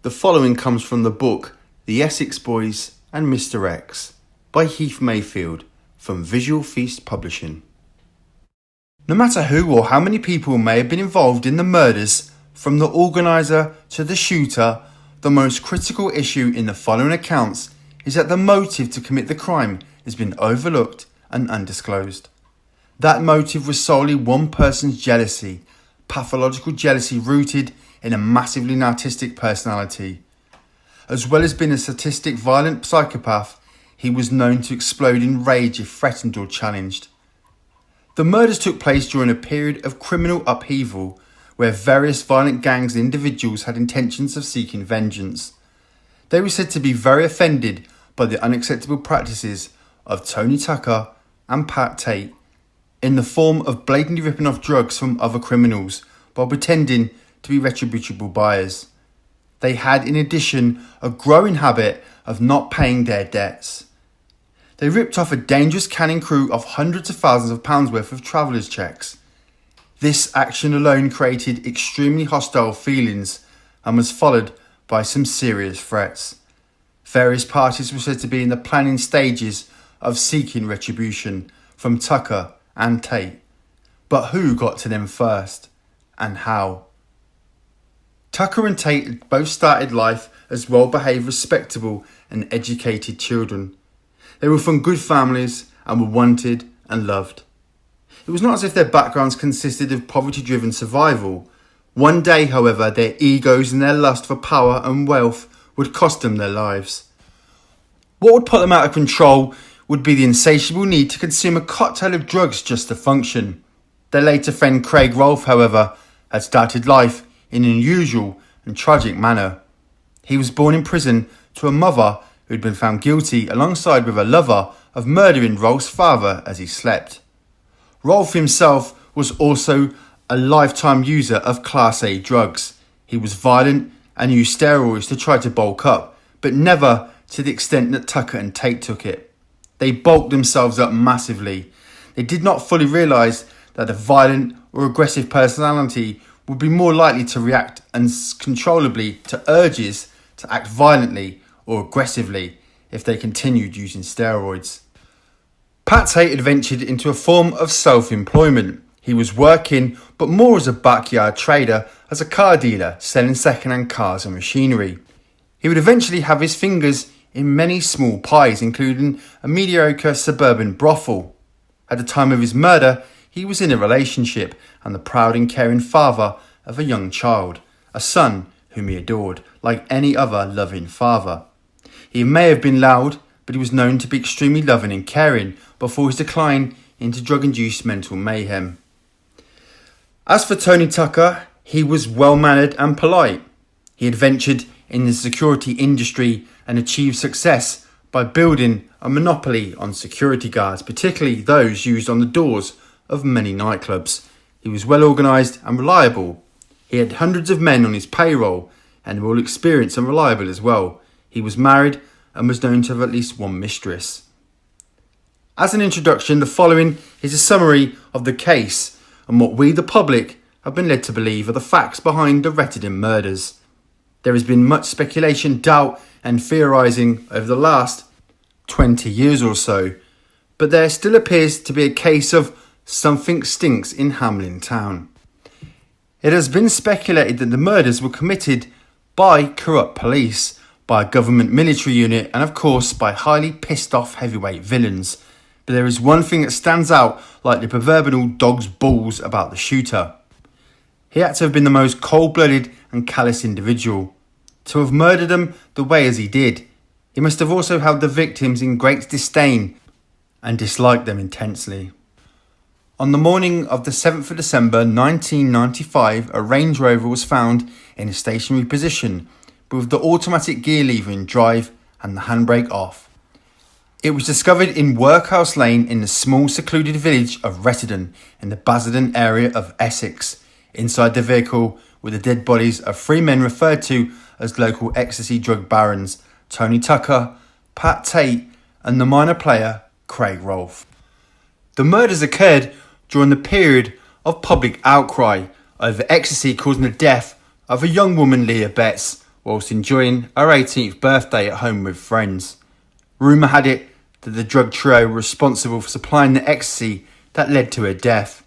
The following comes from the book The Essex Boys and Mr. X by Heath Mayfield from Visual Feast Publishing. No matter who or how many people may have been involved in the murders, from the organiser to the shooter, the most critical issue in the following accounts is that the motive to commit the crime has been overlooked and undisclosed. That motive was solely one person's jealousy, pathological jealousy rooted in a massively narcissistic personality. As well as being a sadistic, violent psychopath, he was known to explode in rage if threatened or challenged. The murders took place during a period of criminal upheaval where various violent gangs and individuals had intentions of seeking vengeance. They were said to be very offended by the unacceptable practices of Tony Tucker and Tate in the form of blatantly ripping off drugs from other criminals while pretending to be retributable buyers. They had in addition a growing habit of not paying their debts. They ripped off a dangerous canning crew of hundreds of thousands of pounds worth of travellers' cheques. This action alone created extremely hostile feelings and was followed by some serious threats. Various parties were said to be in the planning stages of seeking retribution from Tucker and Tate. But who got to them first and how? Tucker and Tate both started life as well-behaved, respectable and educated children. They were from good families and were wanted and loved. It was not as if their backgrounds consisted of poverty-driven survival. One day, however, their egos and their lust for power and wealth would cost them their lives. What would put them out of control would be the insatiable need to consume a cocktail of drugs just to function. Their later friend Craig Rolfe, however, had started life in an unusual and tragic manner. He was born in prison to a mother who had been found guilty alongside with a lover of murdering Rolfe's father as he slept. Rolfe himself was also a lifetime user of Class A drugs. He was violent and used steroids to try to bulk up, but never to the extent that Tucker and Tate took it. They bulked themselves up massively. They did not fully realise that a violent or aggressive personality would be more likely to react uncontrollably to urges to act violently or aggressively if they continued using steroids. Tate had ventured into a form of self-employment. He was working, but more as a backyard trader, as a car dealer, selling second-hand cars and machinery. He would eventually have his fingers in many small pies, including a mediocre suburban brothel. At the time of his murder, he was in a relationship and the proud and caring father of a young child, a son whom he adored, like any other loving father. He may have been loud, but he was known to be extremely loving and caring before his decline into drug-induced mental mayhem. As for Tony Tucker, he was well-mannered and polite. He had ventured in the security industry and achieved success by building a monopoly on security guards, particularly those used on the doors of many nightclubs. He was well organised and reliable. He had hundreds of men on his payroll and were all experienced and reliable as well. He was married and was known to have at least one mistress. As an introduction, the following is a summary of the case and what we, the public, have been led to believe are the facts behind the Retiden murders. There has been much speculation, doubt and theorising over the last 20 years or so, but there still appears to be a case of something stinks in Hamlin Town. It has been speculated that the murders were committed by corrupt police, by a government military unit and of course by highly pissed off heavyweight villains. But there is one thing that stands out like the proverbial dog's balls about the shooter. He had to have been the most cold-blooded and callous individual. To have murdered them the way as he did, he must have also held the victims in great disdain and disliked them intensely. On the morning of the 7th of December 1995, a Range Rover was found in a stationary position with the automatic gear lever in drive and the handbrake off. It was discovered in Workhouse Lane in the small secluded village of Retiden in the Basildon area of Essex. Inside the vehicle were the dead bodies of three men referred to as local ecstasy drug barons, Tony Tucker, Tate and the minor player Craig Rolfe. The murders occurred during the period of public outcry over ecstasy causing the death of a young woman, Leah Betts, whilst enjoying her 18th birthday at home with friends. Rumour had it that the drug trio were responsible for supplying the ecstasy that led to her death.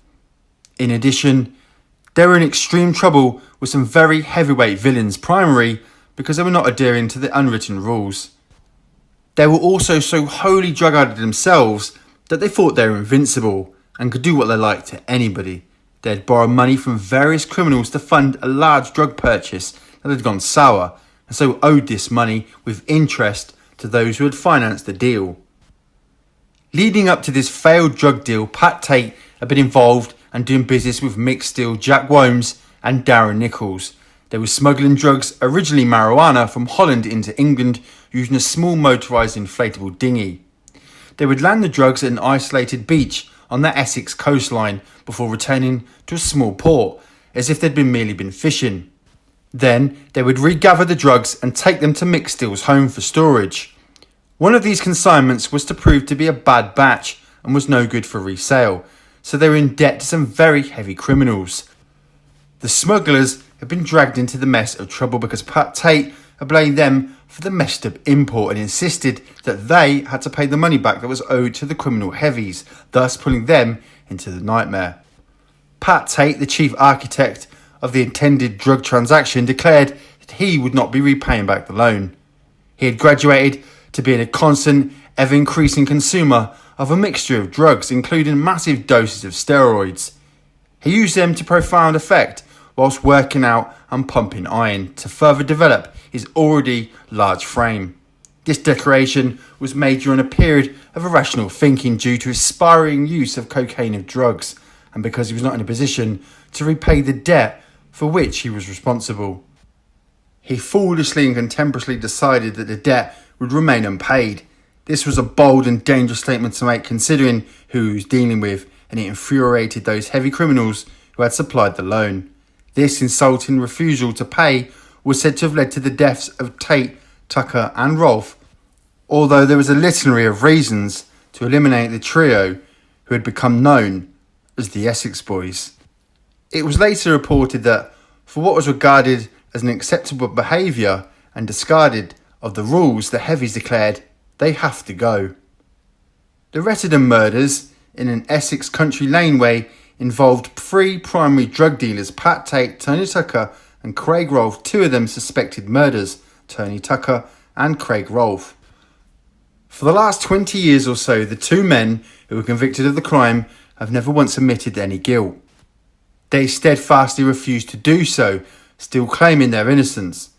In addition, they were in extreme trouble with some very heavyweight villains, primarily because they were not adhering to the unwritten rules. They were also so wholly drug-addicted themselves that they thought they were invincible and could do what they liked to anybody. They had borrowed money from various criminals to fund a large drug purchase that had gone sour, and so owed this money with interest to those who had financed the deal. Leading up to this failed drug deal, Tate had been involved and doing business with mixed steel Jack Womes and Darren Nichols. They were smuggling drugs, originally marijuana, from Holland into England using a small motorised inflatable dinghy. They would land the drugs at an isolated beach on the Essex coastline before returning to a small port, as if they'd merely been fishing. Then they would regather the drugs and take them to Mixed Steel's home for storage. One of these consignments was to prove to be a bad batch and was no good for resale, so they were in debt to some very heavy criminals. The smugglers had been dragged into the mess of trouble because Tate had blamed them for the messed up import and insisted that they had to pay the money back that was owed to the criminal heavies, thus pulling them into the nightmare. Tate, the chief architect of the intended drug transaction, declared that he would not be repaying back the loan. He had graduated to being a constant, ever-increasing consumer of a mixture of drugs, including massive doses of steroids. He used them to profound effect whilst working out and pumping iron to further develop his already large frame. This declaration was made during a period of irrational thinking due to his spiraling use of cocaine and drugs, and because he was not in a position to repay the debt for which he was responsible. He foolishly and contemplatively decided that the debt would remain unpaid. This was a bold and dangerous statement to make considering who he was dealing with, and it infuriated those heavy criminals who had supplied the loan. This insulting refusal to pay was said to have led to the deaths of Tate, Tucker and Rolfe, although there was a litany of reasons to eliminate the trio who had become known as the Essex Boys. It was later reported that for what was regarded as an acceptable behaviour and discarded of the rules, the heavies declared they have to go. The Retiden murders in an Essex country laneway involved 3 primary drug dealers, Tate, Tony Tucker and Craig Rolfe, 2 of them suspected murders, Tony Tucker and Craig Rolfe. For the last 20 years or so, the 2 men who were convicted of the crime have never once admitted any guilt. They steadfastly refused to do so, still claiming their innocence.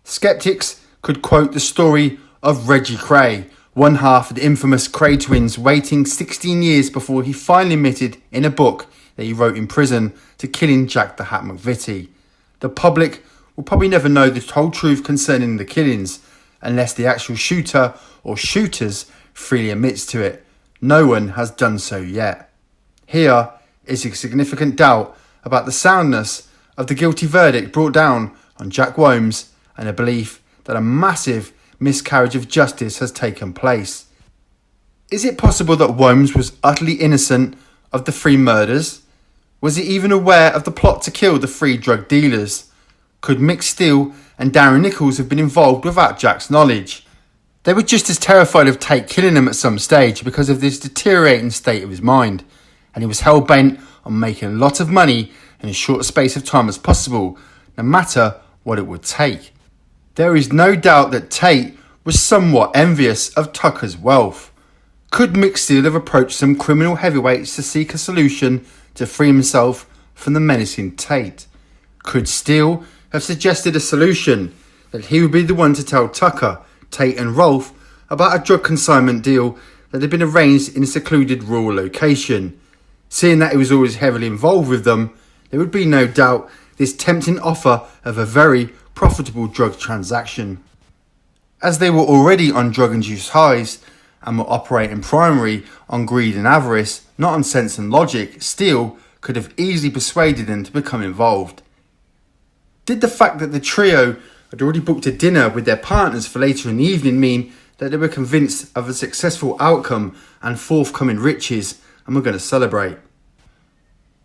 Skeptics could quote the story of Reggie Cray, one half of the infamous Cray twins, waiting 16 years before he finally admitted in a book that he wrote in prison to killing Jack the Hat McVitie. The public will probably never know the whole truth concerning the killings, unless the actual shooter or shooters freely admits to it. No one has done so yet. Here is a significant doubt about the soundness of the guilty verdict brought down on Jack Womes and a belief that a massive miscarriage of justice has taken place. Is it possible that Womes was utterly innocent of the 3 murders? Was he even aware of the plot to kill the 3 drug dealers? Could Mick Steele and Darren Nichols have been involved without Jack's knowledge? They were just as terrified of Tate killing him at some stage because of this deteriorating state of his mind, and he was hell-bent on making a lot of money in as short a space of time as possible, no matter what it would take. There is no doubt that Tate was somewhat envious of Tucker's wealth. Could Mick Steele have approached some criminal heavyweights to seek a solution to free himself from the menacing Tate? Could Steele have suggested a solution that he would be the one to tell Tucker, Tate and Rolfe about a drug consignment deal that had been arranged in a secluded rural location? Seeing that he was always heavily involved with them, there would be no doubt this tempting offer of a very profitable drug transaction. As they were already on drug-induced highs and were operating primarily on greed and avarice, not on sense and logic, Steele could have easily persuaded them to become involved. Did the fact that the trio had already booked a dinner with their partners for later in the evening mean that they were convinced of a successful outcome and forthcoming riches and were going to celebrate?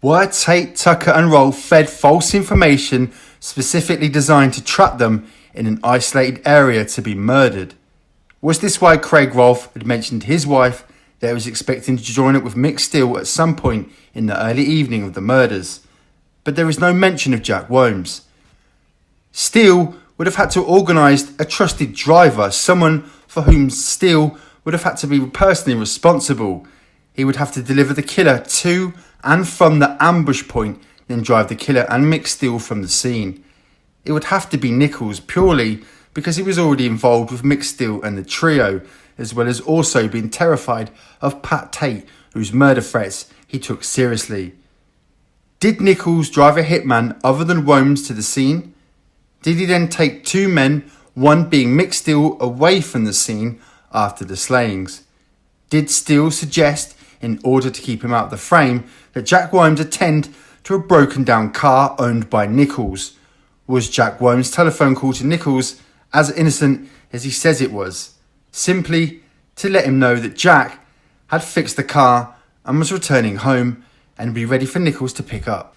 Were Tate, Tucker and Rolfe fed false information specifically designed to trap them in an isolated area to be murdered. Was this why Craig Rolfe had mentioned to his wife that he was expecting to join up with Mick Steele at some point in the early evening of the murders? But there is no mention of Jack Womes. Steele would have had to organise a trusted driver, someone for whom Steele would have had to be personally responsible. He would have to deliver the killer to and from the ambush point, then drive the killer and Mick Steele from the scene. It would have to be Nichols purely because he was already involved with Mick Steele and the trio, as well as also being terrified of Pat Tate, whose murder threats he took seriously. Did Nichols drive a hitman other than Womes to the scene? Did he then take two men, one being Mick Steele, away from the scene after the slayings? Did Steele suggest, in order to keep him out of the frame, that Jack Womes attend to a broken down car owned by Nichols? Was Jack Womes' telephone call to Nichols as innocent as he says it was? Simply to let him know that Jack had fixed the car and was returning home and be ready for Nichols to pick up.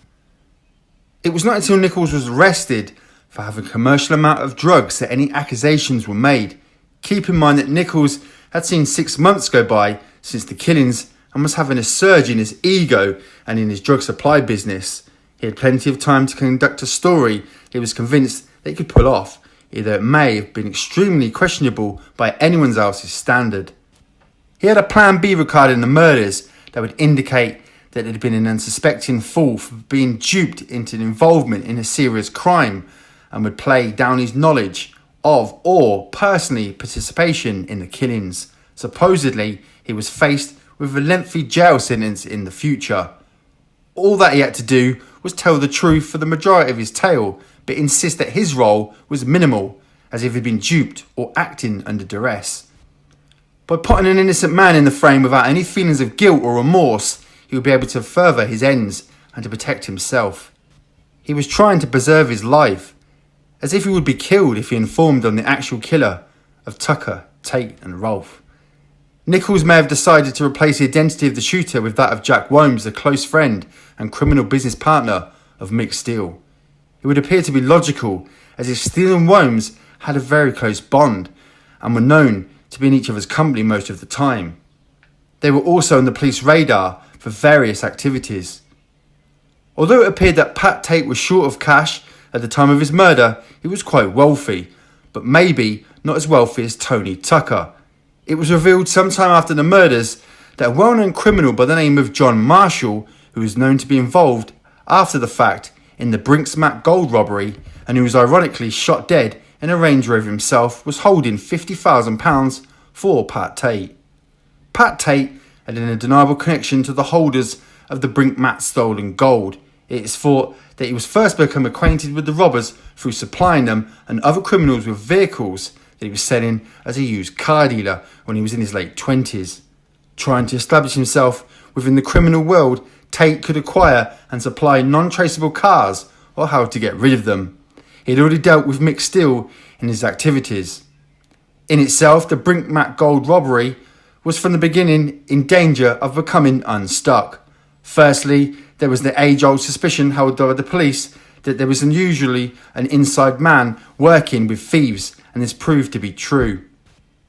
It was not until Nichols was arrested for having a commercial amount of drugs that any accusations were made. Keep in mind that Nichols had seen 6 months go by since the killings and was having a surge in his ego and in his drug supply business. He had plenty of time to conduct a story he was convinced that he could pull off, although it may have been extremely questionable by anyone else's standard. He had a plan B regarding the murders that would indicate that it had been an unsuspecting fool for being duped into an involvement in a serious crime, and would play down his knowledge of or personally participation in the killings. Supposedly, he was faced with a lengthy jail sentence in the future. All that he had to do was tell the truth for the majority of his tale, but insist that his role was minimal, as if he'd been duped or acting under duress. By putting an innocent man in the frame without any feelings of guilt or remorse, he would be able to further his ends and to protect himself. He was trying to preserve his life, as if he would be killed if he informed on the actual killer of Tucker, Tate and Rolfe. Nichols may have decided to replace the identity of the shooter with that of Jack Womes, a close friend and criminal business partner of Mick Steele. It would appear to be logical, as if Steele and Womes had a very close bond and were known to be in each other's company most of the time. They were also on the police radar for various activities. Although it appeared that Pat Tate was short of cash at the time of his murder, he was quite wealthy, but maybe not as wealthy as Tony Tucker. It was revealed sometime after the murders that a well-known criminal by the name of John Marshall, who was known to be involved after the fact in the Brinks-Mat gold robbery and who was ironically shot dead in a Range Rover himself, was holding £50,000 for Pat Tate. Pat Tate had an undeniable connection to the holders of the Brinks-Mat stolen gold. It is thought that he was first become acquainted with the robbers through supplying them and other criminals with vehicles that he was selling as a used car dealer when he was in his late 20s. Trying to establish himself within the criminal world, Tate could acquire and supply non-traceable cars or how to get rid of them. He had already dealt with Mick Steele in his activities. In itself, the Brinks-Mat gold robbery was from the beginning in danger of becoming unstuck. Firstly, there was the age-old suspicion held by the police that there was unusually an inside man working with thieves, and this proved to be true.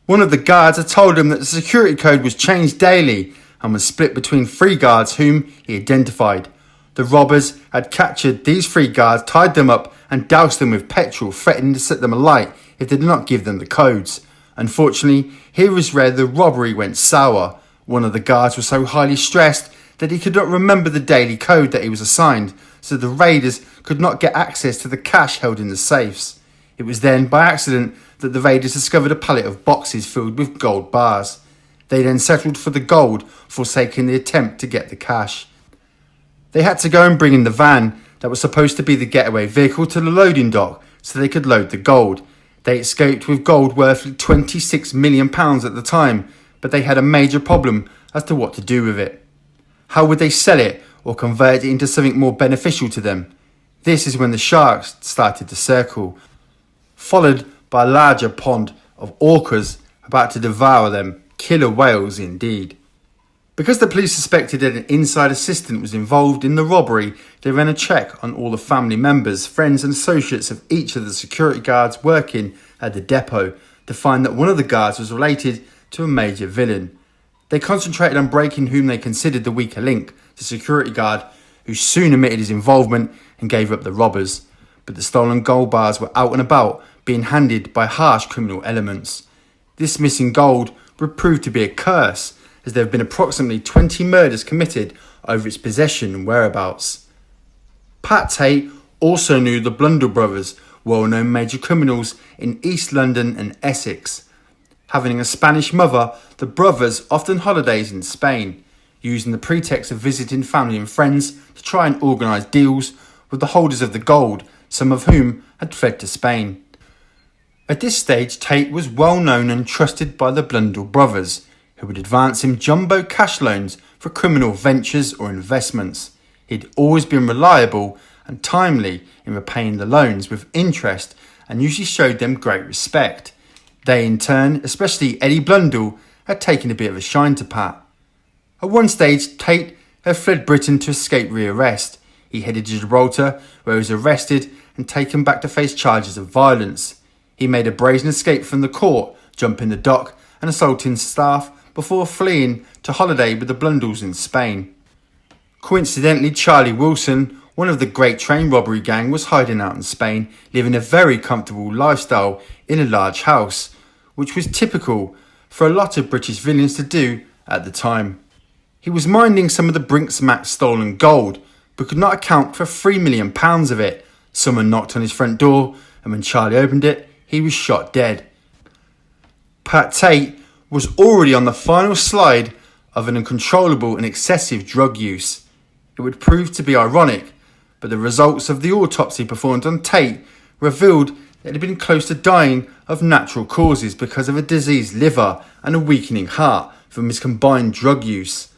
One of the guards had told him that the security code was changed daily and was split between 3 guards whom he identified. The robbers had captured these 3 guards, tied them up and doused them with petrol, threatening to set them alight if they did not give them the codes. Unfortunately, here was where the robbery went sour. One of the guards was so highly stressed that he could not remember the daily code that he was assigned, so the raiders could not get access to the cash held in the safes. It was then, by accident, that the raiders discovered a pallet of boxes filled with gold bars. They then settled for the gold, forsaking the attempt to get the cash. They had to go and bring in the van that was supposed to be the getaway vehicle to the loading dock so they could load the gold. They escaped with gold worth £26 million at the time, but they had a major problem as to what to do with it. How would they sell it or convert it into something more beneficial to them? This is when the sharks started to circle, followed by a larger pond of orcas about to devour them. Killer whales indeed. Because the police suspected that an inside assistant was involved in the robbery, they ran a check on all the family members, friends and associates of each of the security guards working at the depot to find that one of the guards was related to a major villain. They concentrated on breaking whom they considered the weaker link, the security guard, who soon admitted his involvement and gave up the robbers. But the stolen gold bars were out and about, being handed by harsh criminal elements. This missing gold would prove to be a curse, as there have been approximately 20 murders committed over its possession and whereabouts. Pat Tate also knew the Blundell brothers, well-known major criminals in East London and Essex. Having a Spanish mother, the brothers often holidays in Spain, using the pretext of visiting family and friends to try and organise deals with the holders of the gold, some of whom had fled to Spain. At this stage, Tate was well known and trusted by the Blundell brothers, who would advance him jumbo cash loans for criminal ventures or investments. He'd always been reliable and timely in repaying the loans with interest and usually showed them great respect. They in turn, especially Eddie Blundell, had taken a bit of a shine to Pat. At one stage, Tate had fled Britain to escape rearrest. He headed to Gibraltar, where he was arrested and taken back to face charges of violence. He made a brazen escape from the court, jumping the dock and assaulting staff before fleeing to holiday with the Blundells in Spain. Coincidentally, Charlie Wilson, one of the great train robbery gang, was hiding out in Spain, living a very comfortable lifestyle in a large house, which was typical for a lot of British villains to do at the time. He was minding some of the Brinks-Mat stolen gold, but could not account for £3 million of it. Someone knocked on his front door, and when Charlie opened it, he was shot dead. Pat Tate was already on the final slide of an uncontrollable and excessive drug use. It would prove to be ironic, but the results of the autopsy performed on Tate revealed that he had been close to dying of natural causes because of a diseased liver and a weakening heart from his combined drug use.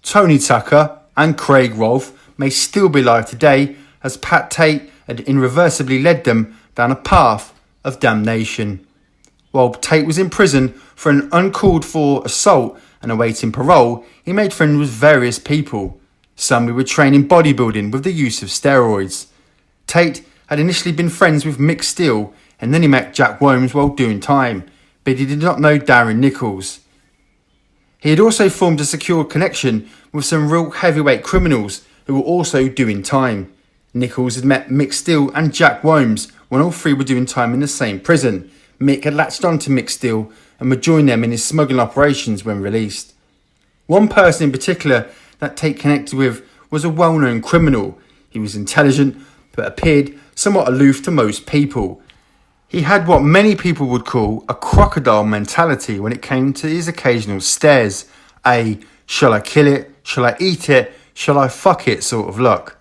Tony Tucker and Craig Rolfe may still be alive today, as Pat Tate had irreversibly led them down a path of damnation. While Tate was in prison for an uncalled for assault and awaiting parole, he made friends with various people, some who would train in bodybuilding with the use of steroids. Tate had initially been friends with Mick Steele, and then he met Jack Worms while doing time, but he did not know Darren Nichols. He had also formed a secure connection with some real heavyweight criminals who were also doing time. Nichols had met Mick Steele and Jack Worms when all three were doing time in the same prison. Mick had latched on to Mick Steele and would join them in his smuggling operations when released. One person in particular that Tate connected with was a well-known criminal. He was intelligent but appeared somewhat aloof to most people. He had what many people would call a crocodile mentality when it came to his occasional stares, a shall I kill it, shall I eat it, shall I fuck it sort of look.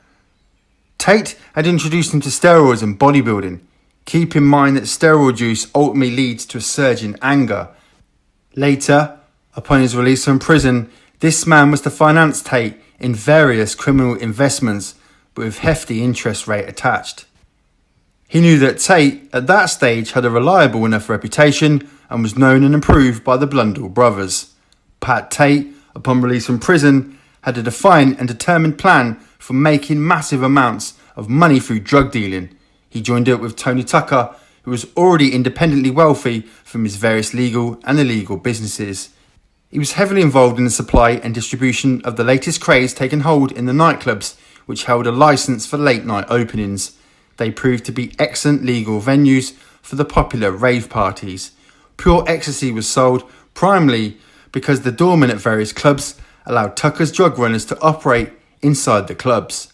Tate had introduced him to steroids and bodybuilding. Keep in mind that steroid use ultimately leads to a surge in anger. Later, upon his release from prison, this man was to finance Tate in various criminal investments, but with hefty interest rate attached. He knew that Tate at that stage had a reliable enough reputation and was known and approved by the Blundell brothers. Pat Tate, upon release from prison, had a defined and determined plan for making massive amounts of money through drug dealing. He joined up with Tony Tucker, who was already independently wealthy from his various legal and illegal businesses. He was heavily involved in the supply and distribution of the latest craze taking hold in the nightclubs, which held a license for late night openings. They proved to be excellent legal venues for the popular rave parties. Pure ecstasy was sold primarily because the doormen at various clubs allowed Tucker's drug runners to operate inside the clubs.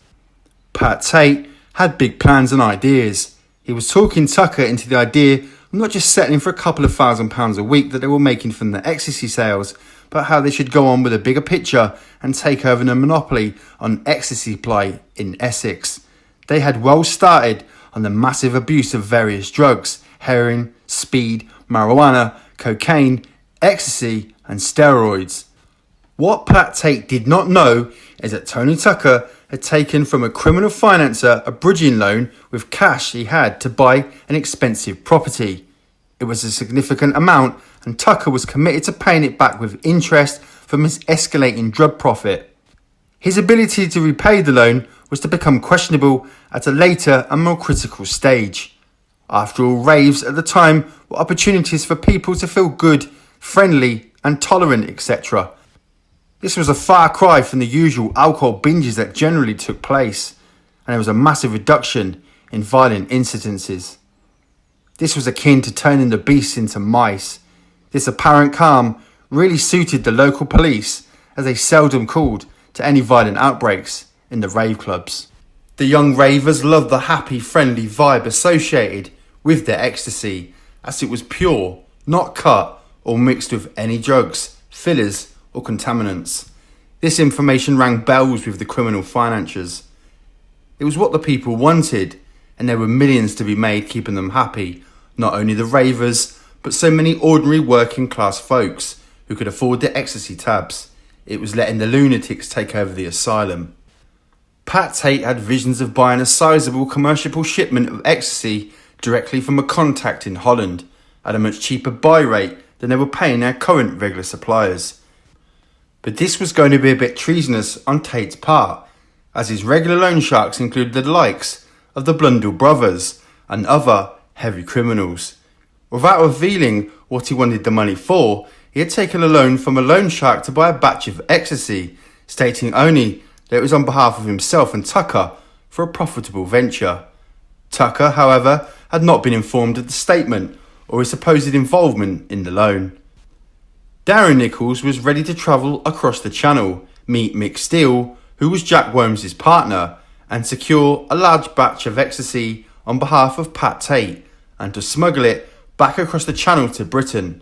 Pat Tate had big plans and ideas. He was talking Tucker into the idea of not just settling for a couple of £1,000 a week that they were making from the ecstasy sales, but how they should go on with a bigger picture and take over the monopoly on ecstasy supply in Essex. They had well started on the massive abuse of various drugs: heroin, speed, marijuana, cocaine, ecstasy and steroids. What Pat Tate did not know is that Tony Tucker had taken from a criminal financer a bridging loan with cash he had to buy an expensive property. It was a significant amount and Tucker was committed to paying it back with interest from his escalating drug profit. His ability to repay the loan was to become questionable at a later and more critical stage. After all, raves at the time were opportunities for people to feel good, friendly and tolerant, etc. This was a far cry from the usual alcohol binges that generally took place, and there was a massive reduction in violent incidences. This was akin to turning the beasts into mice. This apparent calm really suited the local police, as they seldom called to any violent outbreaks in the rave clubs. The young ravers loved the happy, friendly vibe associated with their ecstasy, as it was pure, not cut or mixed with any drugs, fillers or contaminants. This information rang bells with the criminal financiers. It was what the people wanted, and there were millions to be made keeping them happy, not only the ravers, but so many ordinary working class folks who could afford their ecstasy tabs. It was letting the lunatics take over the asylum. Pat Tate had visions of buying a sizable commercial shipment of ecstasy directly from a contact in Holland at a much cheaper buy rate than they were paying their current regular suppliers. But this was going to be a bit treasonous on Tate's part, as his regular loan sharks included the likes of the Blundell brothers and other heavy criminals. Without revealing what he wanted the money for, he had taken a loan from a loan shark to buy a batch of ecstasy, stating only that it was on behalf of himself and Tucker for a profitable venture. Tucker, however, had not been informed of the statement or his supposed involvement in the loan. Darren Nichols was ready to travel across the channel, meet Mick Steele, who was Jack Worm's partner, and secure a large batch of ecstasy on behalf of Pat Tate, and to smuggle it back across the channel to Britain.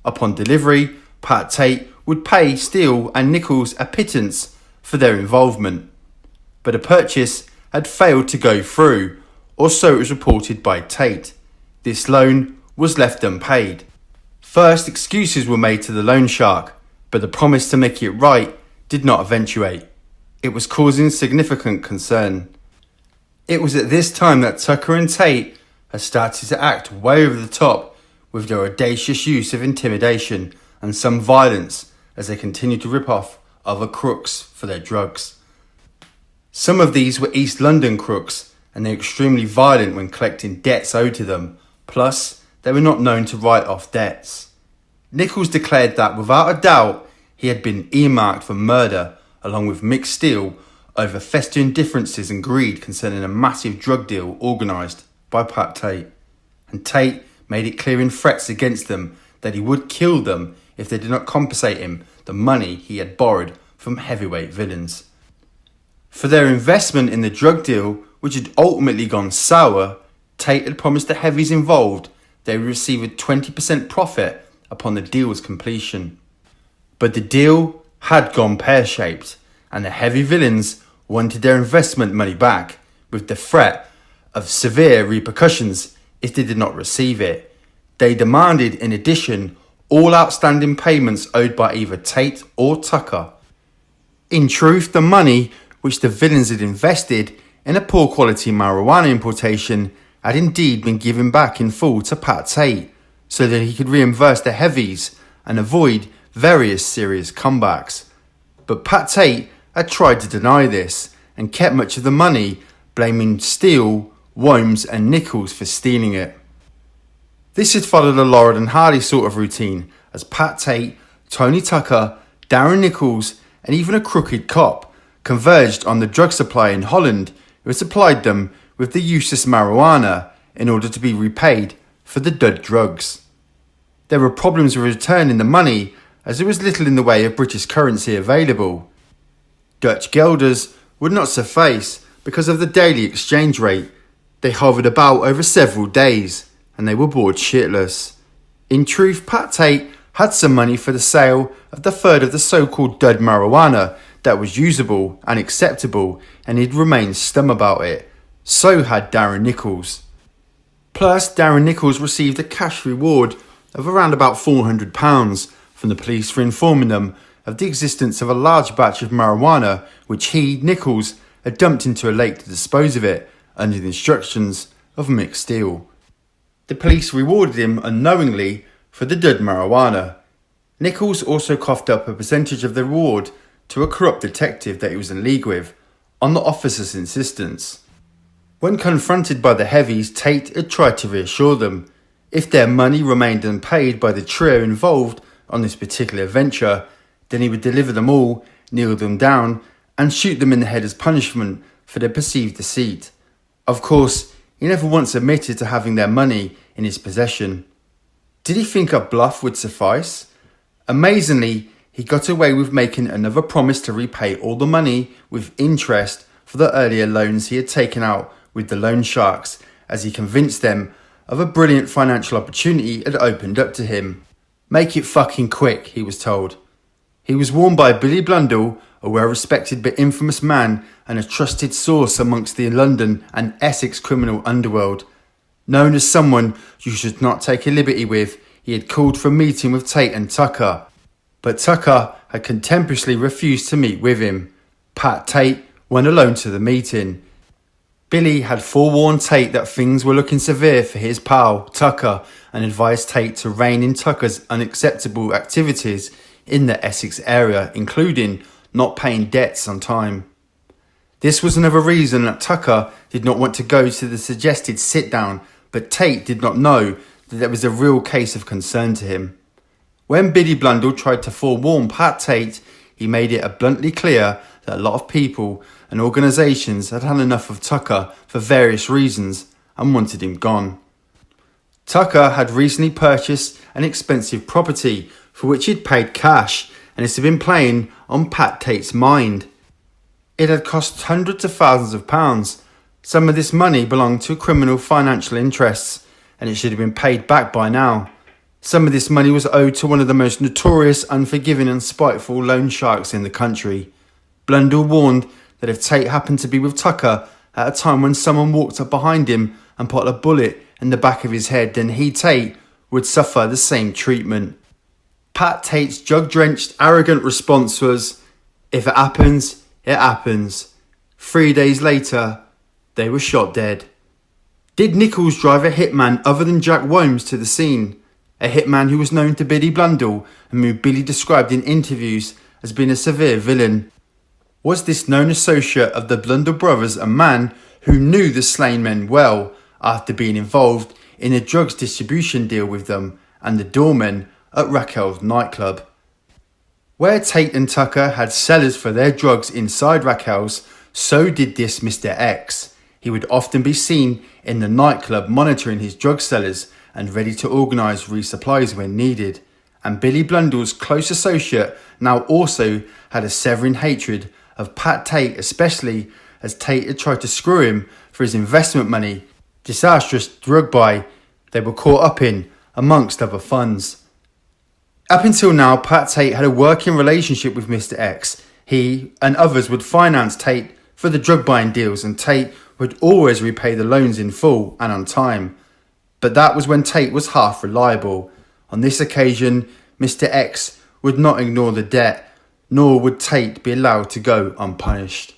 Upon delivery, Pat Tate would pay Steele and Nichols a pittance for their involvement. But the purchase had failed to go through, or so it was reported by Tate. This loan was left unpaid. First, excuses were made to the loan shark, but the promise to make it right did not eventuate. It was causing significant concern. It was at this time that Tucker and Tate had started to act way over the top with their audacious use of intimidation and some violence as they continued to rip off other crooks for their drugs. Some of these were East London crooks, and they were extremely violent when collecting debts owed to them, plus they were not known to write off debts. Nichols declared that without a doubt he had been earmarked for murder, along with Mick Steele, over festering differences and greed concerning a massive drug deal organised by Pat Tate. And Tate made it clear in threats against them that he would kill them if they did not compensate him the money he had borrowed from heavyweight villains. For their investment in the drug deal, which had ultimately gone sour, Tate had promised the heavies involved they would receive a 20% profit upon the deal's completion. But the deal had gone pear-shaped, and the heavy villains wanted their investment money back, with the threat of severe repercussions if they did not receive it. They demanded, in addition, all outstanding payments owed by either Tate or Tucker. In truth, the money which the villains had invested in a poor quality marijuana importation had indeed been given back in full to Pat Tate, so that he could reimburse the heavies and avoid various serious comebacks. But Pat Tate had tried to deny this and kept much of the money, blaming Steele, Worms and Nichols for stealing it. This had followed a Laurel and Hardy sort of routine, as Pat Tate, Tony Tucker, Darren Nichols and even a crooked cop converged on the drug supply in Holland, who had supplied them with the useless marijuana in order to be repaid for the dud drugs. There were problems with returning the money, as there was little in the way of British currency available. Dutch guilders would not suffice because of the daily exchange rate. They hovered about over several days, and they were bored shitless. In truth, Pat Tate had some money for the sale of the third of the so-called dud marijuana that was usable and acceptable, and he'd remained stum about it. So had Darren Nichols. Plus, Darren Nichols received a cash reward of around about £400 from the police for informing them of the existence of a large batch of marijuana which he, Nichols, had dumped into a lake to dispose of it under the instructions of Mick Steele. The police rewarded him unknowingly for the dud marijuana. Nichols also coughed up a percentage of the reward to a corrupt detective that he was in league with, on the officer's insistence. When confronted by the heavies, Tate had tried to reassure them. If their money remained unpaid by the trio involved on this particular venture, then he would deliver them all, kneel them down, and shoot them in the head as punishment for their perceived deceit. Of course, he never once admitted to having their money in his possession. Did he think a bluff would suffice? Amazingly, he got away with making another promise to repay all the money with interest for the earlier loans he had taken out with the loan sharks, as he convinced them of a brilliant financial opportunity had opened up to him. Make it fucking quick, he was told. He was warned by Billy Blundell, a well-respected but infamous man and a trusted source amongst the London and Essex criminal underworld. Known as someone you should not take a liberty with, he had called for a meeting with Tate and Tucker, but Tucker had contemptuously refused to meet with him. Pat Tate went alone to the meeting. Billy had forewarned Tate that things were looking severe for his pal, Tucker, and advised Tate to rein in Tucker's unacceptable activities in the Essex area, including not paying debts on time. This was another reason that Tucker did not want to go to the suggested sit-down, but Tate did not know that there was a real case of concern to him. When Billy Blundell tried to forewarn Pat Tate, he made it bluntly clear that a lot of people and organisations had had enough of Tucker for various reasons and wanted him gone. Tucker had recently purchased an expensive property for which he'd paid cash, and this had been playing on Pat Tate's mind. It had cost hundreds of thousands of pounds. Some of this money belonged to criminal financial interests, and it should have been paid back by now. Some of this money was owed to one of the most notorious, unforgiving and spiteful loan sharks in the country. Blundell warned that if Tate happened to be with Tucker at a time when someone walked up behind him and put a bullet in the back of his head, then he, Tate, would suffer the same treatment. Pat Tate's drug-drenched, arrogant response was, "If it happens, it happens." 3 days later, they were shot dead. Did Nichols drive a hitman other than Jack Womes to the scene? A hitman who was known to Billy Blundell and who Billy described in interviews as being a severe villain. Was this known associate of the Blundell brothers a man who knew the slain men well after being involved in a drugs distribution deal with them and the doormen at Raquel's nightclub? Where Tate and Tucker had cellars for their drugs inside Raquel's, so did this Mr. X. He would often be seen in the nightclub monitoring his drug cellars and ready to organise resupplies when needed. And Billy Blundell's close associate now also had a severing hatred of Pat Tate, especially as Tate had tried to screw him for his investment money, disastrous drug buy they were caught up in, amongst other funds. Up until now, Pat Tate had a working relationship with Mr. X. He and others would finance Tate for the drug buying deals, and Tate would always repay the loans in full and on time. But that was when Tate was half reliable. On this occasion, Mr. X would not ignore the debt, nor would Tate be allowed to go unpunished.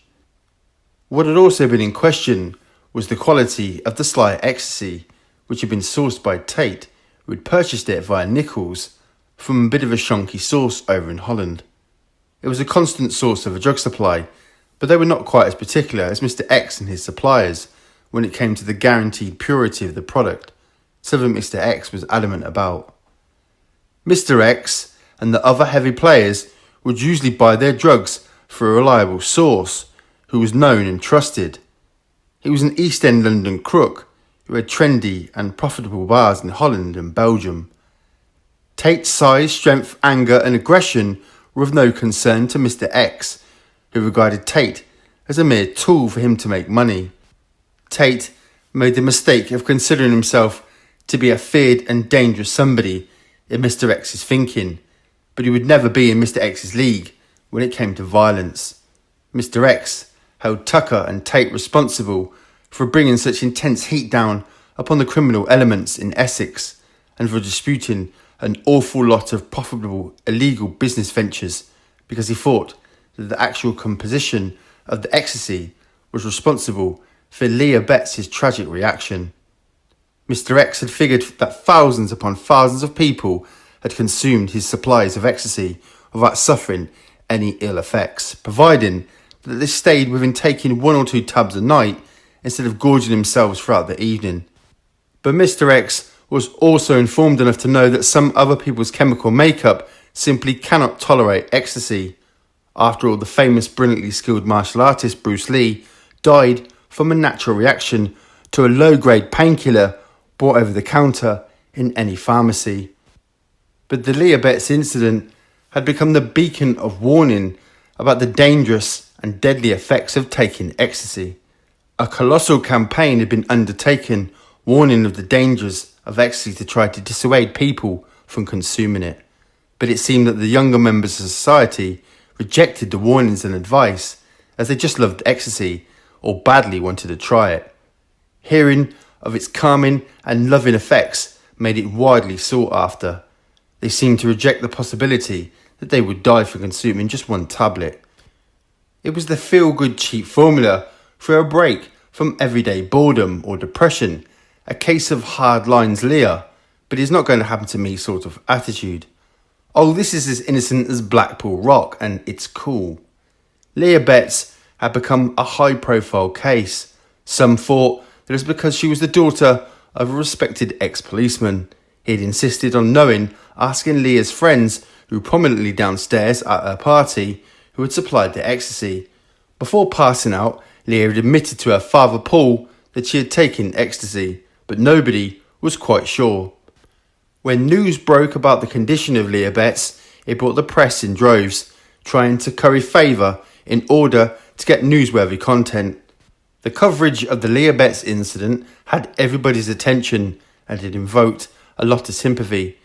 What had also been in question was the quality of the sly ecstasy, which had been sourced by Tate, who had purchased it via Nichols from a bit of a shonky source over in Holland. It was a constant source of a drug supply, but they were not quite as particular as Mr. X and his suppliers when it came to the guaranteed purity of the product, something Mr. X was adamant about. Mr. X and the other heavy players would usually buy their drugs through a reliable source who was known and trusted. He was an East End London crook who had trendy and profitable bars in Holland and Belgium. Tate's size, strength, anger and aggression were of no concern to Mr. X, who regarded Tate as a mere tool for him to make money. Tate made the mistake of considering himself to be a feared and dangerous somebody in Mr. X's thinking, but he would never be in Mr. X's league when it came to violence. Mr. X held Tucker and Tate responsible for bringing such intense heat down upon the criminal elements in Essex and for disputing an awful lot of profitable illegal business ventures because he thought that the actual composition of the ecstasy was responsible for Leah Betts' tragic reaction. Mr. X had figured that thousands upon thousands of people had consumed his supplies of ecstasy without suffering any ill effects, providing that they stayed within taking 1 or 2 tubs a night instead of gorging themselves throughout the evening. But Mr. X was also informed enough to know that some other people's chemical makeup simply cannot tolerate ecstasy. After all, the famous brilliantly skilled martial artist Bruce Lee died from a natural reaction to a low-grade painkiller bought over the counter in any pharmacy. But the Leah Betts incident had become the beacon of warning about the dangerous and deadly effects of taking ecstasy. A colossal campaign had been undertaken warning of the dangers of ecstasy to try to dissuade people from consuming it. But it seemed that the younger members of society rejected the warnings and advice as they just loved ecstasy or badly wanted to try it. Hearing of its calming and loving effects made it widely sought after. They seemed to reject the possibility that they would die for consuming just 1 tablet. It was the feel-good cheap formula for a break from everyday boredom or depression, a case of hard lines Leah, but it's not going to happen to me sort of attitude. Oh, this is as innocent as Blackpool Rock and it's cool. Leah Betts had become a high-profile case. Some thought that it was because she was the daughter of a respected ex-policeman. He had insisted on asking Leah's friends, who were prominently downstairs at her party, who had supplied the ecstasy. Before passing out, Leah had admitted to her father Paul that she had taken ecstasy, but nobody was quite sure. When news broke about the condition of Leah Betts, it brought the press in droves, trying to curry favour in order to get newsworthy content. The coverage of the Leah Betts incident had everybody's attention and it invoked a lot of sympathy,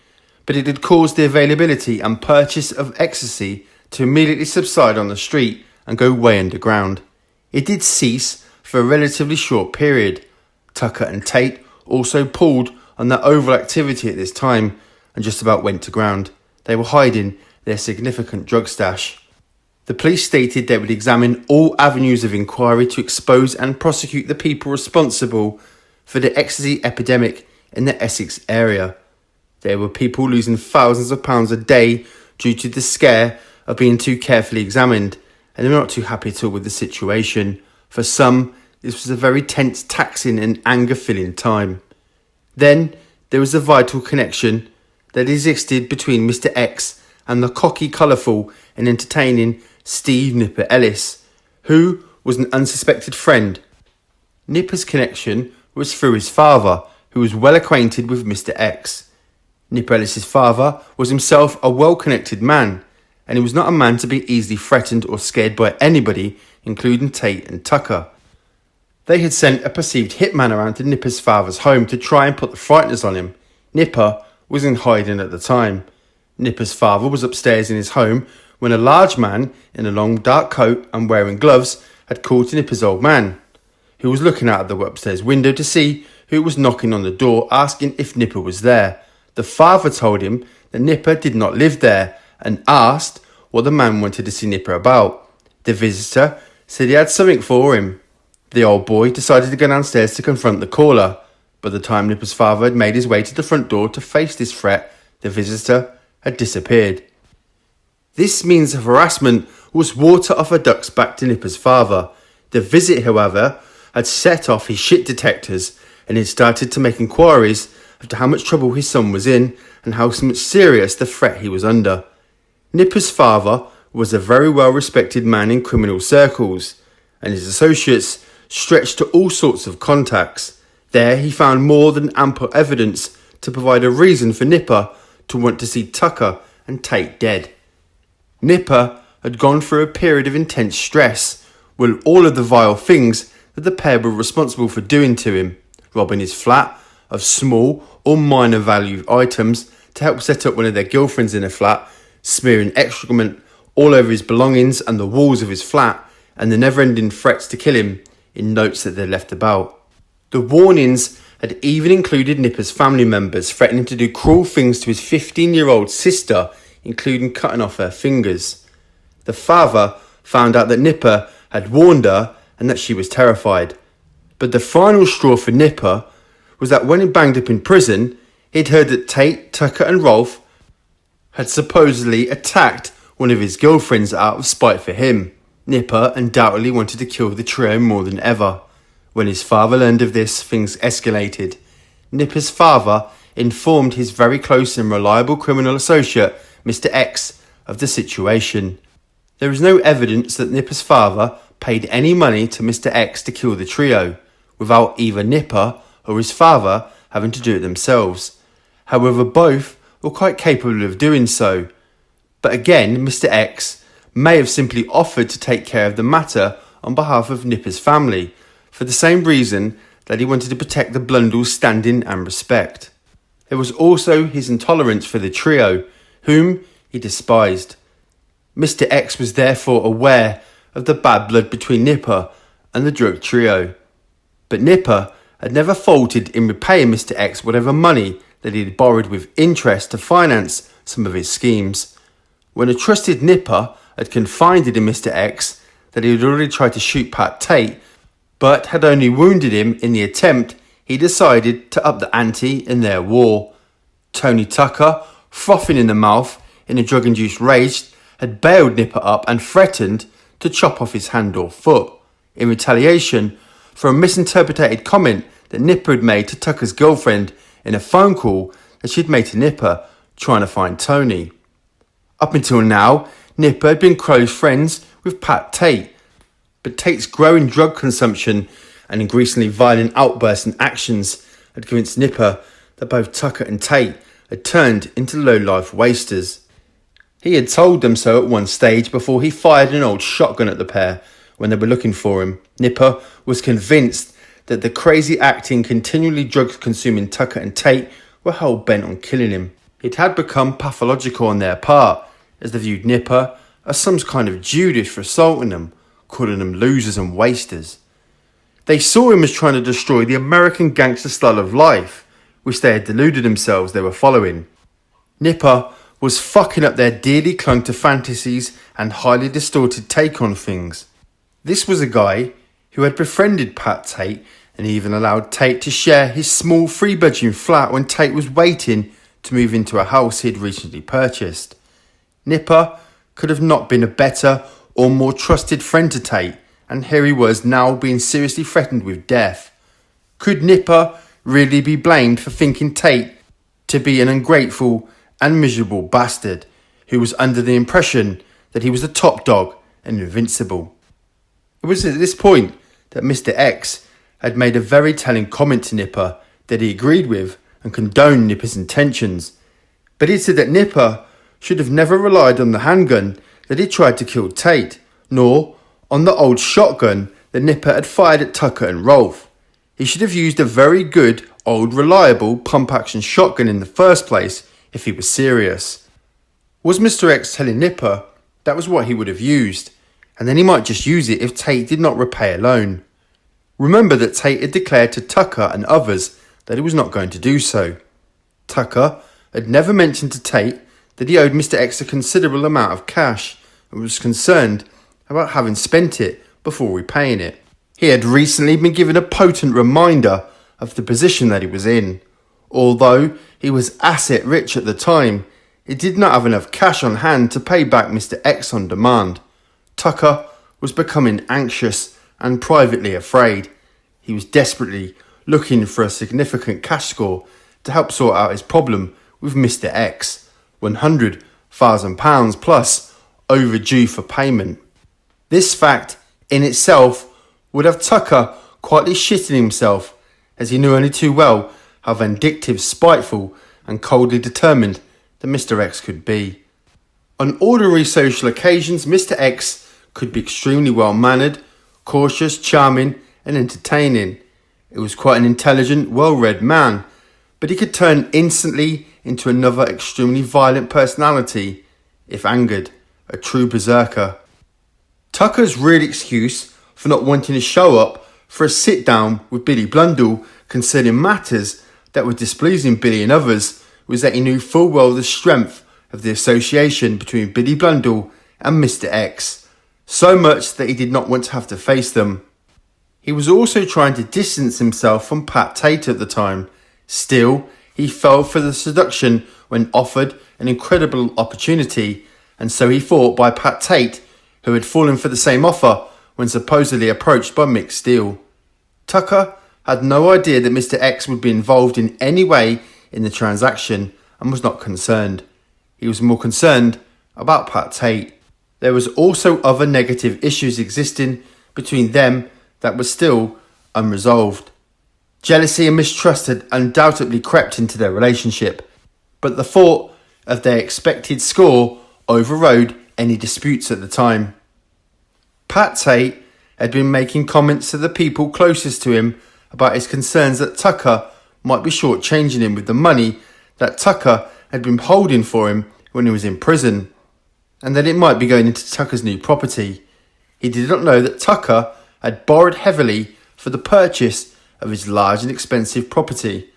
but it had caused the availability and purchase of ecstasy to immediately subside on the street and go way underground. It did cease for a relatively short period. Tucker and Tate also pulled on their overall activity at this time and just about went to ground. They were hiding their significant drug stash. The police stated they would examine all avenues of inquiry to expose and prosecute the people responsible for the ecstasy epidemic in the Essex area. There were people losing thousands of pounds a day due to the scare of being too carefully examined, and they were not too happy at all with the situation. For some, this was a very tense, taxing and anger-filling time. Then there was a vital connection that existed between Mr. X and the cocky, colourful and entertaining Steve Nipper Ellis, who was an unsuspected friend. Nipper's connection was through his father, who was well acquainted with Mr. X. Nipper Ellis's father was himself a well-connected man, and he was not a man to be easily threatened or scared by anybody, including Tate and Tucker. They had sent a perceived hitman around to Nipper's father's home to try and put the frighteners on him. Nipper was in hiding at the time. Nipper's father was upstairs in his home when a large man in a long dark coat and wearing gloves had called to Nipper's old man, who was looking out of the upstairs window to see who was knocking on the door asking if Nipper was there. The father told him that Nipper did not live there and asked what the man wanted to see Nipper about. The visitor said he had something for him. The old boy decided to go downstairs to confront the caller. By the time Nipper's father had made his way to the front door to face this threat, the visitor had disappeared. This means of harassment was water off a duck's back to Nipper's father. The visit, however, had set off his shit detectors and he started to make inquiries as to how much trouble his son was in and how much serious the threat he was under. Nipper's father was a very well-respected man in criminal circles, and his associates stretched to all sorts of contacts. There he found more than ample evidence to provide a reason for Nipper to want to see Tucker and Tate dead. Nipper had gone through a period of intense stress with all of the vile things that the pair were responsible for doing to him, robbing his flat of small or minor value items to help set up one of their girlfriends in a flat, smearing excrement all over his belongings and the walls of his flat, and the never-ending threats to kill him in notes that they left about. The warnings had even included Nipper's family members threatening to do cruel things to his 15-year-old sister, including cutting off her fingers. The father found out that Nipper had warned her and that she was terrified. But the final straw for Nipper was that when he banged up in prison, he'd heard that Tate, Tucker and Rolf had supposedly attacked one of his girlfriends out of spite for him. Nipper undoubtedly wanted to kill the trio more than ever. When his father learned of this, things escalated. Nipper's father informed his very close and reliable criminal associate, Mr. X, of the situation. There is no evidence that Nipper's father paid any money to Mr. X to kill the trio, without either Nipper or his father having to do it themselves. However, both were quite capable of doing so. But again, Mr. X may have simply offered to take care of the matter on behalf of Nipper's family, for the same reason that he wanted to protect the Blundell's standing and respect. There was also his intolerance for the trio, whom he despised. Mr. X was therefore aware of the bad blood between Nipper and the drug trio. But Nipper had never faltered in repaying Mr. X whatever money that he had borrowed with interest to finance some of his schemes. When a trusted Nipper had confided in Mr. X that he had already tried to shoot Pat Tate, but had only wounded him in the attempt, he decided to up the ante in their war. Tony Tucker, frothing in the mouth in a drug-induced rage, had bailed Nipper up and threatened to chop off his hand or foot, in retaliation for a misinterpreted comment that Nipper had made to Tucker's girlfriend in a phone call that she had made to Nipper trying to find Tony. Up until now, Nipper had been close friends with Pat Tate, but Tate's growing drug consumption and increasingly violent outbursts and actions had convinced Nipper that both Tucker and Tate had turned into low-life wasters. He had told them so at one stage before he fired an old shotgun at the pair when they were looking for him. Nipper was convinced that the crazy acting, continually drug-consuming Tucker and Tate were hell-bent on killing him. It had become pathological on their part, as they viewed Nipper as some kind of Judas for assaulting them, calling them losers and wasters. They saw him as trying to destroy the American gangster style of life, which they had deluded themselves they were following. Nipper was fucking up their dearly clung to fantasies and highly distorted take on things. This was a guy who had befriended Pat Tate and even allowed Tate to share his small 3-bedroom flat when Tate was waiting to move into a house he had recently purchased. Nipper could have not been a better or more trusted friend to Tate, and here he was now being seriously threatened with death. Could Nipper really be blamed for thinking Tate to be an ungrateful and miserable bastard who was under the impression that he was the top dog and invincible? It was at this point that Mr. X had made a very telling comment to Nipper that he agreed with and condoned Nipper's intentions, but he said that Nipper should have never relied on the handgun that he tried to kill Tate, nor on the old shotgun that Nipper had fired at Tucker and Rolfe. He should have used a very good, old, reliable pump-action shotgun in the first place if he was serious. Was Mr. X telling Nipper that was what he would have used, and then he might just use it if Tate did not repay a loan? Remember that Tate had declared to Tucker and others that he was not going to do so. Tucker had never mentioned to Tate that he owed Mr. X a considerable amount of cash and was concerned about having spent it before repaying it. He had recently been given a potent reminder of the position that he was in. Although he was asset rich at the time, he did not have enough cash on hand to pay back Mr. X on demand. Tucker was becoming anxious and privately afraid. He was desperately looking for a significant cash score to help sort out his problem with Mr. X, £100,000 plus overdue for payment. This fact in itself would have Tucker quietly shitting himself, as he knew only too well how vindictive, spiteful and coldly determined that Mr. X could be. On ordinary social occasions, Mr. X could be extremely well-mannered, cautious, charming and entertaining. He was quite an intelligent, well-read man, but he could turn instantly into another extremely violent personality if angered, a true berserker. Tucker's real excuse for not wanting to show up for a sit-down with Billy Blundell concerning matters that were displeasing Billy and others was that he knew full well the strength of the association between Billy Blundell and Mr. X, so much that he did not want to have to face them. He was also trying to distance himself from Pat Tate at the time. Still, he fell for the seduction when offered an incredible opportunity, and so he fought by Pat Tate, who had fallen for the same offer when supposedly approached by Mick Steele. Tucker had no idea that Mr. X would be involved in any way in the transaction and was not concerned. He was more concerned about Pat Tate. There was also other negative issues existing between them that were still unresolved. Jealousy and mistrust had undoubtedly crept into their relationship, but the thought of their expected score overrode any disputes at the time. Pat Tate had been making comments to the people closest to him about his concerns that Tucker might be shortchanging him with the money that Tucker had been holding for him when he was in prison, and that it might be going into Tucker's new property. He did not know that Tucker had borrowed heavily for the purchase of his large and expensive property.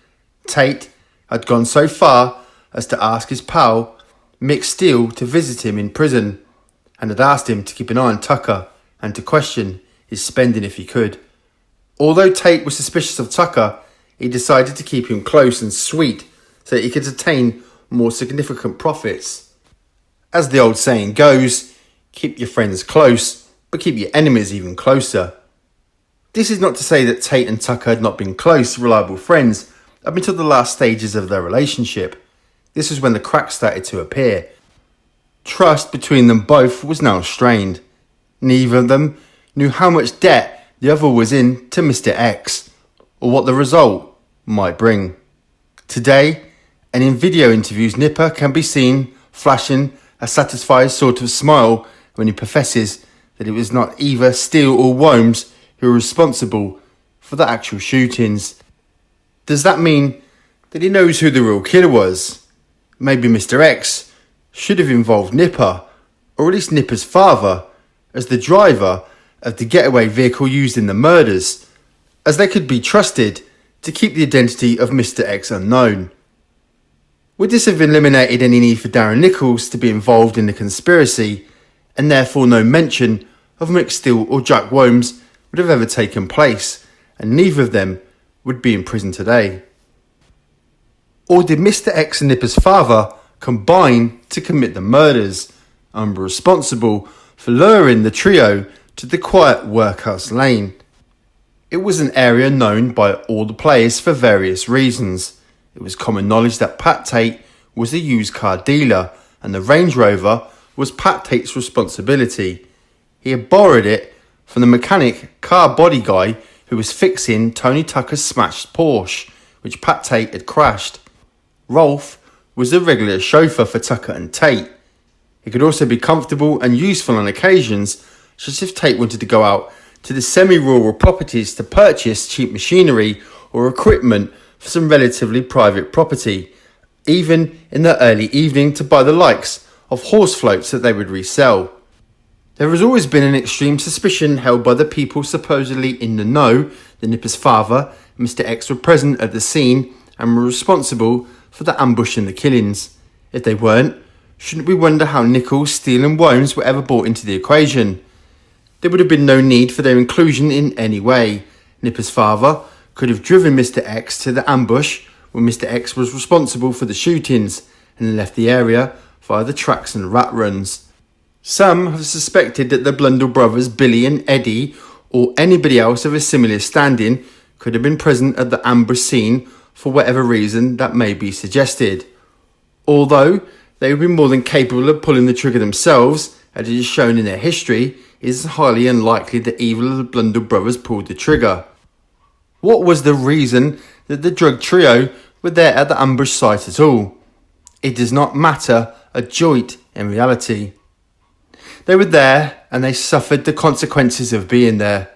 Tate had gone so far as to ask his pal Mick Steele to visit him in prison, and had asked him to keep an eye on Tucker and to question his spending if he could. Although Tate was suspicious of Tucker, he decided to keep him close and sweet so that he could attain more significant profits. As the old saying goes, keep your friends close, but keep your enemies even closer. This is not to say that Tate and Tucker had not been close, reliable friends up until the last stages of their relationship. This was when the cracks started to appear. Trust between them both was now strained. Neither of them knew how much debt the other was in to Mr. X, or what the result might bring. Today, and in video interviews, Nipper can be seen flashing a satisfied sort of smile when he professes that it was not either Steele or Wombs who were responsible for the actual shootings. Does that mean that he knows who the real killer was? Maybe Mr. X should have involved Nipper, or at least Nipper's father, as the driver of the getaway vehicle used in the murders, as they could be trusted to keep the identity of Mr. X unknown. Would this have eliminated any need for Darren Nichols to be involved in the conspiracy, and therefore no mention of Mick Steele or Jack Wombs would have ever taken place, and neither of them would be in prison today? Or did Mr. X and Nipper's father combine to commit the murders and were responsible for luring the trio to the quiet workhouse lane? It was an area known by all the players for various reasons. It was common knowledge that Pat Tate was a used car dealer, and the Range Rover was Pat Tate's responsibility. He had borrowed it from the mechanic car body guy who was fixing Tony Tucker's smashed Porsche, which Pat Tate had crashed. Rolf was the regular chauffeur for Tucker and Tate. He could also be comfortable and useful on occasions, such if Tate wanted to go out to the semi-rural properties to purchase cheap machinery or equipment for some relatively private property, even in the early evening to buy the likes of horse floats that they would resell. There has always been an extreme suspicion held by the people supposedly in the know that Nipper's father and Mr. X were present at the scene and were responsible for the ambush and the killings. If they weren't, shouldn't we wonder how Nichols, Steele and Wombs were ever brought into the equation? There would have been no need for their inclusion in any way. Nipper's father could have driven Mr. X to the ambush when Mr. X was responsible for the shootings and left the area via the tracks and rat runs. Some have suspected that the Blundell brothers, Billy and Eddie, or anybody else of a similar standing, could have been present at the ambush scene for whatever reason that may be suggested. Although they would be more than capable of pulling the trigger themselves, as it is shown in their history, it is highly unlikely that either of the Blundell brothers pulled the trigger. What was the reason that the drug trio were there at the ambush site at all? It does not matter a joint in reality. They were there and they suffered the consequences of being there.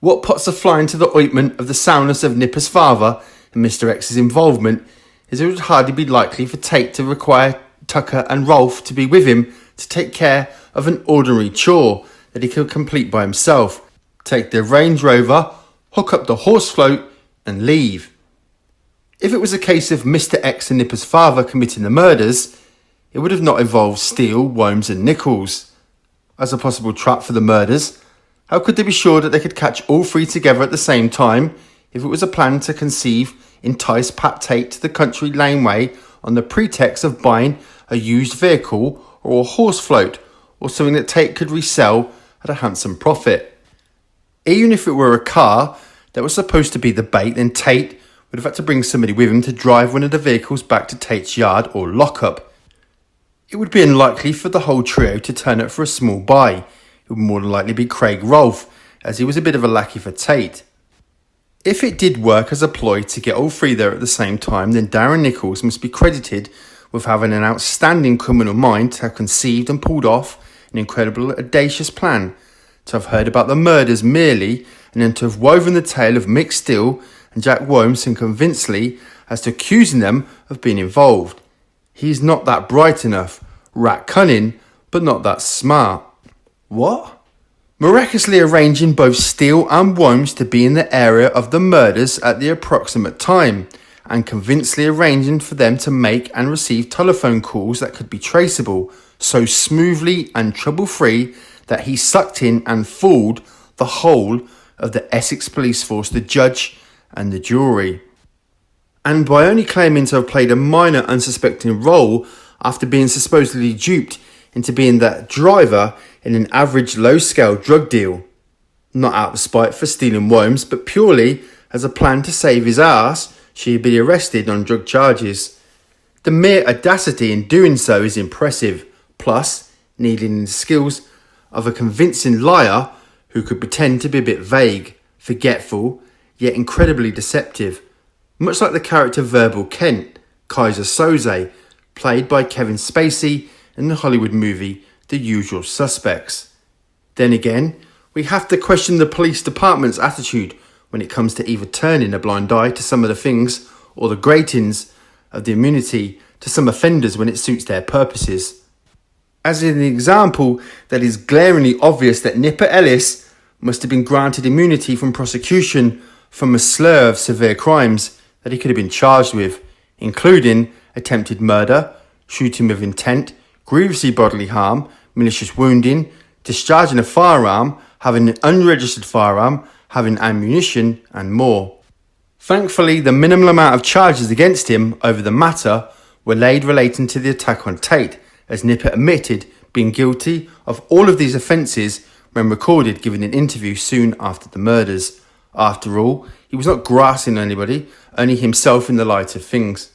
What puts a fly into the ointment of the soundness of Nipper's father and Mr. X's involvement is it would hardly be likely for Tate to require Tucker and Rolf to be with him to take care of an ordinary chore that he could complete by himself, take their Range Rover, hook up the horse float and leave. If it was a case of Mr. X and Nipper's father committing the murders, it would have not involved Steele, Wombs and Nichols. As a possible trap for the murders, how could they be sure that they could catch all three together at the same time if it was a plan to entice Pat Tate to the country laneway on the pretext of buying a used vehicle or a horse float or something that Tate could resell at a handsome profit. Even if it were a car that was supposed to be the bait, then Tate would have had to bring somebody with him to drive one of the vehicles back to Tate's yard or lockup. It would be unlikely for the whole trio to turn up for a small buy. It would more than likely be Craig Rolfe, as he was a bit of a lackey for Tate. If it did work as a ploy to get all three there at the same time, then Darren Nichols must be credited with having an outstanding criminal mind to have conceived and pulled off an incredible audacious plan, to have heard about the murders merely and then to have woven the tale of Mick Steele and Jack Worm so convincingly as to accusing them of being involved. He's not that bright enough, rat cunning, but not that smart. What? Miraculously arranging both Steele and Worms to be in the area of the murders at the approximate time, and convincingly arranging for them to make and receive telephone calls that could be traceable so smoothly and trouble-free that he sucked in and fooled the whole of the Essex police force, the judge and the jury. And by only claiming to have played a minor unsuspecting role after being supposedly duped into being that driver in an average low-scale drug deal. Not out of spite for stealing Worms, but purely as a plan to save his ass should he be arrested on drug charges. The mere audacity in doing so is impressive, plus needing the skills of a convincing liar who could pretend to be a bit vague, forgetful, yet incredibly deceptive. Much like the character Verbal Kent, Kaiser Soze, played by Kevin Spacey in the Hollywood movie The Usual Suspects. Then again, we have to question the police department's attitude when it comes to either turning a blind eye to some of the things or the gratings of the immunity to some offenders when it suits their purposes. As in the example that is glaringly obvious that Nipper Ellis must have been granted immunity from prosecution from a slur of severe crimes that he could have been charged with, including attempted murder, shooting with intent, grievously bodily harm, malicious wounding, discharging a firearm, having an unregistered firearm, having ammunition, and more. Thankfully, the minimal amount of charges against him over the matter were laid relating to the attack on Tate, as Nipper admitted being guilty of all of these offences when recorded giving an interview soon after the murders. After all, he was not grassing anybody, only himself in the light of things.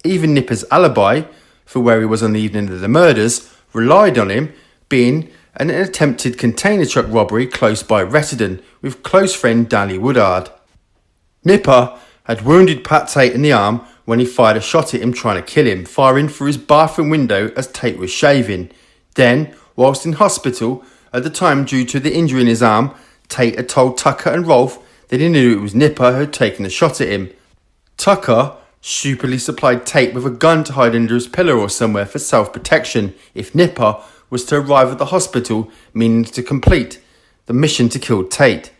Even Nipper's alibi for where he was on the evening of the murders relied on him being an attempted container truck robbery close by Retiden with close friend Danny Woodard. Nipper had wounded Pat Tate in the arm when he fired a shot at him trying to kill him, firing through his bathroom window as Tate was shaving. Then, whilst in hospital, at the time due to the injury in his arm, Tate had told Tucker and Rolfe that he knew it was Nipper who had taken the shot at him. Tucker stupidly supplied Tate with a gun to hide under his pillow or somewhere for self-protection if Nipper was to arrive at the hospital, meaning to complete the mission to kill Tate.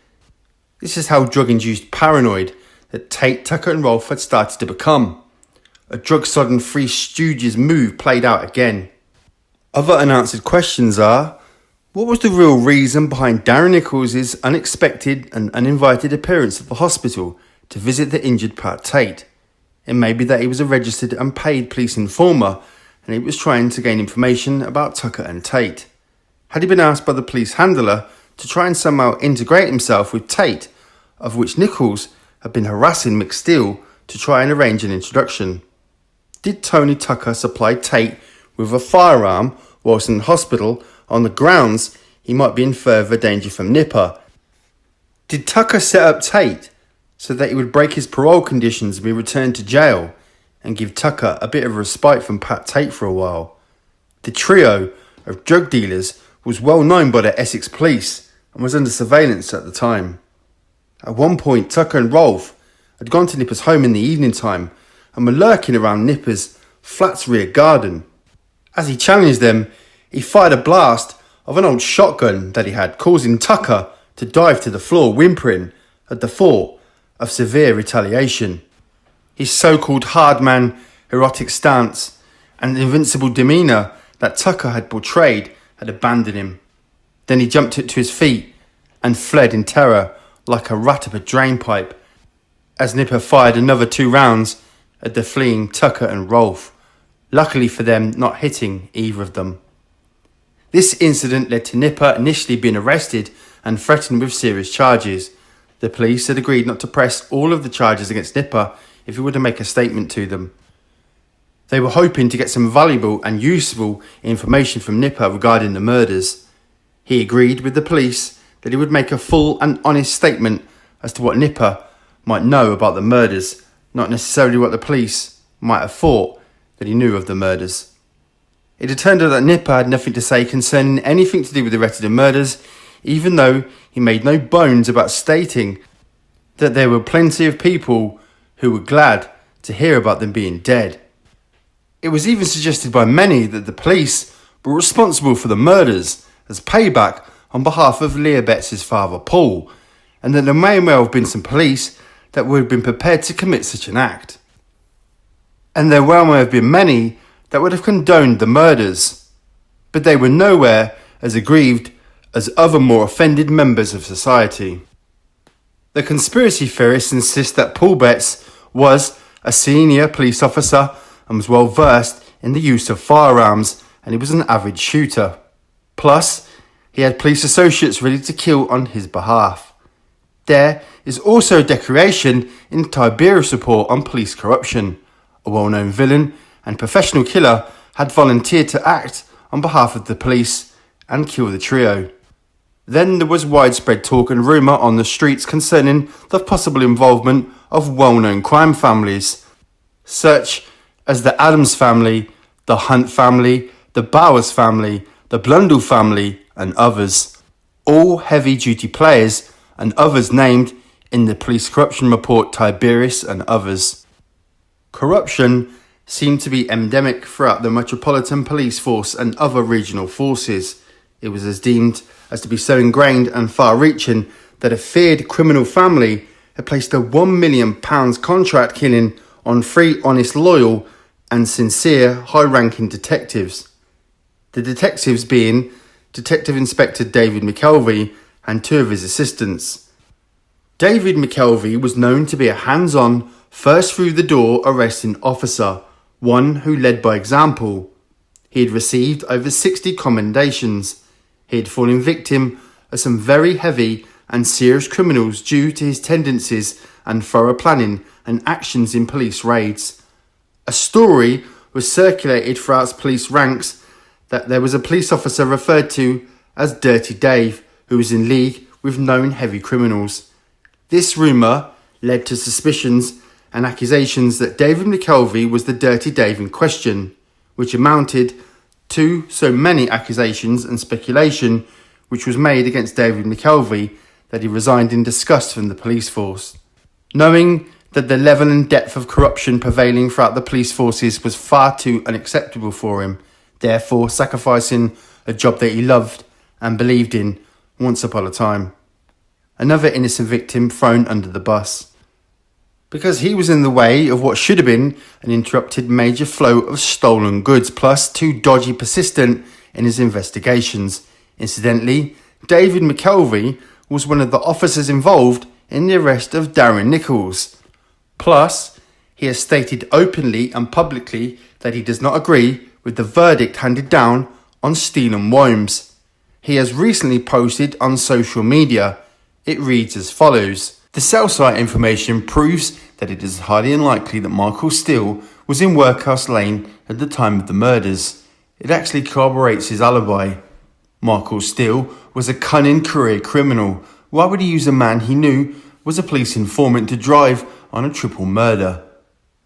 This is how drug-induced paranoid that Tate, Tucker and Rolfe had started to become. A drug-sodden Three Stooges move played out again. Other unanswered questions are, what was the real reason behind Darren Nichols' unexpected and uninvited appearance at the hospital to visit the injured Pat Tate? It may be that he was a registered and paid police informer and he was trying to gain information about Tucker and Tate. Had he been asked by the police handler to try and somehow integrate himself with Tate, of which Nichols had been harassing Mick Steele to try and arrange an introduction? Did Tony Tucker supply Tate with a firearm whilst in hospital on the grounds he might be in further danger from Nipper? Did Tucker set up Tate so that he would break his parole conditions and be returned to jail and give Tucker a bit of a respite from Pat Tate for a while? The trio of drug dealers was well known by the Essex police and was under surveillance at the time. At one point, Tucker and Rolfe had gone to Nipper's home in the evening time and were lurking around Nipper's flat's rear garden. As he challenged them, he fired a blast of an old shotgun that he had, causing Tucker to dive to the floor, whimpering at the thought of severe retaliation. His so-called hard-man, erotic stance and invincible demeanour that Tucker had portrayed had abandoned him. Then he jumped to his feet and fled in terror like a rat up a drainpipe as Nipper fired another 2 rounds at the fleeing Tucker and Rolfe, luckily for them not hitting either of them. This incident led to Nipper initially being arrested and threatened with serious charges. The police had agreed not to press all of the charges against Nipper if he were to make a statement to them. They were hoping to get some valuable and useful information from Nipper regarding the murders. He agreed with the police that he would make a full and honest statement as to what Nipper might know about the murders, not necessarily what the police might have thought that he knew of the murders. It had turned out that Nipper had nothing to say concerning anything to do with the Retiden murders, even though he made no bones about stating that there were plenty of people who were glad to hear about them being dead. It was even suggested by many that the police were responsible for the murders as payback on behalf of Leah Betts' father Paul, and that there may well have been some police that would have been prepared to commit such an act. And there well may have been many that would have condoned the murders, but they were nowhere as aggrieved as other more offended members of society. The conspiracy theorists insist that Paul Betts was a senior police officer and was well versed in the use of firearms, and he was an average shooter. Plus, he had police associates ready to kill on his behalf. There is also a declaration in Tiberius' report on police corruption. A well-known villain and professional killer had volunteered to act on behalf of the police and kill the trio. Then there was widespread talk and rumour on the streets concerning the possible involvement of well-known crime families, such as the Adams family, the Hunt family, the Bowers family, the Blundell family, and others. All heavy-duty players and others named in the police corruption report Tiberius and others. Corruption seemed to be endemic throughout the Metropolitan Police Force and other regional forces. It was as deemed as to be so ingrained and far-reaching that a feared criminal family had placed a £1 million contract killing on 3 honest, loyal and sincere high-ranking detectives. The detectives being Detective Inspector David McKelvey and 2 of his assistants. David McKelvey was known to be a hands-on, first-through-the-door arresting officer, one who led by example. He had received over 60 commendations. He had fallen victim of some very heavy and serious criminals due to his tendencies and thorough planning and actions in police raids. A story was circulated throughout police ranks that there was a police officer referred to as Dirty Dave who was in league with known heavy criminals. This rumour led to suspicions and accusations that David McKelvey was the Dirty Dave in question, which amounted to so many accusations and speculation which was made against David McKelvey that he resigned in disgust from the police force. Knowing that the level and depth of corruption prevailing throughout the police forces was far too unacceptable for him, therefore sacrificing a job that he loved and believed in once upon a time. Another innocent victim thrown under the bus. Because he was in the way of what should have been an interrupted major flow of stolen goods, plus too dodgy persistent in his investigations. Incidentally, David McKelvey was one of the officers involved in the arrest of Darren Nichols. Plus, he has stated openly and publicly that he does not agree with the verdict handed down on Steele and Wombs. He has recently posted on social media. It reads as follows. The cell site information proves that it is highly unlikely that Michael Steele was in Workhouse Lane at the time of the murders. It actually corroborates his alibi. Michael Steele was a cunning career criminal. Why would he use a man he knew was a police informant to drive on a triple murder?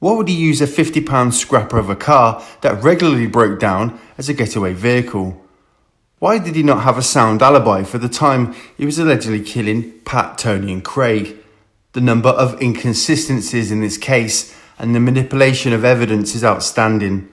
Why would he use a £50 scrapper of a car that regularly broke down as a getaway vehicle? Why did he not have a sound alibi for the time he was allegedly killing Pat, Tony and Craig? The number of inconsistencies in this case and the manipulation of evidence is outstanding.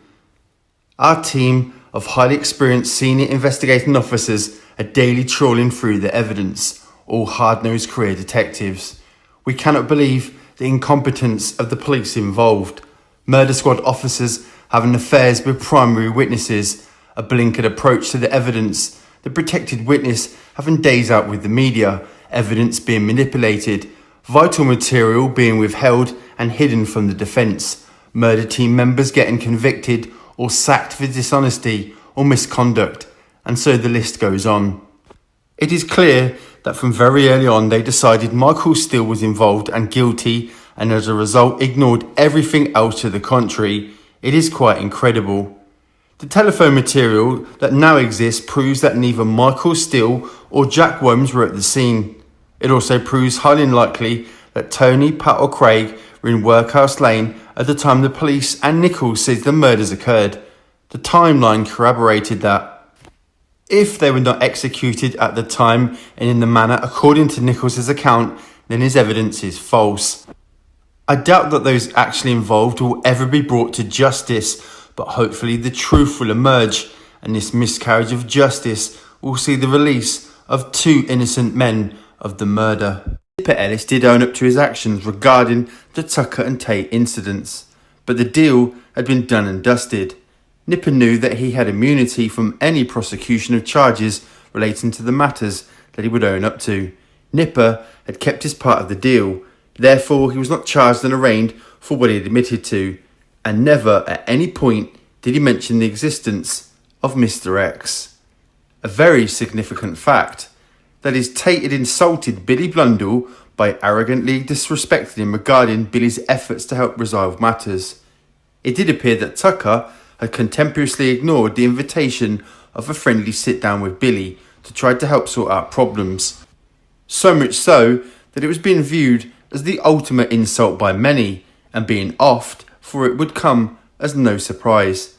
Our team of highly experienced senior investigating officers are daily trawling through the evidence, all hard-nosed career detectives. We cannot believe the incompetence of the police involved. Murder squad officers having affairs with primary witnesses, a blinkered approach to the evidence, the protected witness having days out with the media, evidence being manipulated, vital material being withheld and hidden from the defence, murder team members getting convicted, or sacked for dishonesty or misconduct, and so the list goes on. It is clear that from very early on they decided Michael Steele was involved and guilty, and as a result ignored everything else to the contrary. It is quite incredible. The telephone material that now exists proves that neither Michael Steele or Jack Worms were at the scene. It also proves highly unlikely that Tony, Pat or Craig were in Workhouse Lane at the time the police and Nichols says the murders occurred. The timeline corroborated that. If they were not executed at the time and in the manner according to Nichols' account, then his evidence is false. I doubt that those actually involved will ever be brought to justice, but hopefully the truth will emerge, and this miscarriage of justice will see the release of 2 innocent men of the murder. Ellis did own up to his actions regarding the Tucker and Tate incidents, but the deal had been done and dusted. Nipper knew that he had immunity from any prosecution of charges relating to the matters that he would own up to. Nipper had kept his part of the deal, therefore he was not charged and arraigned for what he had admitted to, and never at any point did he mention the existence of Mr. X. A very significant fact. That is, Tate had insulted Billy Blundell by arrogantly disrespecting him regarding Billy's efforts to help resolve matters. It did appear that Tucker had contemporaneously ignored the invitation of a friendly sit-down with Billy to try to help sort out problems. So much so that it was being viewed as the ultimate insult by many, and being offed for it would come as no surprise.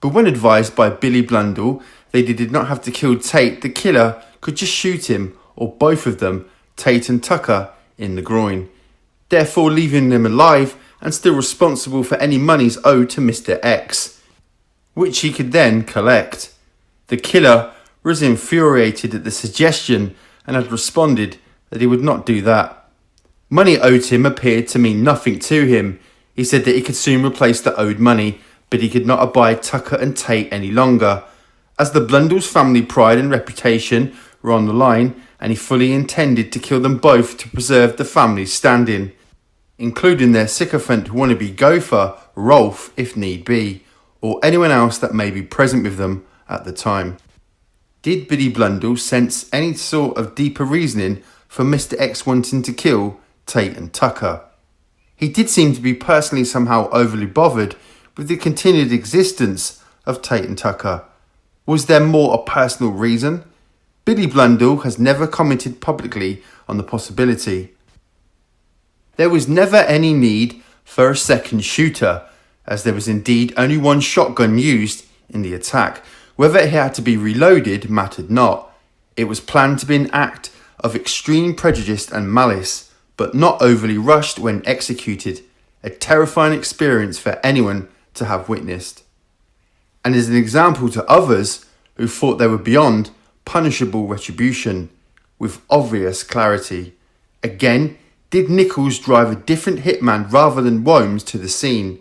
But when advised by Billy Blundell that he did not have to kill Tate, the killer could just shoot him, or both of them, Tate and Tucker, in the groin, therefore leaving them alive and still responsible for any monies owed to Mr. X, which he could then collect. The killer was infuriated at the suggestion and had responded that he would not do that. Money owed him appeared to mean nothing to him. He said that he could soon replace the owed money, but he could not abide Tucker and Tate any longer, as the Blundell's family pride and reputation were on the line, and he fully intended to kill them both to preserve the family's standing, including their sycophant wannabe gopher, Rolf, if need be, or anyone else that may be present with them at the time. Did Billy Blundell sense any sort of deeper reasoning for Mr. X wanting to kill Tate and Tucker? He did seem to be personally somehow overly bothered with the continued existence of Tate and Tucker. Was there more a personal reason? Billy Blundell has never commented publicly on the possibility. There was never any need for a second shooter, as there was indeed only one shotgun used in the attack. Whether it had to be reloaded mattered not. It was planned to be an act of extreme prejudice and malice, but not overly rushed when executed, a terrifying experience for anyone to have witnessed. And as an example to others who thought they were beyond punishable retribution, with obvious clarity. Again, did Nichols drive a different hitman rather than Worms to the scene?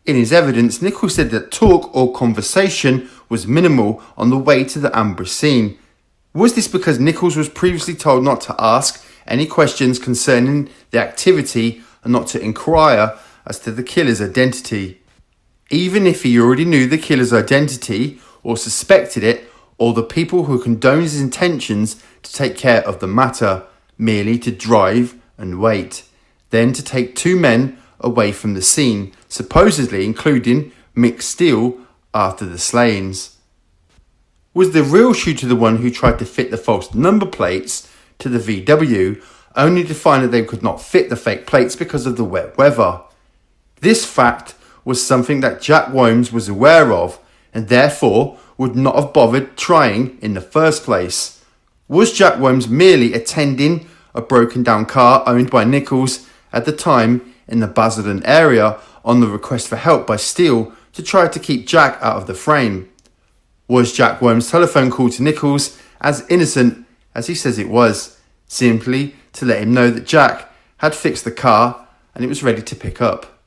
In his evidence, Nichols said that talk or conversation was minimal on the way to the ambush scene. Was this because Nichols was previously told not to ask any questions concerning the activity and not to inquire as to the killer's identity? Even if he already knew the killer's identity or suspected it, or the people who condoned his intentions to take care of the matter, merely to drive and wait, then to take 2 men away from the scene, supposedly including Mick Steele after the slayings. Was the real shooter the one who tried to fit the false number plates to the VW, only to find that they could not fit the fake plates because of the wet weather? This fact was something that Jack Worms was aware of, and therefore would not have bothered trying in the first place. Was Jack Worms merely attending a broken down car owned by Nichols at the time in the Basildon area on the request for help by Steele to try to keep Jack out of the frame? Was Jack Worms' telephone call to Nichols as innocent as he says it was, simply to let him know that Jack had fixed the car and it was ready to pick up?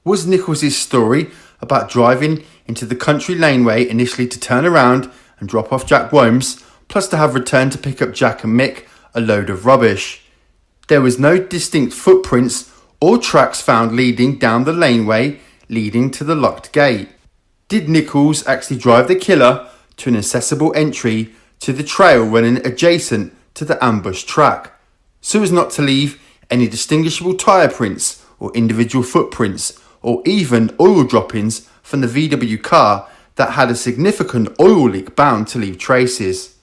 Was Nichols' story about driving into the country laneway initially to turn around and drop off Jack Worms, plus to have returned to pick up Jack and Mick, a load of rubbish? There was no distinct footprints or tracks found leading down the laneway leading to the locked gate. Did Nichols actually drive the killer to an accessible entry to the trail running adjacent to the ambush track, so as not to leave any distinguishable tyre prints or individual footprints, or even oil droppings from the VW car that had a significant oil leak bound to leave traces?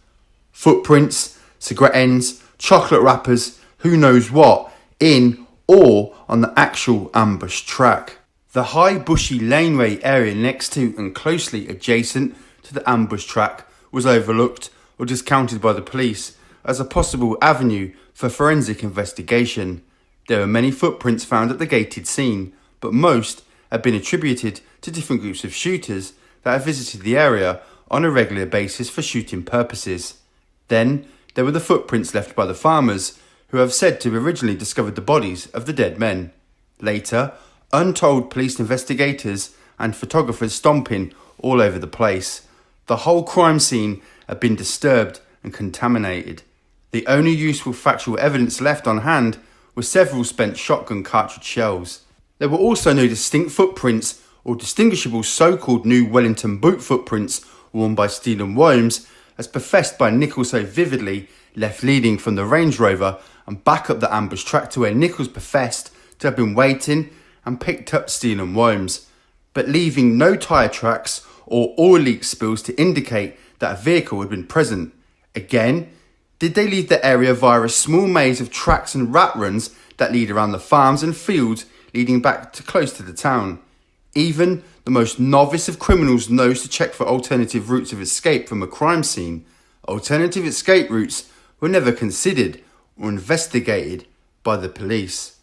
Footprints, cigarette ends, chocolate wrappers, who knows what, in or on the actual ambush track. The high bushy laneway area next to and closely adjacent to the ambush track was overlooked or discounted by the police as a possible avenue for forensic investigation. There were many footprints found at the gated scene, but most had been attributed to different groups of shooters that had visited the area on a regular basis for shooting purposes. Then there were the footprints left by the farmers, who have said to have originally discovered the bodies of the dead men. Later, untold police investigators and photographers stomping all over the place. The whole crime scene had been disturbed and contaminated. The only useful factual evidence left on hand were several spent shotgun cartridge shells. There were also no distinct footprints or distinguishable so-called New Wellington boot footprints worn by Steele and Worms, as professed by Nichols so vividly, left leading from the Range Rover and back up the ambush track to where Nichols professed to have been waiting and picked up Steele and Worms, but leaving no tyre tracks or oil leak spills to indicate that a vehicle had been present. Again, did they leave the area via a small maze of tracks and rat runs that lead around the farms and fields leading back to close to the town? Even the most novice of criminals knows to check for alternative routes of escape from a crime scene. Alternative escape routes were never considered or investigated by the police.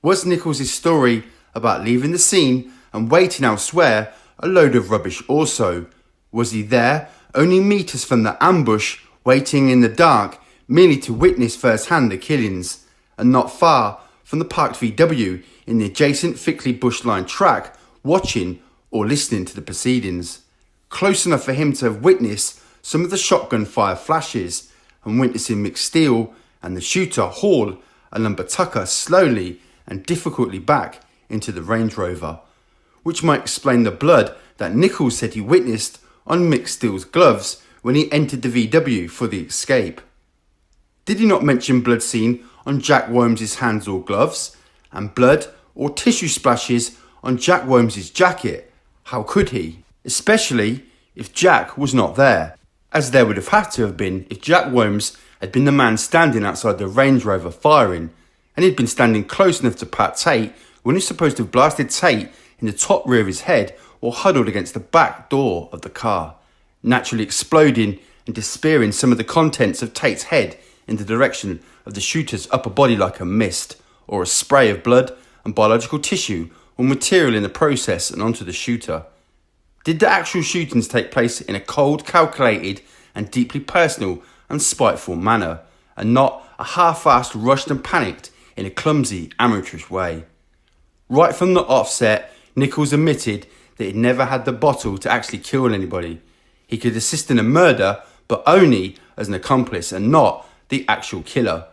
Was Nichols' story about leaving the scene and waiting elsewhere a load of rubbish also? Was he there, only metres from the ambush, waiting in the dark, merely to witness firsthand the killings, and not far from the parked VW in the adjacent thickly bush-lined track, watching or listening to the proceedings? Close enough for him to have witnessed some of the shotgun fire flashes, and witnessing McSteele and the shooter haul a lumber tucker slowly and difficultly back into the Range Rover, which might explain the blood that Nichols said he witnessed on McSteele's gloves when he entered the VW for the escape. Did he not mention blood seen on Jack Worm's hands or gloves, and blood or tissue splashes on Jack Worm's jacket? How could he? Especially if Jack was not there, as there would have had to have been if Jack Worms had been the man standing outside the Range Rover firing, and he'd been standing close enough to Pat Tate when he's supposed to have blasted Tate in the top rear of his head or huddled against the back door of the car, naturally exploding and disappearing some of the contents of Tate's head in the direction of the shooter's upper body like a mist, or a spray of blood and biological tissue or material in the process and onto the shooter. Did the actual shootings take place in a cold, calculated and deeply personal and spiteful manner, and not a half-assed, rushed and panicked in a clumsy, amateurish way? Right from the offset, Nichols admitted that he'd never had the bottle to actually kill anybody. He could assist in a murder, but only as an accomplice and not the actual killer.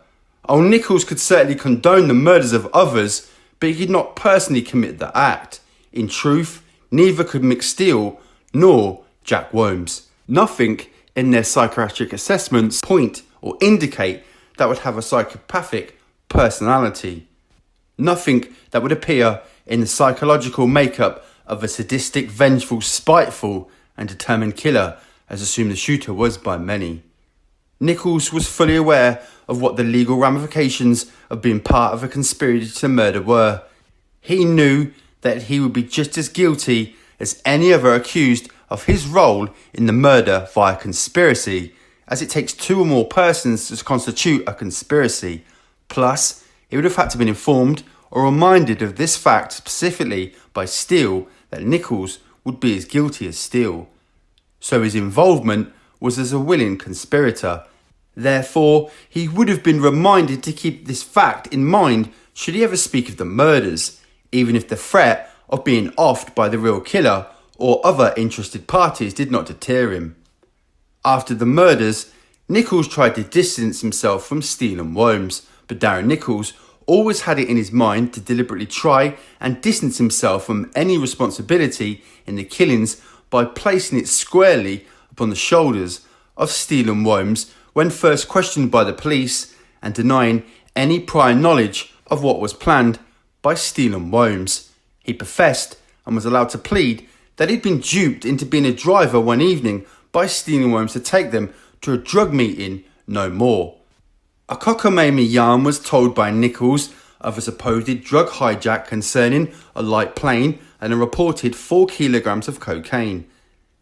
Oh, Nichols could certainly condone the murders of others, but he could not personally commit the act. In truth, neither could McSteele nor Jack Worms. Nothing in their psychiatric assessments point or indicate that would have a psychopathic personality. Nothing that would appear in the psychological makeup of a sadistic, vengeful, spiteful and determined killer, as assumed the shooter was by many. Nichols was fully aware of what the legal ramifications of being part of a conspiracy to murder were. He knew that he would be just as guilty as any other accused of his role in the murder via conspiracy, as it takes two or more persons to constitute a conspiracy. Plus, he would have had to be informed or reminded of this fact specifically by Steele, that Nichols would be as guilty as Steele. So his involvement was as a willing conspirator. Therefore, he would have been reminded to keep this fact in mind should he ever speak of the murders, even if the threat of being offed by the real killer or other interested parties did not deter him. After the murders, Nichols tried to distance himself from Steele and Worms, but Darren Nichols always had it in his mind to deliberately try and distance himself from any responsibility in the killings by placing it squarely upon the shoulders of Steele and Wombs when first questioned by the police, and denying any prior knowledge of what was planned by Steele and Wombs. He professed and was allowed to plead that he'd been duped into being a driver one evening by Steele and Wombs to take them to a drug meeting, no more. A cockamamie yarn was told by Nichols of a supposed drug hijack concerning a light plane and a reported 4 kilograms of cocaine.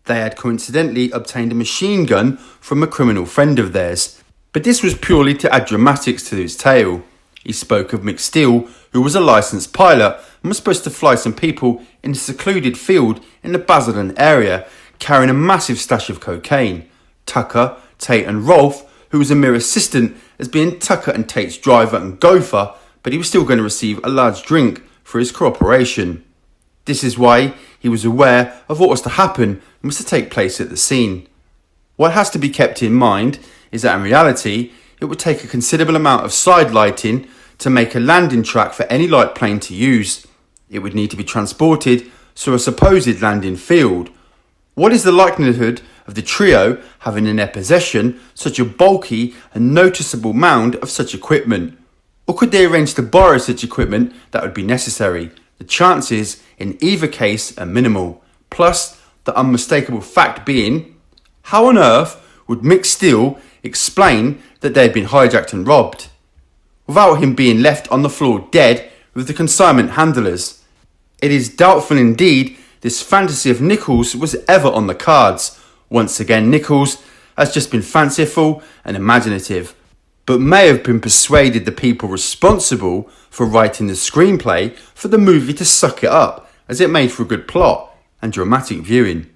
They had coincidentally obtained a machine gun from a criminal friend of theirs, but this was purely to add dramatics to his tale. He spoke of Mick Steele, who was a licensed pilot and was supposed to fly some people in a secluded field in the Basildon area, carrying a massive stash of cocaine. Tucker, Tate and Rolfe, who was a mere assistant, as being Tucker and Tate's driver and gopher, but he was still going to receive a large drink for his cooperation. This is why he was aware of what was to happen and was to take place at the scene. What has to be kept in mind is that in reality, it would take a considerable amount of side lighting to make a landing track for any light plane to use. It would need to be transported to a supposed landing field. What is the likelihood of the trio having in their possession such a bulky and noticeable mound of such equipment? Or could they arrange to borrow such equipment that would be necessary? The chances in either case are minimal. Plus, the unmistakable fact being, how on earth would Mick Steele explain that they had been hijacked and robbed without him being left on the floor dead with the consignment handlers? It is doubtful indeed this fantasy of Nichols was ever on the cards. Once again, Nichols has just been fanciful and imaginative, but may have been persuaded the people responsible for writing the screenplay for the movie to suck it up, as it made for a good plot and dramatic viewing.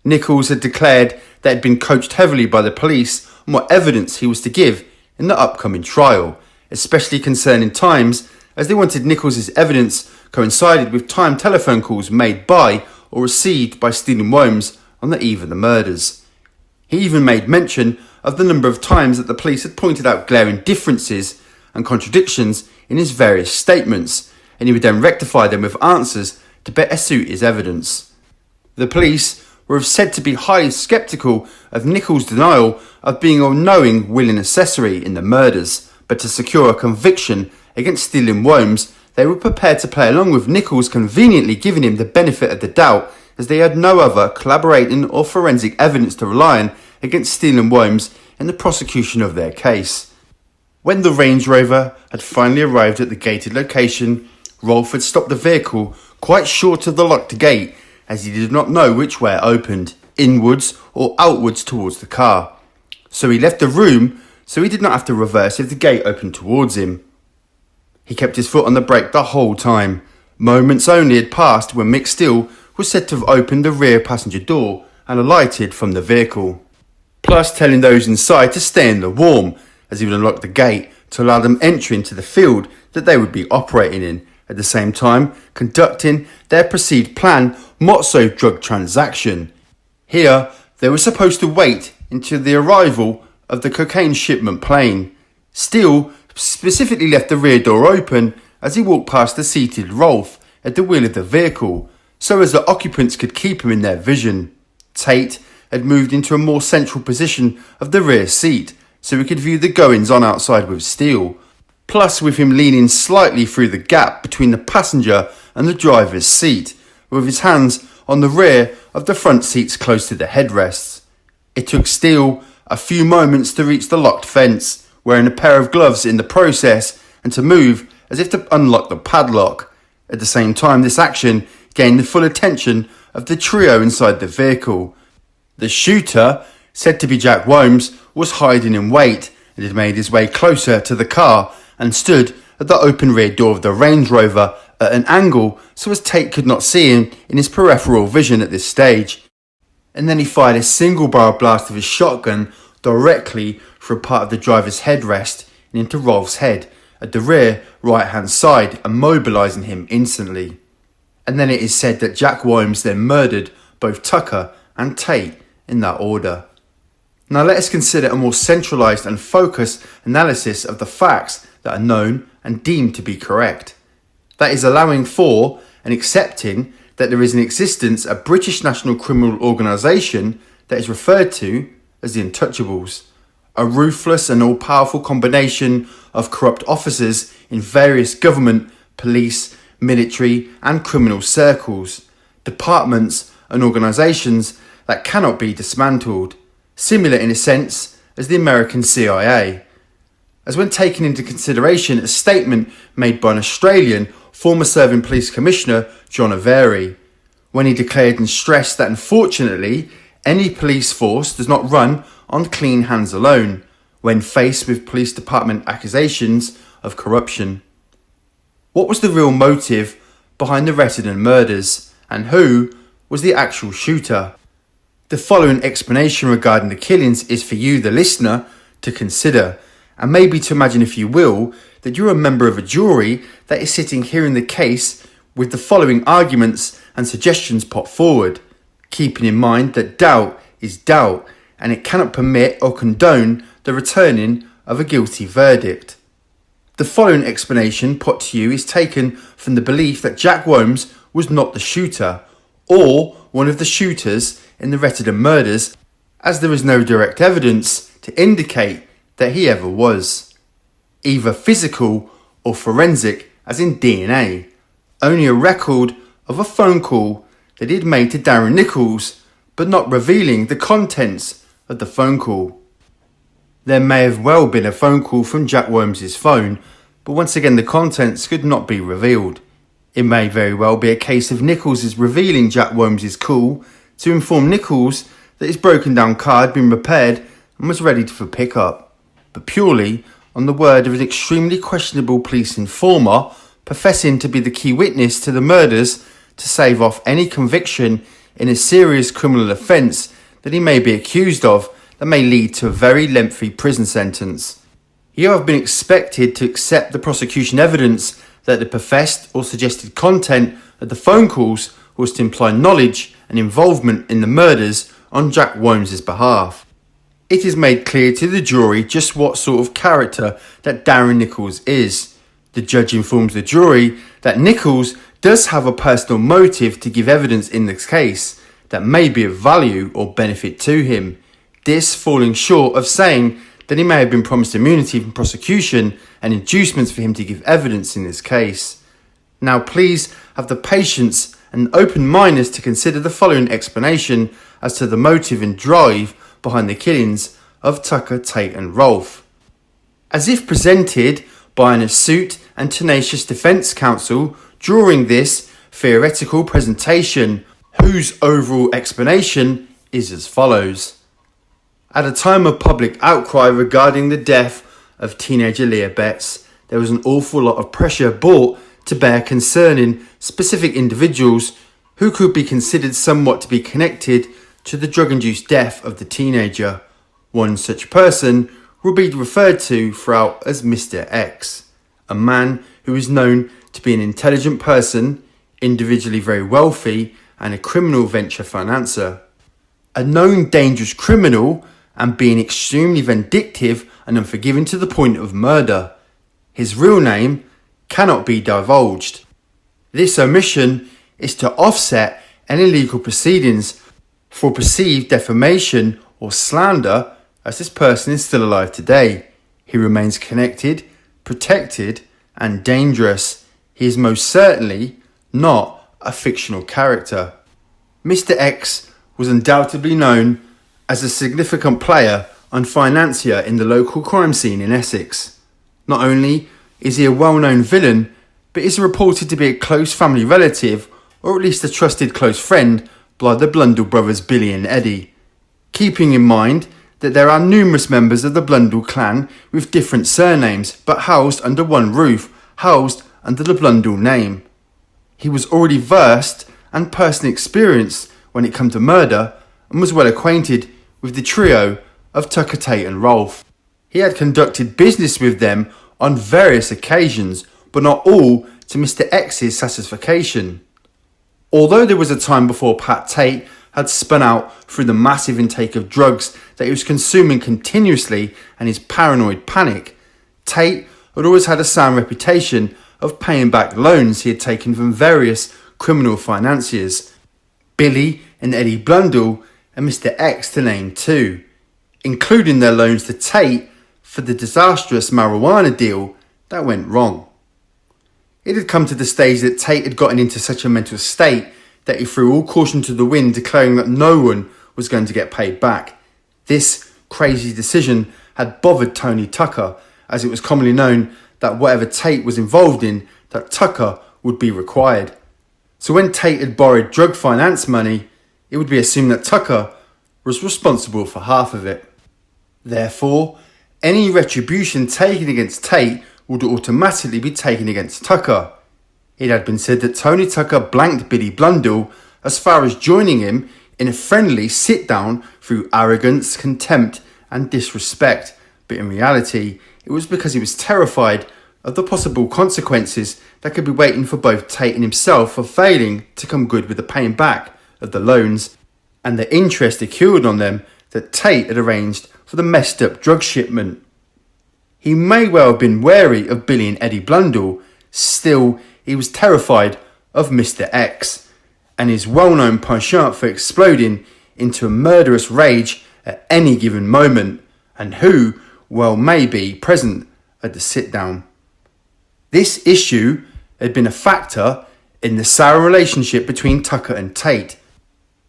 Nichols had declared that he had been coached heavily by the police on what evidence he was to give in the upcoming trial, especially concerning times, as they wanted Nichols' evidence coincided with timed telephone calls made by or received by Steele and Wombs on the eve of the murders. He even made mention of the number of times that the police had pointed out glaring differences and contradictions in his various statements, and he would then rectify them with answers to better suit his evidence. The police were said to be highly sceptical of Nichols' denial of being a knowing, willing accessory in the murders, but to secure a conviction against Steele and Wombs, they were prepared to play along with Nichols, conveniently giving him the benefit of the doubt, as they had no other collaborating or forensic evidence to rely on against Steele and Wombs in the prosecution of their case. When the Range Rover had finally arrived at the gated location, Rolfe had stopped the vehicle quite short of the locked gate, as he did not know which way it opened, inwards or outwards towards the car. So he left the room so he did not have to reverse if the gate opened towards him. He kept his foot on the brake the whole time. Moments only had passed when Mick Steele was said to have opened the rear passenger door and alighted from the vehicle, plus telling those inside to stay in the warm, as he would unlock the gate to allow them entry into the field that they would be operating in, at the same time conducting their perceived planned Mozzo drug transaction. Here, they were supposed to wait until the arrival of the cocaine shipment plane. Steele specifically left the rear door open as he walked past the seated Rolfe at the wheel of the vehicle, so as the occupants could keep him in their vision. Tate had moved into a more central position of the rear seat, so he could view the goings-on outside with Steele, plus with him leaning slightly through the gap between the passenger and the driver's seat, with his hands on the rear of the front seats close to the headrests. It took Steele a few moments to reach the locked fence, wearing a pair of gloves in the process, and to move as if to unlock the padlock. At the same time, this action gained the full attention of the trio inside the vehicle. The shooter, said to be Jack Wombs, was hiding in wait and had made his way closer to the car and stood at the open rear door of the Range Rover at an angle so as Tate could not see him in his peripheral vision at this stage. And then he fired a single barrel blast of his shotgun directly through part of the driver's headrest and into Rolfe's head at the rear right-hand side, immobilising him instantly. And then it is said that Jack Wombs then murdered both Tucker and Tate in that order. Now let us consider a more centralised and focused analysis of the facts that are known and deemed to be correct. That is allowing for and accepting that there is in existence a British national criminal organisation that is referred to as the Untouchables, a ruthless and all-powerful combination of corrupt officers in various government, police, military and criminal circles, departments and organisations that cannot be dismantled, similar in a sense as the American CIA. As when taken into consideration a statement made by an Australian former serving police commissioner, John Avery, when he declared and stressed that unfortunately any police force does not run on clean hands alone when faced with police department accusations of corruption. What was the real motive behind the Retiden murders, and who was the actual shooter? The following explanation regarding the killings is for you, the listener, to consider, and maybe to imagine, if you will, that you're a member of a jury that is sitting hearing the case with the following arguments and suggestions put forward, keeping in mind that doubt is doubt and it cannot permit or condone the returning of a guilty verdict. The following explanation put to you is taken from the belief that Jack Worms was not the shooter or one of the shooters in the Retiden murders, as there is no direct evidence to indicate that he ever was, either physical or forensic as in DNA, only a record of a phone call that he had made to Darren Nichols, but not revealing the contents of the phone call. There may have well been a phone call from Jack Worms' phone, but once again the contents could not be revealed. It may very well be a case of Nichols revealing Jack Worms' call to inform Nichols that his broken down car had been repaired and was ready for pickup, but purely on the word of an extremely questionable police informer professing to be the key witness to the murders to save off any conviction in a serious criminal offence that he may be accused of that may lead to a very lengthy prison sentence. You have been expected to accept the prosecution evidence that the professed or suggested content of the phone calls was to imply knowledge and involvement in the murders on Jack Worms' behalf. It is made clear to the jury just what sort of character that Darren Nichols is. The judge informs the jury that Nichols does have a personal motive to give evidence in this case that may be of value or benefit to him, this falling short of saying that he may have been promised immunity from prosecution and inducements for him to give evidence in this case. Now please have the patience and open mindedness to consider the following explanation as to the motive and drive behind the killings of Tucker, Tate and Rolfe. As if presented by an astute and tenacious defence counsel during this theoretical presentation, whose overall explanation is as follows. At a time of public outcry regarding the death of teenager Leah Betts, there was an awful lot of pressure brought to bear concerning specific individuals who could be considered somewhat to be connected to the drug-induced death of the teenager. One such person will be referred to throughout as Mr. X, a man who is known to be an intelligent person, individually very wealthy and a criminal venture financier. A known dangerous criminal and being extremely vindictive and unforgiving to the point of murder. His real name cannot be divulged. This omission is to offset any legal proceedings for perceived defamation or slander, as this person is still alive today. He remains connected, protected and dangerous. He is most certainly not a fictional character. Mr. X was undoubtedly known as a significant player and financier in the local crime scene in Essex. Not only is he a well-known villain, but is reported to be a close family relative, or at least a trusted close friend, by the Blundell brothers Billy and Eddie. Keeping in mind that there are numerous members of the Blundell clan with different surnames, but housed under one roof, housed under the Blundell name. He was already versed and personally experienced when it came to murder, and was well acquainted with the trio of Tucker, Tate and Rolfe. He had conducted business with them on various occasions, but not all to Mr. X's satisfaction. Although there was a time before Pat Tate had spun out through the massive intake of drugs that he was consuming continuously and his paranoid panic, Tate had always had a sound reputation of paying back loans he had taken from various criminal financiers, Billy and Eddie Blundell and Mr. X to name two, including their loans to Tate for the disastrous marijuana deal that went wrong. It had come to the stage that Tate had gotten into such a mental state that he threw all caution to the wind, declaring that no one was going to get paid back. This crazy decision had bothered Tony Tucker, as it was commonly known that whatever Tate was involved in, that Tucker would be required. So when Tate had borrowed drug finance money, it would be assumed that Tucker was responsible for half of it. Therefore, any retribution taken against Tate would automatically be taken against Tucker. It had been said that Tony Tucker blanked Billy Blundell as far as joining him in a friendly sit-down through arrogance, contempt and disrespect, but in reality it was because he was terrified of the possible consequences that could be waiting for both Tate and himself for failing to come good with the paying back of the loans and the interest accrued on them that Tate had arranged for the messed up drug shipment. He may well have been wary of Billy and Eddie Blundell, still he was terrified of Mr. X and his well-known penchant for exploding into a murderous rage at any given moment, and who well may be present at the sit-down. This issue had been a factor in the sour relationship between Tucker and Tate.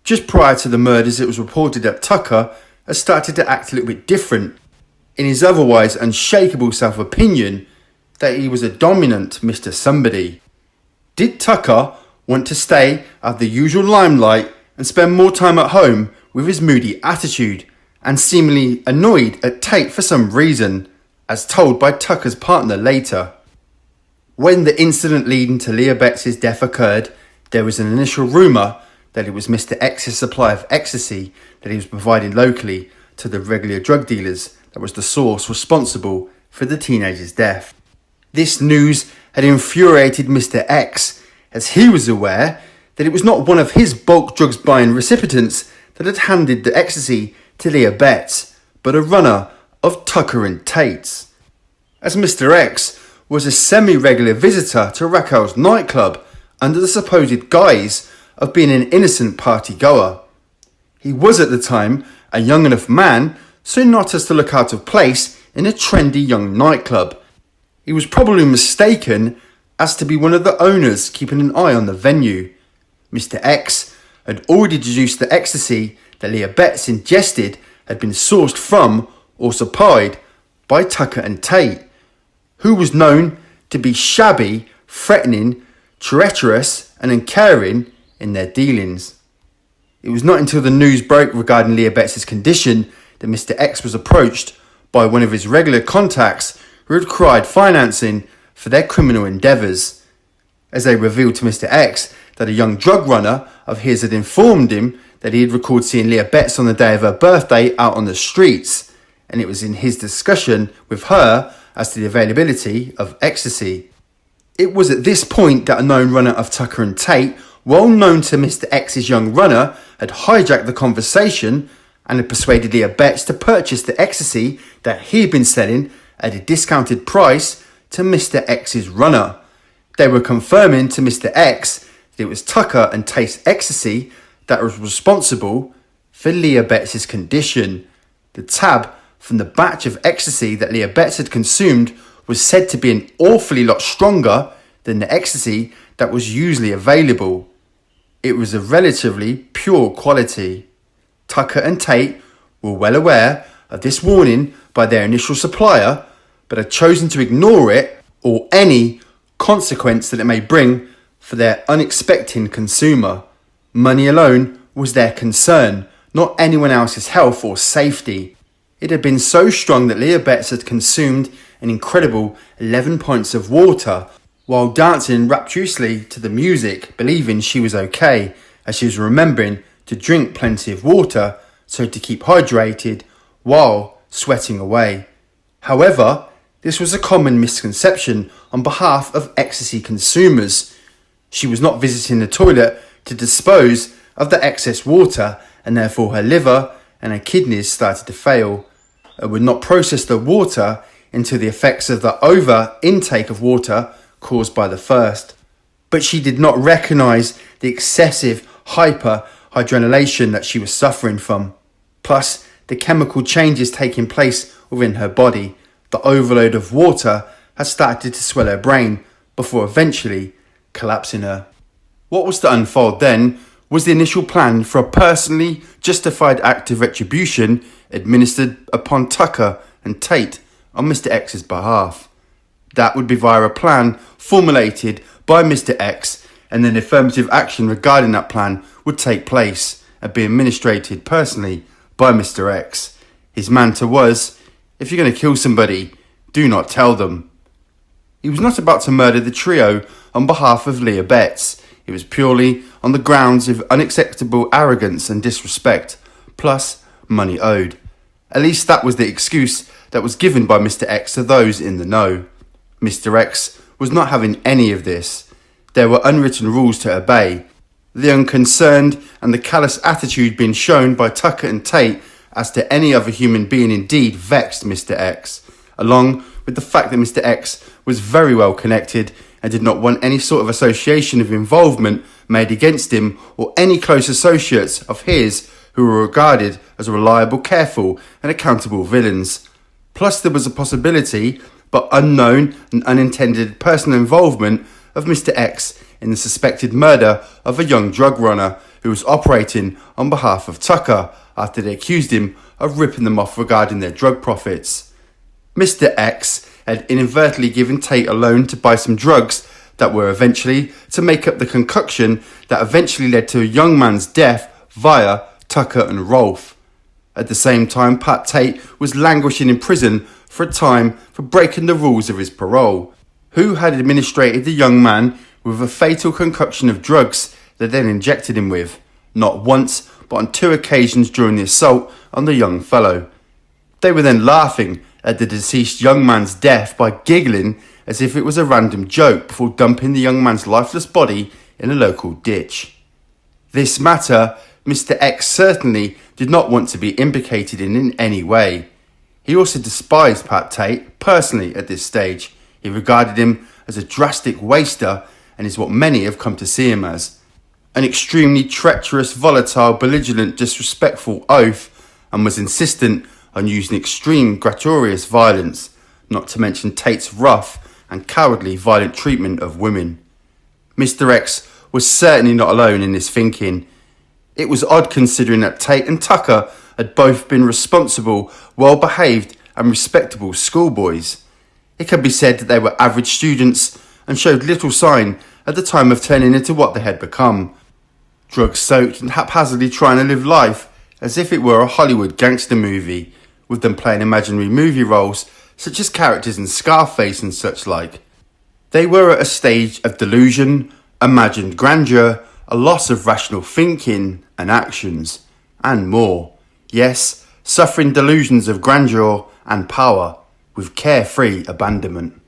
Just prior to the murders, it was reported that Tucker had started to act a little bit different in his otherwise unshakable self-opinion that he was a dominant Mr. Somebody. Did Tucker want to stay out of the usual limelight and spend more time at home with his moody attitude and seemingly annoyed at Tate for some reason, as told by Tucker's partner later? When the incident leading to Leah Betts' death occurred, there was an initial rumour that it was Mr. X's supply of ecstasy that he was providing locally to the regular drug dealers that was the source responsible for the teenager's death. This news had infuriated Mr. X, as he was aware that it was not one of his bulk drugs buying recipients that had handed the ecstasy to Leah Betts, but a runner of Tucker and Tate's. As Mr. X was a semi-regular visitor to Raquel's nightclub under the supposed guise of being an innocent party-goer. He was at the time a young enough man so not as to look out of place in a trendy young nightclub. He was probably mistaken as to be one of the owners keeping an eye on the venue. Mr. X had already deduced the ecstasy that Leah Betts ingested had been sourced from or supplied by Tucker and Tate, who was known to be shabby, threatening, treacherous and uncaring in their dealings. It was not until the news broke regarding Leah Betts' condition that Mr. X was approached by one of his regular contacts who had required financing for their criminal endeavours. As they revealed to Mr. X that a young drug runner of his had informed him that he had recalled seeing Leah Betts on the day of her birthday out on the streets, and it was in his discussion with her as to the availability of ecstasy. It was at this point that a known runner of Tucker and Tate, well known to Mr. X's young runner, had hijacked the conversation and had persuaded Leah Betts to purchase the ecstasy that he had been selling at a discounted price to Mr. X's runner. They were confirming to Mr. X that it was Tucker and Tate's ecstasy that was responsible for Leah Betts' condition. The tab from the batch of ecstasy that Leah Betts had consumed was said to be an awfully lot stronger than the ecstasy that was usually available. It was of relatively pure quality. Tucker and Tate were well aware of this warning by their initial supplier, but had chosen to ignore it or any consequence that it may bring for their unexpected consumer. Money alone was their concern, not anyone else's health or safety. It had been so strong that Leah Betts had consumed an incredible 11 pints of water while dancing rapturously to the music, believing she was okay, as she was remembering to drink plenty of water so to keep hydrated while sweating away. However, this was a common misconception on behalf of ecstasy consumers. She was not visiting the toilet to dispose of the excess water, and therefore her liver and her kidneys started to fail and would not process the water into the effects of the over intake of water caused by the first. But she did not recognise the excessive hyperhydrogenation that she was suffering from. Plus, the chemical changes taking place within her body. The overload of water had started to swell her brain before eventually collapsing her. What was to unfold then was the initial plan for a personally justified act of retribution administered upon Tucker and Tate on Mr. X's behalf. That would be via a plan formulated by Mr. X, and then affirmative action regarding that plan would take place and be administrated personally by Mr. X. His mantra was, if you're going to kill somebody, do not tell them. He was not about to murder the trio on behalf of Leah Betts. It was purely on the grounds of unacceptable arrogance and disrespect, plus money owed. At least that was the excuse that was given by Mr. X to those in the know. Mr. X was not having any of this. There were unwritten rules to obey. The unconcerned and the callous attitude being shown by Tucker and Tate as to any other human being indeed vexed Mr. X, along with the fact that Mr. X was very well connected and did not want any sort of association of involvement made against him or any close associates of his who were regarded as reliable, careful and accountable villains. Plus there was a possibility, but unknown and unintended personal involvement of Mr. X in the suspected murder of a young drug runner who was operating on behalf of Tucker after they accused him of ripping them off regarding their drug profits. Mr. X had inadvertently given Tate a loan to buy some drugs that were eventually to make up the concoction that eventually led to a young man's death via Tucker and Rolfe. At the same time, Pat Tate was languishing in prison for a time for breaking the rules of his parole. Who had administrated the young man with a fatal concoction of drugs they then injected him with, not once but on 2 occasions during the assault on the young fellow. They were then laughing at the deceased young man's death by giggling as if it was a random joke before dumping the young man's lifeless body in a local ditch. This matter, Mr. X certainly did not want to be implicated in any way. He also despised Pat Tate personally at this stage. He regarded him as a drastic waster and is what many have come to see him as. An extremely treacherous, volatile, belligerent, disrespectful oath, and was insistent on using extreme gratuitous violence, not to mention Tate's rough and cowardly violent treatment of women. Mr. X was certainly not alone in this thinking. It was odd considering that Tate and Tucker had both been responsible, well-behaved and respectable schoolboys. It can be said that they were average students and showed little sign at the time of turning into what they had become. Drug-soaked and haphazardly trying to live life as if it were a Hollywood gangster movie, with them playing imaginary movie roles such as characters in Scarface and such like. They were at a stage of delusion, imagined grandeur, a loss of rational thinking and actions, and more. Yes, suffering delusions of grandeur and power, with carefree abandonment.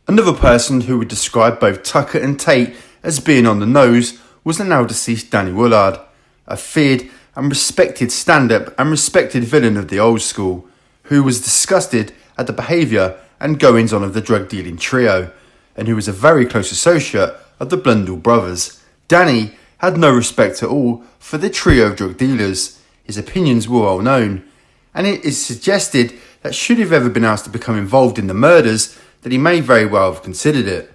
Another person who would describe both Tucker and Tate as being on the nose was the now deceased Danny Woodard, a feared and respected stand-up and respected villain of the old school, who was disgusted at the behaviour and goings-on of the drug-dealing trio, and who was a very close associate of the Blundell brothers. Danny had no respect at all for the trio of drug dealers. His opinions were well known, and it is suggested that should he have ever been asked to become involved in the murders, that he may very well have considered it.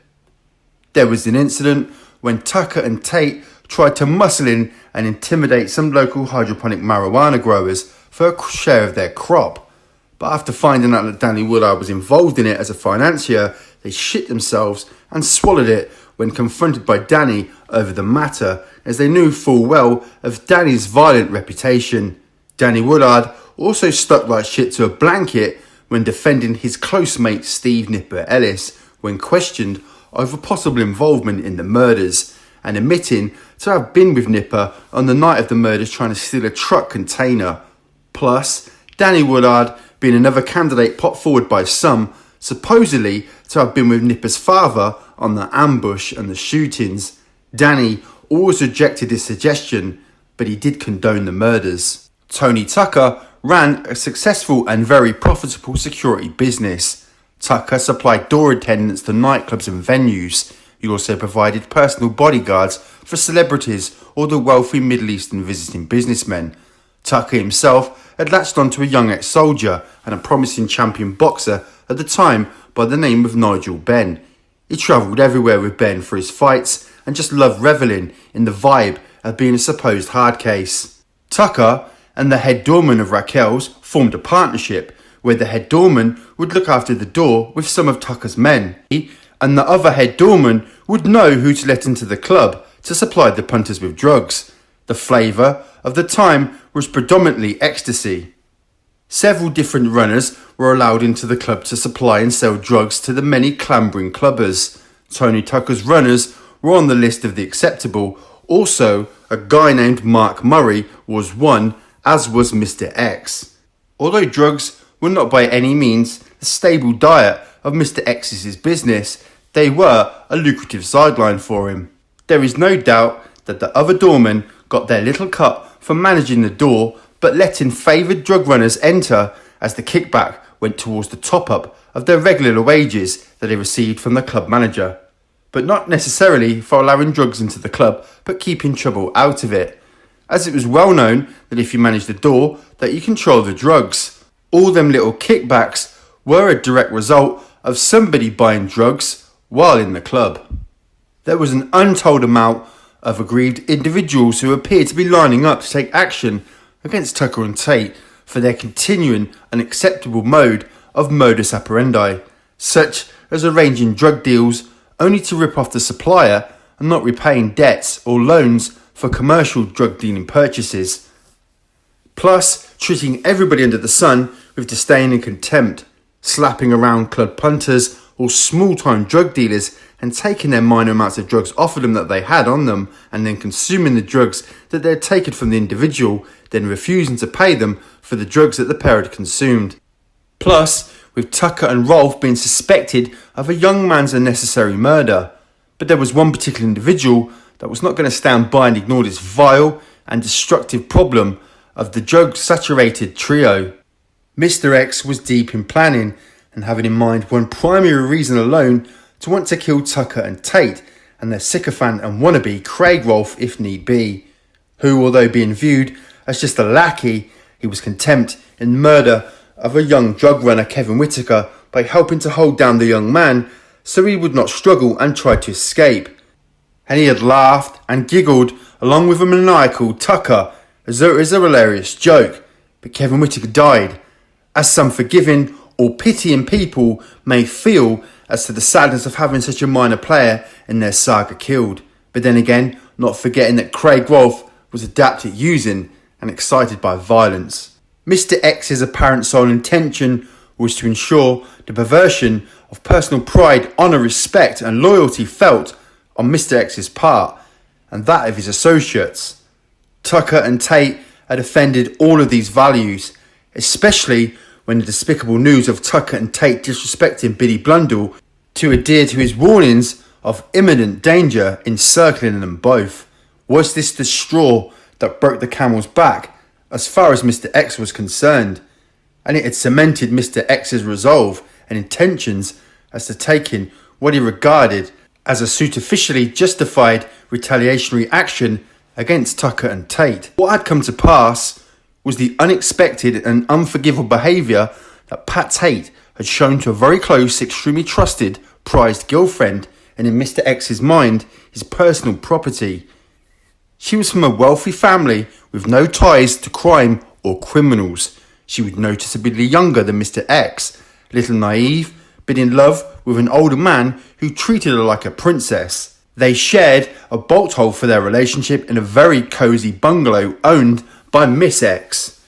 There was an incident when Tucker and Tate tried to muscle in and intimidate some local hydroponic marijuana growers for a share of their crop. But after finding out that Danny Woodard was involved in it as a financier, they shit themselves and swallowed it when confronted by Danny over the matter, as they knew full well of Danny's violent reputation. Danny Woodard also stuck like shit to a blanket when defending his close mate Steve Nipper Ellis when questioned over possible involvement in the murders, and admitting to have been with Nipper on the night of the murders trying to steal a truck container. Plus, Danny Woodard being another candidate put forward by some, supposedly to have been with Nipper's father on the ambush and the shootings. Danny always rejected this suggestion, but he did condone the murders. Tony Tucker ran a successful and very profitable security business. Tucker supplied door attendants to nightclubs and venues. He also provided personal bodyguards for celebrities or the wealthy Middle Eastern visiting businessmen. Tucker himself had latched onto a young ex-soldier and a promising champion boxer at the time by the name of Nigel Benn. He travelled everywhere with Ben for his fights and just loved revelling in the vibe of being a supposed hard case. Tucker and the head doorman of Raquel's formed a partnership where the head doorman would look after the door with some of Tucker's men. He and the other head doorman would know who to let into the club to supply the punters with drugs. The flavour of the time was predominantly ecstasy. Several different runners were allowed into the club to supply and sell drugs to the many clambering clubbers. Tony Tucker's runners were on the list of the acceptable. Also, a guy named Mark Murray was one, as was Mr. X. Although drugs were not by any means the stable diet of Mr. X's business, they were a lucrative sideline for him. There is no doubt that the other doormen got their little cut from managing the door, but letting favoured drug runners enter as the kickback went towards the top-up of their regular wages that they received from the club manager. But not necessarily for allowing drugs into the club, but keeping trouble out of it, as it was well known that if you manage the door, that you control the drugs. All them little kickbacks were a direct result of somebody buying drugs while in the club. There was an untold amount of aggrieved individuals who appeared to be lining up to take action against Tucker and Tate for their continuing unacceptable mode of modus operandi, such as arranging drug deals only to rip off the supplier and not repaying debts or loans for commercial drug dealing purchases, plus treating everybody under the sun with disdain and contempt, slapping around club punters or small-time drug dealers and taking their minor amounts of drugs off of them that they had on them, and then consuming the drugs that they had taken from the individual, then refusing to pay them for the drugs that the pair had consumed. Plus, with Tucker and Rolf being suspected of a young man's unnecessary murder. But there was one particular individual that was not going to stand by and ignore this vile and destructive problem of the drug-saturated trio. Mr. X was deep in planning and having in mind one primary reason alone to want to kill Tucker and Tate and their sycophant and wannabe Craig Rolfe if need be, who, although being viewed as just a lackey, he was contempt in murder of a young drug runner, Kevin Whitaker, by helping to hold down the young man so he would not struggle and try to escape. And he had laughed and giggled along with a maniacal Tucker as though it was a hilarious joke. But Kevin Whitaker died, as some forgiving or pitying people may feel as to the sadness of having such a minor player in their saga killed. But then again, not forgetting that Craig Rolfe was adept at using and excited by violence. Mr. X's apparent sole intention was to ensure the perversion of personal pride, honour, respect and loyalty felt on Mr. X's part and that of his associates. Tucker and Tate had offended all of these values, especially when the despicable news of Tucker and Tate disrespecting Billy Blundell to adhere to his warnings of imminent danger encircling them both. Was this the straw that broke the camel's back as far as Mr. X was concerned? And it had cemented Mr. X's resolve and intentions as to taking what he regarded as a superficially justified retaliatory action against Tucker and Tate. What had come to pass was the unexpected and unforgivable behaviour that Pat Tate had shown to a very close, extremely trusted, prized girlfriend, and in Mr. X's mind, his personal property. She was from a wealthy family with no ties to crime or criminals. She was noticeably younger than Mr. X, a little naive, but in love with an older man who treated her like a princess. They shared a bolt hole for their relationship in a very cosy bungalow owned by Miss X.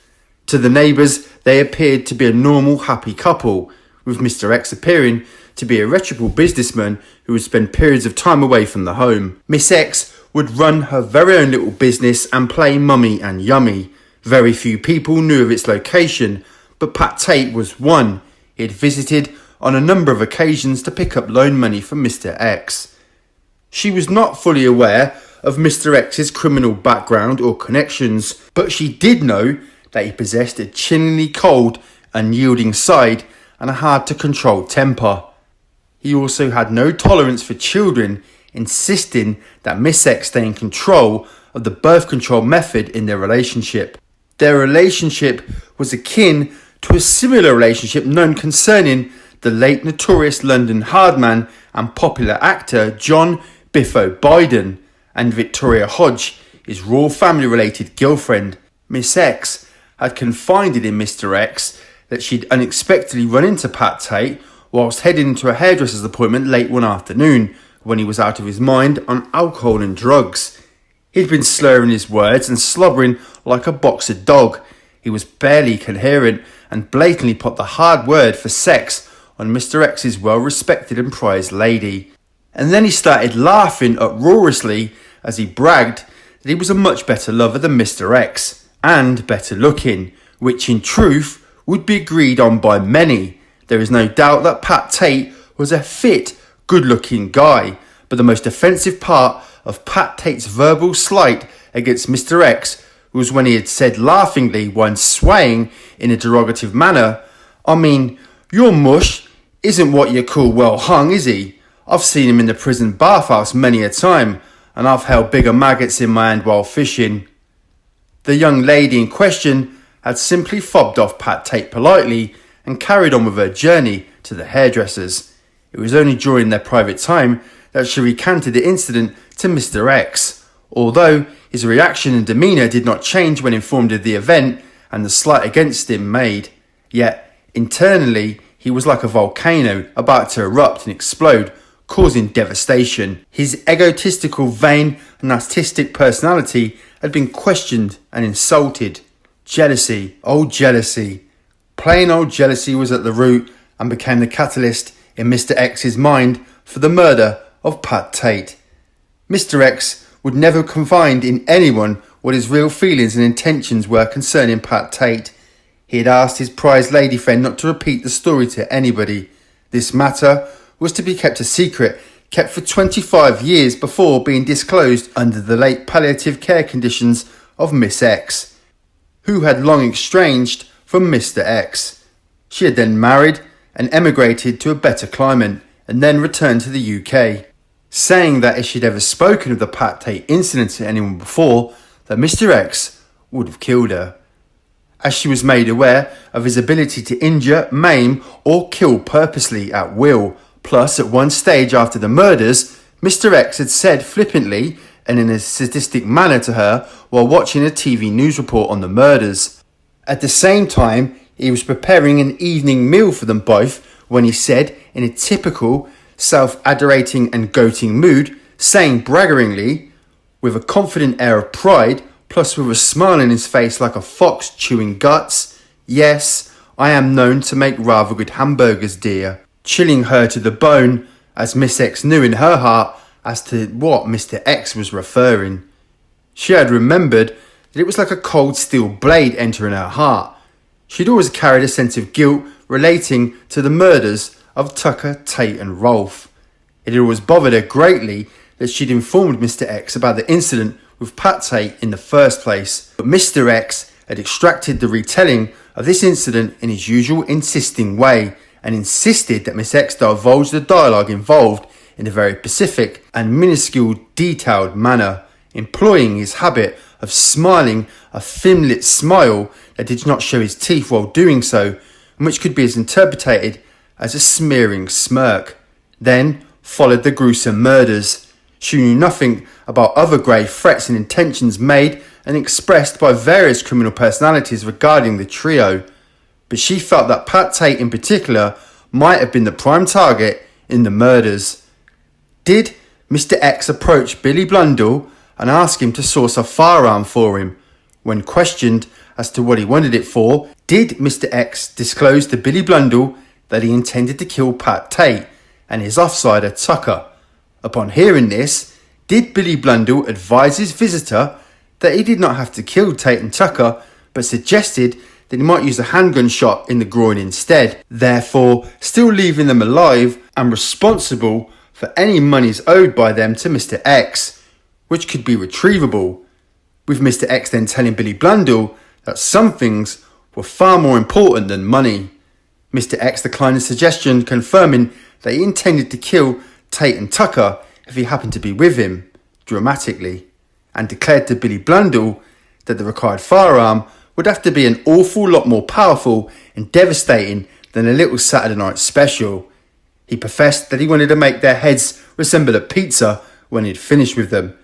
To the neighbours, they appeared to be a normal, happy couple, with Mr. X appearing to be a reputable businessman who would spend periods of time away from the home. Miss X would run her very own little business and play mummy and yummy. Very few people knew of its location, but Pat Tate was one. He had visited on a number of occasions to pick up loan money from Mr. X. She was not fully aware of Mr. X's criminal background or connections, but she did know that he possessed a chillingly cold, unyielding side and a hard to control temper. He also had no tolerance for children, insisting that Miss X stay in control of the birth control method in their relationship. Their relationship was akin to a similar relationship known concerning the late notorious London hardman and popular actor John Biffo Biden and Victoria Hodge, his royal family related girlfriend. Miss X had confided in Mr. X that she'd unexpectedly run into Pat Tate whilst heading to a hairdresser's appointment late one afternoon when he was out of his mind on alcohol and drugs. He'd been slurring his words and slobbering like a boxer dog. He was barely coherent and blatantly put the hard word for sex on Mr. X's well-respected and prized lady. And then he started laughing uproariously as he bragged that he was a much better lover than Mr. X, and better looking, which in truth would be agreed on by many. There is no doubt that Pat Tate was a fit, good-looking guy, but the most offensive part of Pat Tate's verbal slight against Mr. X was when he had said laughingly, while swaying in a derogative manner, "I mean, your mush isn't what you call well hung, is he? I've seen him in the prison bathhouse many a time, and I've held bigger maggots in my hand while fishing." The young lady in question had simply fobbed off Pat Tate politely and carried on with her journey to the hairdressers. It was only during their private time that she recanted the incident to Mr. X, although his reaction and demeanour did not change when informed of the event and the slight against him made. Yet, internally, he was like a volcano about to erupt and explode, causing devastation. His egotistical, vain and narcissistic personality had been questioned and insulted. Jealousy, old jealousy. Plain old jealousy was at the root and became the catalyst in Mr. X's mind for the murder of Pat Tate. Mr. X would never confide in anyone what his real feelings and intentions were concerning Pat Tate. He had asked his prized lady friend not to repeat the story to anybody. This matter was to be kept a secret, kept for 25 years before being disclosed under the late palliative care conditions of Miss X, who had long estranged from Mr. X. She had then married and emigrated to a better climate and then returned to the UK, saying that if she'd ever spoken of the Pat Tate incident to anyone before, that Mr. X would have killed her, as she was made aware of his ability to injure, maim or kill purposely at will. Plus, at one stage after the murders, Mr. X had said flippantly and in a sadistic manner to her while watching a TV news report on the murders. At the same time, he was preparing an evening meal for them both when he said, in a typical self-adorating and goating mood, saying braggeringly, with a confident air of pride, plus with a smile on his face like a fox chewing guts, "Yes, I am known to make rather good hamburgers, dear," chilling her to the bone, as Miss X knew in her heart as to what Mr. X was referring. She had remembered that it was like a cold steel blade entering her heart. She'd always carried a sense of guilt relating to the murders of Tucker, Tate and Rolfe. It had always bothered her greatly that she'd informed Mr. X about the incident with Pat Tate in the first place, but Mr. X had extracted the retelling of this incident in his usual insisting way and insisted that Miss X divulge the dialogue involved in a very specific and minuscule detailed manner, employing his habit of smiling a thin-lit smile that did not show his teeth while doing so, and which could be interpreted as a smearing smirk. Then followed the gruesome murders. She knew nothing about other grave threats and intentions made and expressed by various criminal personalities regarding the trio, but she felt that Pat Tate in particular might have been the prime target in the murders. Did Mr. X approach Billy Blundell and ask him to source a firearm for him? When questioned as to what he wanted it for, did Mr. X disclose to Billy Blundell that he intended to kill Pat Tate and his offsider Tucker? Upon hearing this, did Billy Blundell advise his visitor that he did not have to kill Tate and Tucker, but suggested that he might use a handgun shot in the groin instead, therefore still leaving them alive and responsible for any monies owed by them to Mr. X, which could be retrievable, with Mr. X then telling Billy Blundell that some things were far more important than money. Mr. X declined the suggestion, confirming that he intended to kill Tate and Tucker if he happened to be with him, dramatically, and declared to Billy Blundell that the required firearm would have to be an awful lot more powerful and devastating than a little Saturday night special. He professed that he wanted to make their heads resemble a pizza when he'd finished with them.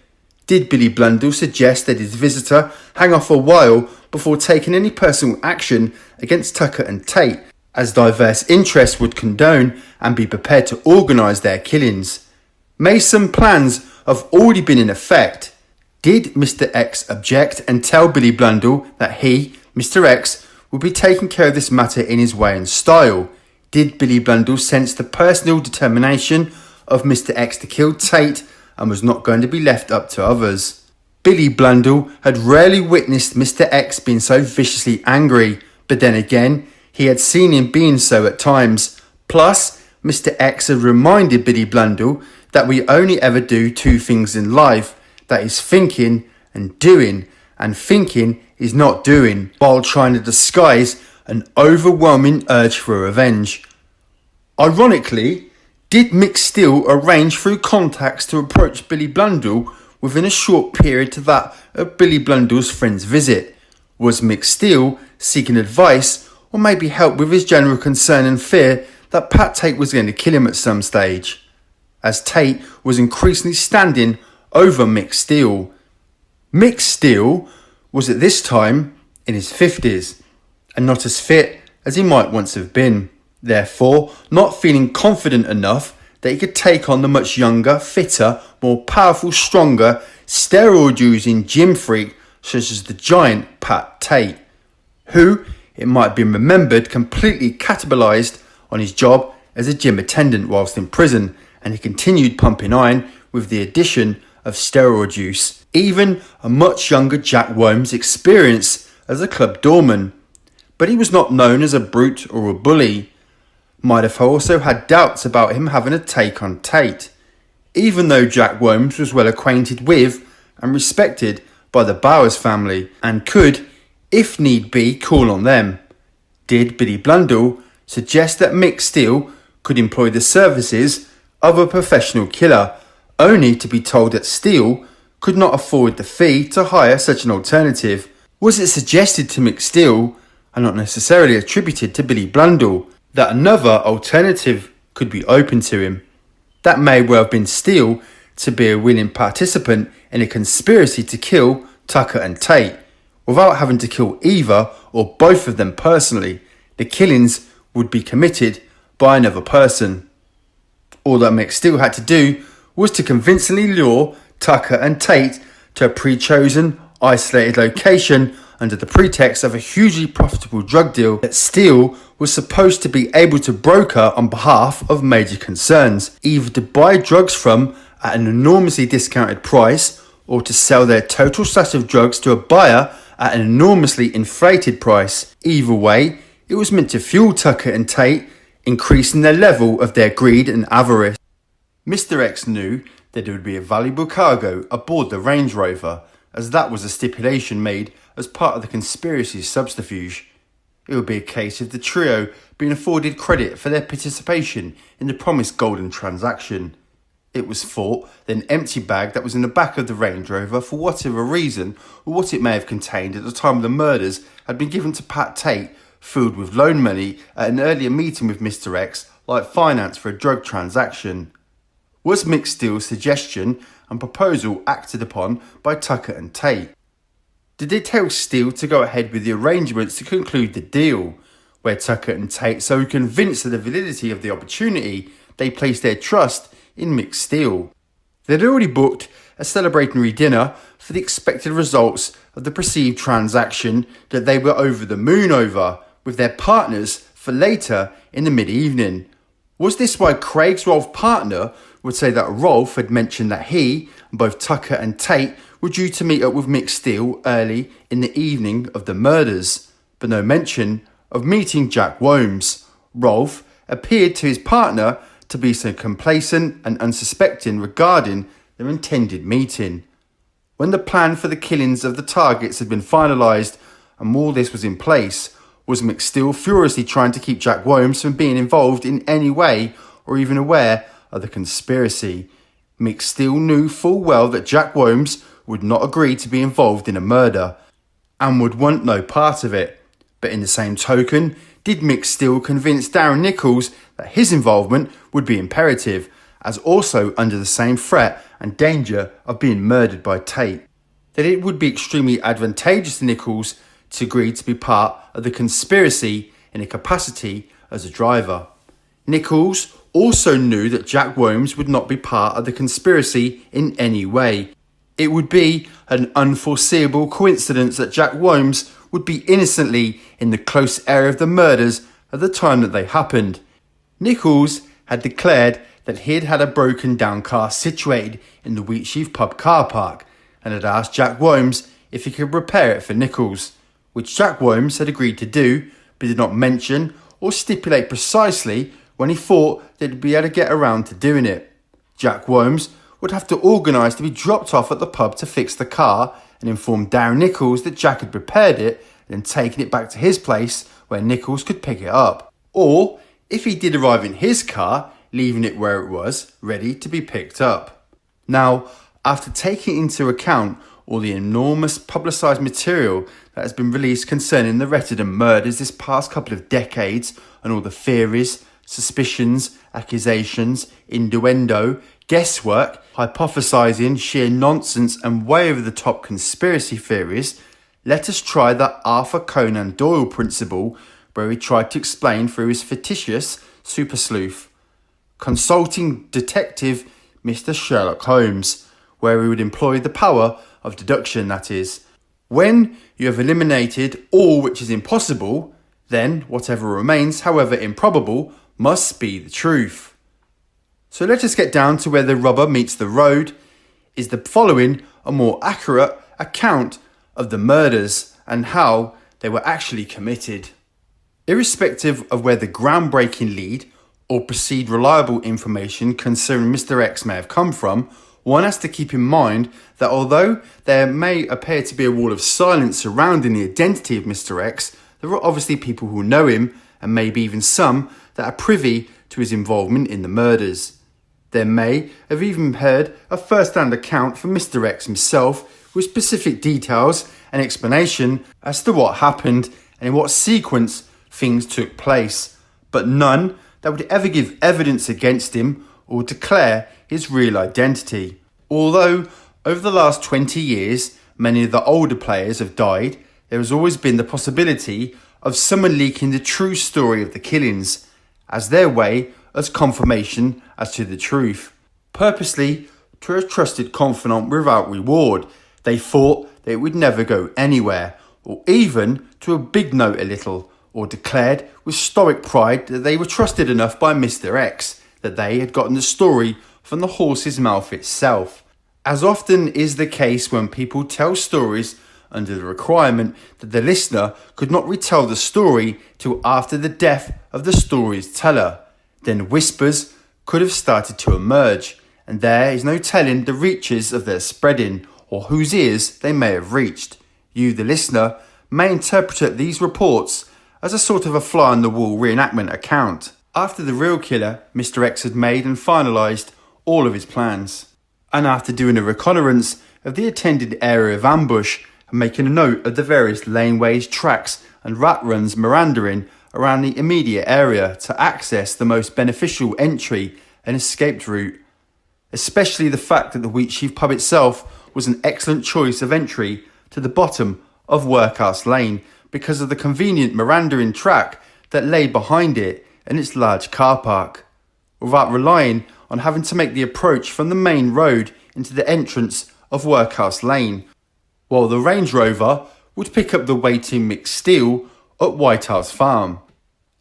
Did Billy Blundell suggest that his visitor hang off a while before taking any personal action against Tucker and Tate, as diverse interests would condone and be prepared to organise their killings? May some plans have already been in effect? Did Mr. X object and tell Billy Blundell that he, Mr. X, would be taking care of this matter in his way and style? Did Billy Blundell sense the personal determination of Mr. X to kill Tate and was not going to be left up to others? Billy Blundell had rarely witnessed Mr. X being so viciously angry, but then again, he had seen him being so at times. Plus, Mr. X had reminded Billy Blundell that we only ever do two things in life, that is thinking and doing, and thinking is not doing, while trying to disguise an overwhelming urge for revenge. Ironically, did Mick Steele arrange through contacts to approach Billy Blundell within a short period to that of Billy Blundell's friend's visit? Was Mick Steele seeking advice or maybe help with his general concern and fear that Pat Tate was going to kill him at some stage, as Tate was increasingly standing over Mick Steele? Mick Steele was at this time in his 50s and not as fit as he might once have been, therefore not feeling confident enough that he could take on the much younger, fitter, more powerful, stronger, steroid-using gym freak such as the giant Pat Tate, who, it might have been remembered, completely capitalised on his job as a gym attendant whilst in prison, and he continued pumping iron with the addition of steroid use. Even a much younger Jack Worm's experience as a club doorman, but he was not known as a brute or a bully. Might have also had doubts about him having a take on Tate, even though Jack Worms was well acquainted with and respected by the Bowers family and could, if need be, call on them. Did Billy Blundell suggest that Mick Steele could employ the services of a professional killer, only to be told that Steele could not afford the fee to hire such an alternative? Was it suggested to Mick Steele, and not necessarily attributed to Billy Blundell, that another alternative could be open to him? That may well have been Steele to be a willing participant in a conspiracy to kill Tucker and Tate, without having to kill either or both of them personally. The killings would be committed by another person. All that Mick Steele had to do was to convincingly lure Tucker and Tate to a pre-chosen, isolated location under the pretext of a hugely profitable drug deal that Steele was supposed to be able to broker on behalf of major concerns, either to buy drugs from at an enormously discounted price or to sell their total stash of drugs to a buyer at an enormously inflated price. Either way, it was meant to fuel Tucker and Tate, increasing their level of their greed and avarice. Mr. X knew that it would be a valuable cargo aboard the Range Rover, as that was a stipulation made as part of the conspiracy's subterfuge. It would be a case of the trio being afforded credit for their participation in the promised golden transaction. It was thought that an empty bag that was in the back of the Range Rover, for whatever reason, or what it may have contained at the time of the murders, had been given to Pat Tate, filled with loan money at an earlier meeting with Mr. X, like finance for a drug transaction. Was Mick Steele's suggestion and proposal acted upon by Tucker and Tate? Did they tell Steele to go ahead with the arrangements to conclude the deal, where Tucker and Tate, so convinced of the validity of the opportunity, they placed their trust in Mick Steele? They'd already booked a celebratory dinner for the expected results of the perceived transaction that they were over the moon over, with their partners for later in the mid-evening. Was this why Craig's Rolf partner would say that Rolf had mentioned that he and both Tucker and Tate were due to meet up with Mick Steele early in the evening of the murders, but no mention of meeting Jack Worms? Rolf appeared to his partner to be so complacent and unsuspecting regarding their intended meeting. When the plan for the killings of the targets had been finalised and all this was in place, Was McStill furiously trying to keep Jack Williams from being involved in any way or even aware of the conspiracy? McStill knew full well that Jack Williams would not agree to be involved in a murder and would want no part of it. But in the same token, did McStill convince Darren Nichols that his involvement would be imperative, as also under the same threat and danger of being murdered by Tate? That it would be extremely advantageous to Nichols to agree to be part of the conspiracy in a capacity as a driver. Nichols also knew that Jack Williams would not be part of the conspiracy in any way. It would be an unforeseeable coincidence that Jack Williams would be innocently in the close area of the murders at the time that they happened. Nichols had declared that he had had a broken down car situated in the Wheatsheaf pub car park and had asked Jack Williams if he could repair it for Nichols, which Jack Williams had agreed to do, but did not mention or stipulate precisely when he thought they'd be able to get around to doing it. Jack Williams would have to organise to be dropped off at the pub to fix the car and inform Darren Nichols that Jack had repaired it and then taken it back to his place where Nichols could pick it up. Or, if he did arrive in his car, leaving it where it was, ready to be picked up. Now, after taking into account all the enormous publicised material that has been released concerning the Retiden murders this past couple of decades and all the theories, suspicions, accusations, innuendo, guesswork, hypothesising, sheer nonsense and way over the top conspiracy theories, let us try that Arthur Conan Doyle principle where he tried to explain through his fictitious super sleuth, consulting detective Mr. Sherlock Holmes, where he would employ the power of deduction, that is. When you have eliminated all which is impossible, then whatever remains, however improbable, must be the truth. So let us get down to where the rubber meets the road. Is the following a more accurate account of the murders and how they were actually committed? Irrespective of where the groundbreaking lead or perceived reliable information concerning Mr. X may have come from, one has to keep in mind that although there may appear to be a wall of silence surrounding the identity of Mr. X, there are obviously people who know him and maybe even some that are privy to his involvement in the murders. There may have even heard a first-hand account from Mr. X himself with specific details and explanation as to what happened and in what sequence things took place, but none that would ever give evidence against him or declare his real identity. Although over the last 20 years many of the older players have died, there has always been the possibility of someone leaking the true story of the killings as their way as confirmation as to the truth, purposely to a trusted confidant without reward. They thought that it would never go anywhere, or even to a big note a little, or declared with stoic pride that they were trusted enough by Mr. X that they had gotten the story from the horse's mouth itself. As often is the case when people tell stories under the requirement that the listener could not retell the story till after the death of the story's teller, then whispers could have started to emerge, and there is no telling the reaches of their spreading or whose ears they may have reached. You, the listener, may interpret these reports as a sort of a fly-on-the-wall reenactment account. After the real killer, Mr. X had made and finalised all of his plans, and after doing a reconnaissance of the attended area of ambush and making a note of the various laneways, tracks and rat runs meandering around the immediate area to access the most beneficial entry and escape route, especially the fact that the Wheatsheaf pub itself was an excellent choice of entry to the bottom of Workhouse Lane because of the convenient meandering track that lay behind it and its large car park, without relying on having to make the approach from the main road into the entrance of Workhouse Lane, while the Range Rover would pick up the waiting McStill at White House Farm.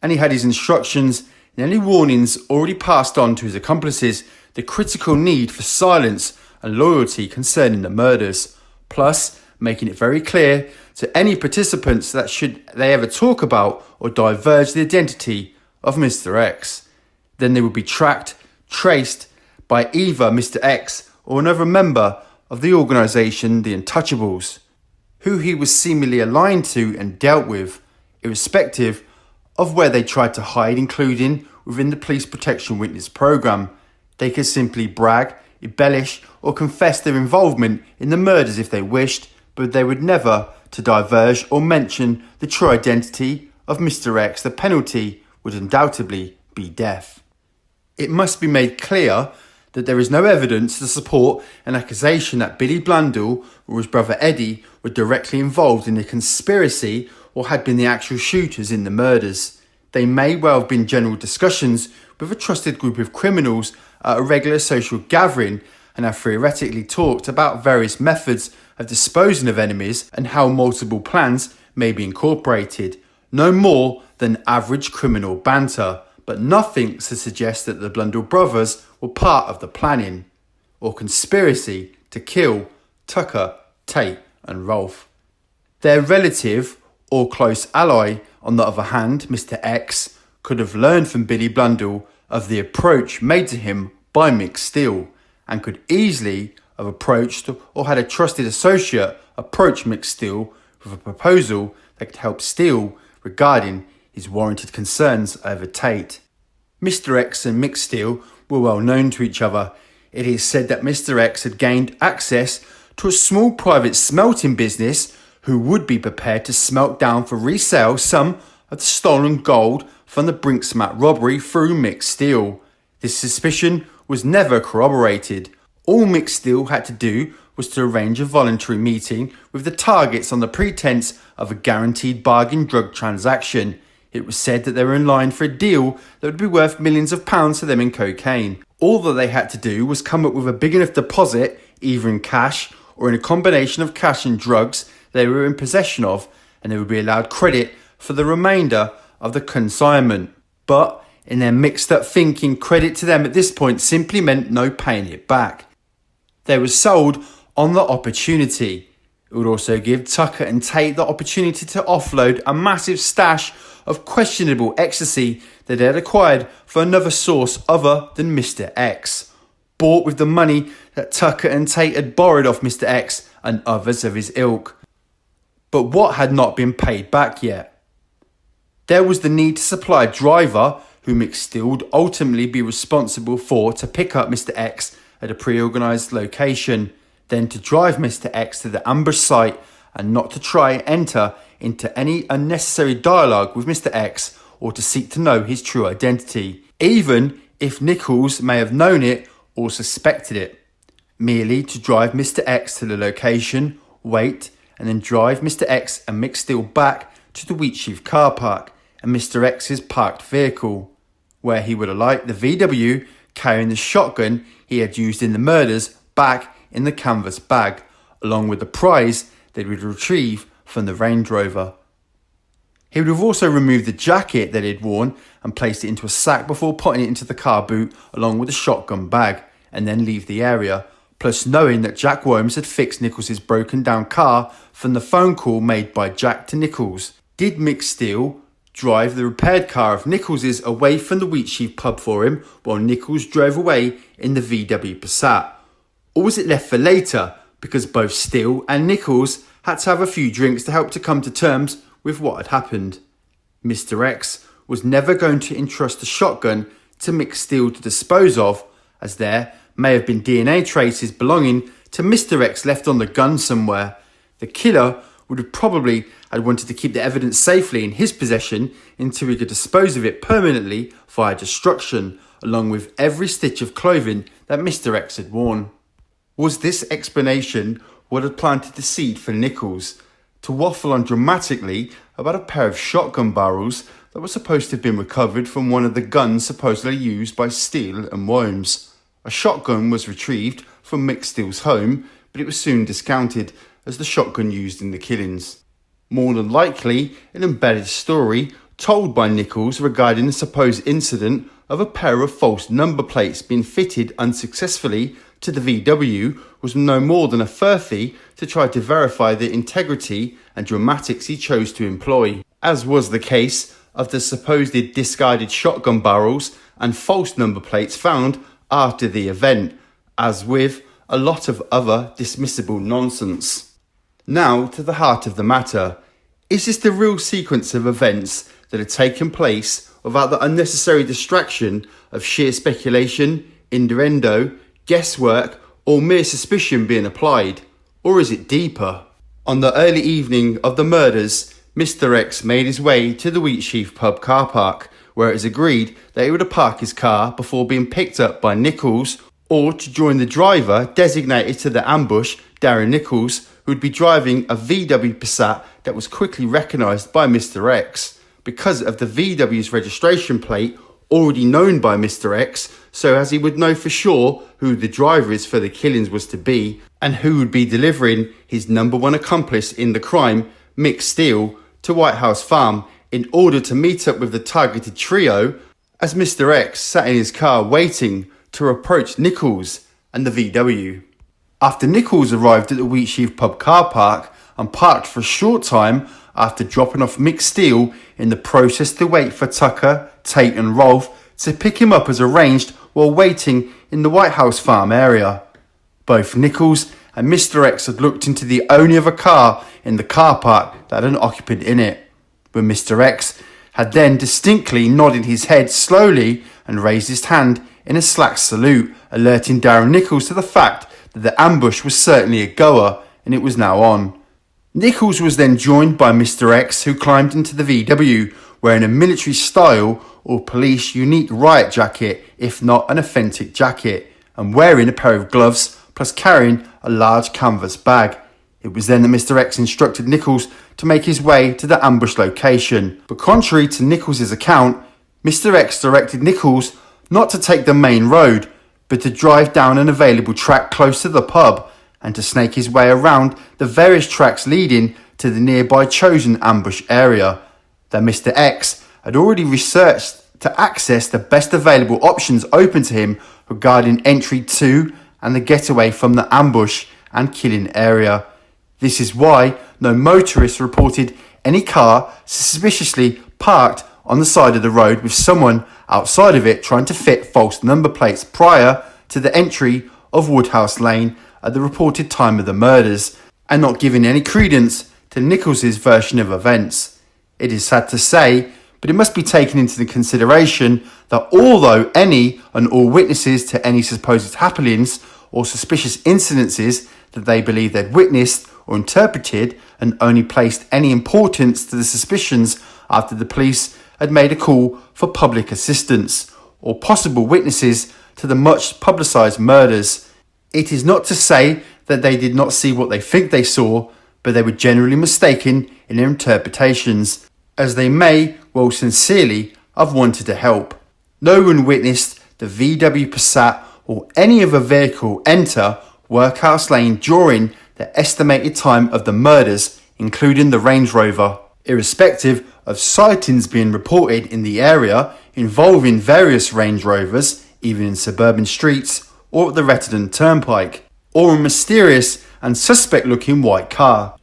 And he had his instructions and any warnings already passed on to his accomplices the critical need for silence and loyalty concerning the murders, plus making it very clear to any participants that should they ever talk about or diverge the identity of Mr. X, then they would be tracked, traced by either Mr. X or another member of the organisation, the Untouchables, who he was seemingly aligned to and dealt with, irrespective of where they tried to hide, including within the police protection witness program. They could simply brag, embellish, or confess their involvement in the murders if they wished, but they would never to diverge or mention the true identity of Mr. X. The penalty would undoubtedly be death. It must be made clear that there is no evidence to support an accusation that Billy Blundell or his brother Eddie were directly involved in the conspiracy or had been the actual shooters in the murders. They may well have been general discussions with a trusted group of criminals at a regular social gathering and have theoretically talked about various methods of disposing of enemies and how multiple plans may be incorporated. No more than average criminal banter, but nothing to suggest that the Blundell brothers were part of the planning or conspiracy to kill Tucker, Tate and Rolfe. Their relative or close ally, on the other hand, Mr. X, could have learned from Billy Blundell of the approach made to him by Mick Steele and could easily have approached or had a trusted associate approach Mick Steele with a proposal that could help Steele regarding his warranted concerns over Tate. Mr. X and Mick Steele were well known to each other. It is said that Mr. X had gained access to a small private smelting business who would be prepared to smelt down for resale some of the stolen gold from the Brinks-Mat robbery through Mick Steele. This suspicion was never corroborated. All Mick Steele had to do was to arrange a voluntary meeting with the targets on the pretense of a guaranteed bargain drug transaction. It was said that they were in line for a deal that would be worth millions of pounds to them in cocaine. All that they had to do was come up with a big enough deposit, either in cash or in a combination of cash and drugs they were in possession of, and they would be allowed credit for the remainder of the consignment. But in their mixed up thinking, credit to them at this point simply meant no paying it back. They were sold on the opportunity. It would also give Tucker and Tate the opportunity to offload a massive stash of questionable ecstasy that they had acquired for another source other than Mr. X, bought with the money that Tucker and Tate had borrowed off Mr. X and others of his ilk. But what had not been paid back yet? There was the need to supply a driver who Mick Steele would ultimately be responsible for to pick up Mr. X at a pre-organised location, then to drive Mr. X to the ambush site and not to try and enter into any unnecessary dialogue with Mr. X or to seek to know his true identity, even if Nichols may have known it or suspected it. Merely to drive Mr. X to the location, wait, and then drive Mr. X and Mick Steele back to the Wheatsheaf car park and Mr. X's parked vehicle, where he would alight the VW carrying the shotgun he had used in the murders back in the canvas bag, along with the prize they would retrieve from the Range Rover. He would have also removed the jacket that he had worn and placed it into a sack before putting it into the car boot along with the shotgun bag, and then leave the area, plus knowing that Jack Worms had fixed Nichols' broken down car from the phone call made by Jack to Nichols. Did Mick Steele drive the repaired car of Nichols' away from the Wheatsheaf pub for him while Nichols drove away in the VW Passat? Or was it left for later because both Steele and Nichols had to have a few drinks to help to come to terms with what had happened? Mr. X was never going to entrust the shotgun to Mick Steele to dispose of, as there may have been DNA traces belonging to Mr. X left on the gun somewhere. The killer would have probably had wanted to keep the evidence safely in his possession until he could dispose of it permanently via destruction, along with every stitch of clothing that Mr. X had worn. Was this explanation what had planted the seed for Nichols to waffle on dramatically about a pair of shotgun barrels that were supposed to have been recovered from one of the guns supposedly used by Steele and Worms? A shotgun was retrieved from Mick Steele's home, but it was soon discounted as the shotgun used in the killings. More than likely, an embedded story told by Nichols regarding the supposed incident of a pair of false number plates being fitted unsuccessfully to the VW was no more than a furphy to try to verify the integrity and dramatics he chose to employ, as was the case of the supposed discarded shotgun barrels and false number plates found after the event, as with a lot of other dismissible nonsense. Now to the heart of the matter. Is this the real sequence of events that had taken place without the unnecessary distraction of sheer speculation, innuendo, guesswork, or mere suspicion being applied? Or is it deeper? On the early evening of the murders, Mr. X made his way to the Wheatsheaf pub car park, where it was agreed that he would park his car before being picked up by Nichols, or to join the driver designated to the ambush, Darren Nichols, who would be driving a VW Passat that was quickly recognised by Mr. X because of the VW's registration plate already known by Mr. X, so as he would know for sure who the driver is for the killings was to be and who would be delivering his number one accomplice in the crime, Mick Steele, to White House Farm in order to meet up with the targeted trio as Mr. X sat in his car waiting to approach Nichols and the VW. After Nichols arrived at the Wheatsheaf pub car park and parked for a short time after dropping off Mick Steele in the process to wait for Tucker, Tate and Rolf to pick him up as arranged while waiting in the White House Farm area. Both Nichols and Mr. X had looked into the only other car in the car park that had an occupant in it, when Mr. X had then distinctly nodded his head slowly and raised his hand in a slack salute, alerting Darren Nichols to the fact that the ambush was certainly a goer and it was now on. Nichols was then joined by Mr. X, who climbed into the VW wearing a military style or police unique riot jacket, if not an authentic jacket, and wearing a pair of gloves plus carrying a large canvas bag. It was then that Mr. X instructed Nichols to make his way to the ambush location, but contrary to Nichols' account, Mr. X directed Nichols not to take the main road, but to drive down an available track close to the pub and to snake his way around the various tracks leading to the nearby chosen ambush area. That Mr. X had already researched to access the best available options open to him regarding entry to and the getaway from the ambush and killing area. This is why no motorists reported any car suspiciously parked on the side of the road with someone outside of it trying to fit false number plates prior to the entry of Woodhouse Lane at the reported time of the murders, and not giving any credence to Nichols' version of events. It is sad to say, but it must be taken into consideration that although any and all witnesses to any supposed happenings or suspicious incidences that they believe they'd witnessed or interpreted, and only placed any importance to the suspicions after the police had made a call for public assistance or possible witnesses to the much publicised murders. It is not to say that they did not see what they think they saw, but they were generally mistaken in their interpretations, as they may well sincerely have wanted to help. No one witnessed the VW Passat or any other vehicle enter Workhouse Lane during the estimated time of the murders, including the Range Rover, irrespective of sightings being reported in the area involving various Range Rovers, even in suburban streets or at the Retiden Turnpike, or a mysterious and suspect-looking white car.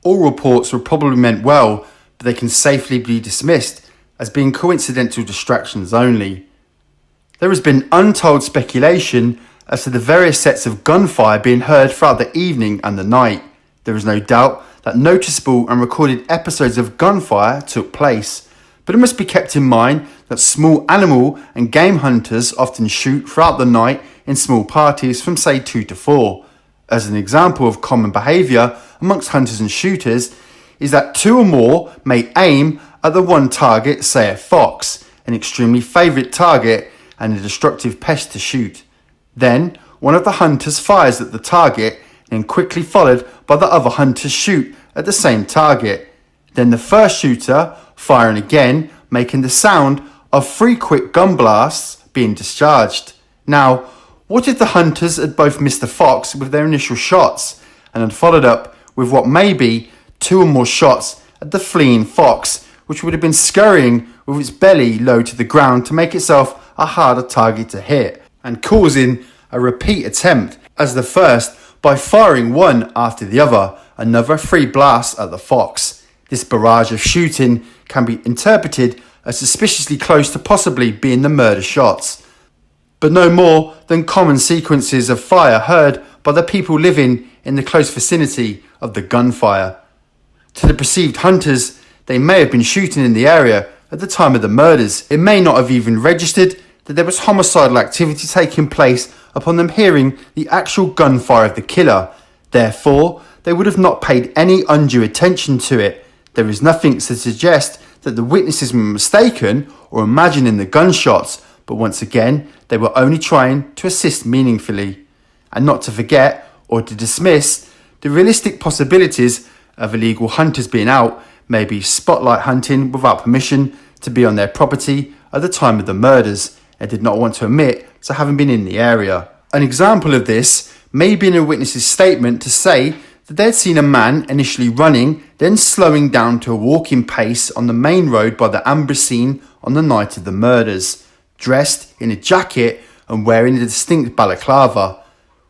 All reports were probably meant well, but they can safely be dismissed as being coincidental distractions only. There has been untold speculation as to the various sets of gunfire being heard throughout the evening and the night. There is no doubt that noticeable and recorded episodes of gunfire took place, but it must be kept in mind that small animal and game hunters often shoot throughout the night in small parties from say 2 to 4. As an example of common behaviour amongst hunters and shooters is that 2 or more may aim at the one target, say a fox, an extremely favourite target and a destructive pest to shoot. Then one of the hunters fires at the target and quickly followed by the other hunters shoot at the same target. Then the first shooter firing again, making the sound of 3 quick gun blasts being discharged. Now, what if the hunters had both missed the fox with their initial shots and had followed up with what may be 2 or more shots at the fleeing fox, which would have been scurrying with its belly low to the ground to make itself a harder target to hit, and causing a repeat attempt as the first by firing one after the other, another 3 blasts at the fox. This barrage of shooting can be interpreted as suspiciously close to possibly being the murder shots, but no more than common sequences of fire heard by the people living in the close vicinity of the gunfire. To the perceived hunters, they may have been shooting in the area at the time of the murders. It may not have even registered that there was homicidal activity taking place upon them hearing the actual gunfire of the killer. Therefore, they would have not paid any undue attention to it. There is nothing to suggest that the witnesses were mistaken or imagining the gunshots, but once again, they were only trying to assist meaningfully. And not to forget or to dismiss the realistic possibilities of illegal hunters being out, maybe spotlight hunting without permission to be on their property at the time of the murders, and did not want to admit to having been in the area. An example of this may be in a witness's statement to say that they had seen a man initially running, then slowing down to a walking pace on the main road by the amber scene on the night of the murders, dressed in a jacket and wearing a distinct balaclava.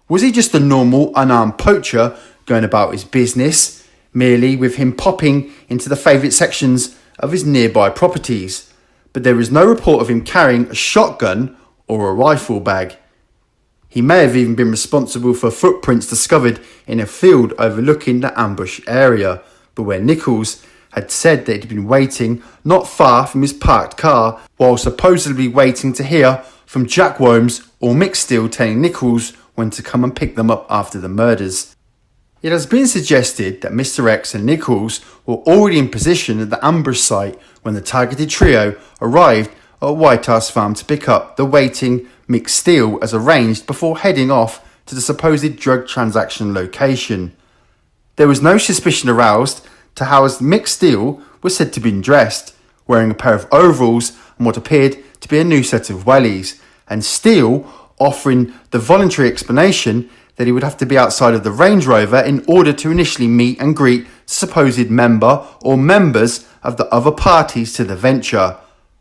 Was he just a normal unarmed poacher going about his business, merely with him popping into the favourite sections of his nearby properties? But there is no report of him carrying a shotgun or a rifle bag. He may have even been responsible for footprints discovered in a field overlooking the ambush area, but where Nichols had said that he'd been waiting not far from his parked car while supposedly waiting to hear from Jack Worms or Mick Steele telling Nichols when to come and pick them up after the murders. It has been suggested that Mr. X and Nichols were already in position at the ambush site when the targeted trio arrived at White House Farm to pick up the waiting Mick Steele as arranged before heading off to the supposed drug transaction location. There was no suspicion aroused to how as Mick Steele was said to be dressed, wearing a pair of overalls and what appeared to be a new set of wellies, and Steele offering the voluntary explanation that he would have to be outside of the Range Rover in order to initially meet and greet the supposed member or members of the other parties to the venture.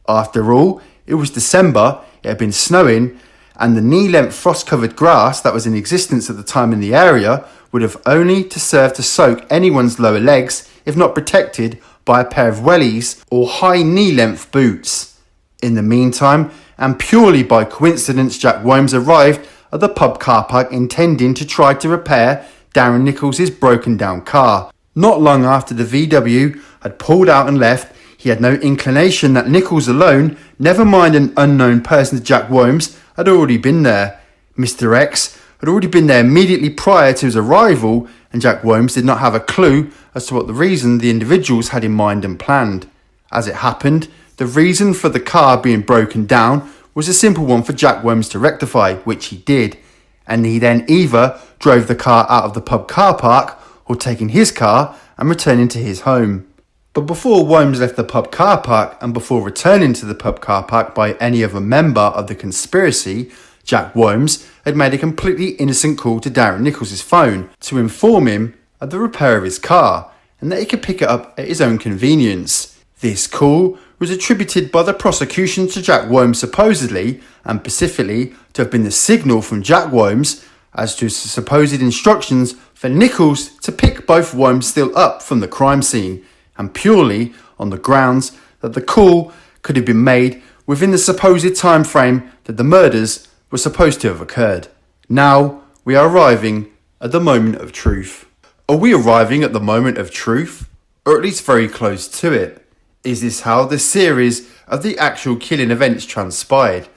After all, it was December, it had been snowing, and the knee-length frost-covered grass that was in existence at the time in the area would have only to serve to soak anyone's lower legs if not protected by a pair of wellies or high knee-length boots. In the meantime, and purely by coincidence, Jack Worms arrived at the pub car park intending to try to repair Darren Nichols' broken down car. Not long after the VW had pulled out and left, he had no inclination that Nichols alone, never mind an unknown person to Jack Worms, had already been there. Mr. X had already been there immediately prior to his arrival, and Jack Worms did not have a clue as to what the reason the individuals had in mind and planned. As it happened, the reason for the car being broken down was a simple one for Jack Worms to rectify, which he did, and he then either drove the car out of the pub car park or taking his car and returning to his home. But before Worms left the pub car park and before returning to the pub car park by any other member of the conspiracy, Jack Worms had made a completely innocent call to Darren Nichols' phone to inform him of the repair of his car and that he could pick it up at his own convenience. This call was attributed by the prosecution to Jack Worms supposedly and specifically to have been the signal from Jack Worms as to supposed instructions for Nichols to pick both Worms still up from the crime scene, and purely on the grounds that the call could have been made within the supposed time frame that the murders were supposed to have occurred. Now we are arriving at the moment of truth. Are we arriving at the moment of truth? Or at least very close to it? Is this how the series of the actual killing events transpired?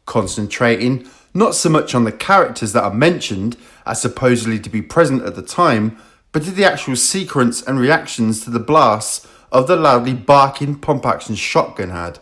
Concentrating not so much on the characters that are mentioned as supposedly to be present at the time, but to the actual sequence and reactions to the blasts of the loudly barking pump-action shotgun had.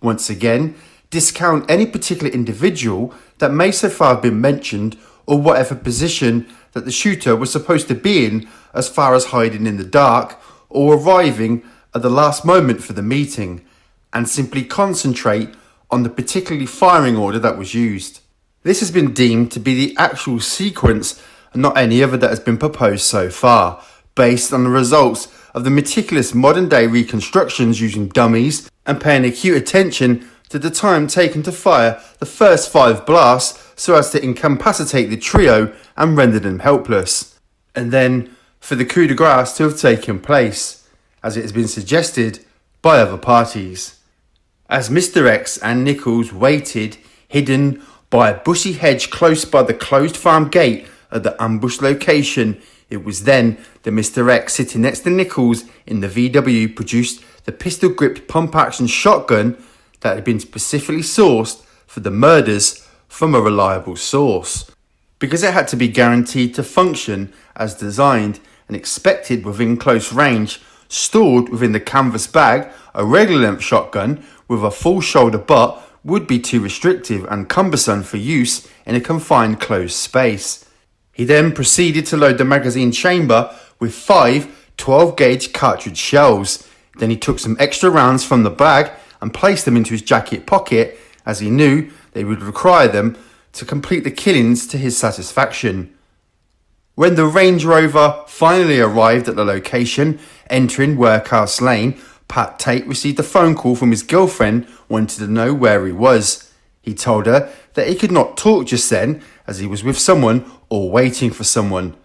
Once again, discount any particular individual that may so far have been mentioned or whatever position that the shooter was supposed to be in as far as hiding in the dark or arriving at the last moment for the meeting, and simply concentrate on the particularly firing order that was used. This has been deemed to be the actual sequence and not any other that has been proposed so far, based on the results of the meticulous modern day reconstructions using dummies and paying acute attention to the time taken to fire the first 5 blasts so as to incapacitate the trio and render them helpless, and then for the coup de grace to have taken place, as it has been suggested by other parties. As Mr. X and Nichols waited, hidden by a bushy hedge close by the closed farm gate at the ambush location, It was then that Mr. X, sitting next to Nichols in the VW, produced the pistol-gripped pump-action shotgun that had been specifically sourced for the murders from a reliable source. Because it had to be guaranteed to function as designed and expected within close range, stored within the canvas bag, a regular length shotgun with a full shoulder butt would be too restrictive and cumbersome for use in a confined closed space. He then proceeded to load the magazine chamber with 5 12-gauge cartridge shells. Then he took some extra rounds from the bag and placed them into his jacket pocket, as he knew they would require them to complete the killings to his satisfaction. When the Range Rover finally arrived at the location, entering Workhouse Lane, Pat Tate received a phone call from his girlfriend wanting to know where he was. He told her that he could not talk just then, as he was with someone or waiting for someone.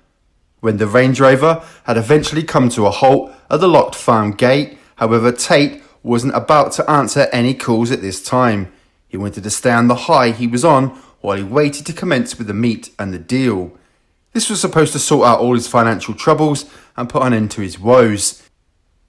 When the Range Rover had eventually come to a halt at the locked farm gate, however, Tate wasn't about to answer any calls at this time. He wanted to stay on the high he was on while he waited to commence with the meat and the deal. This was supposed to sort out all his financial troubles and put an end to his woes.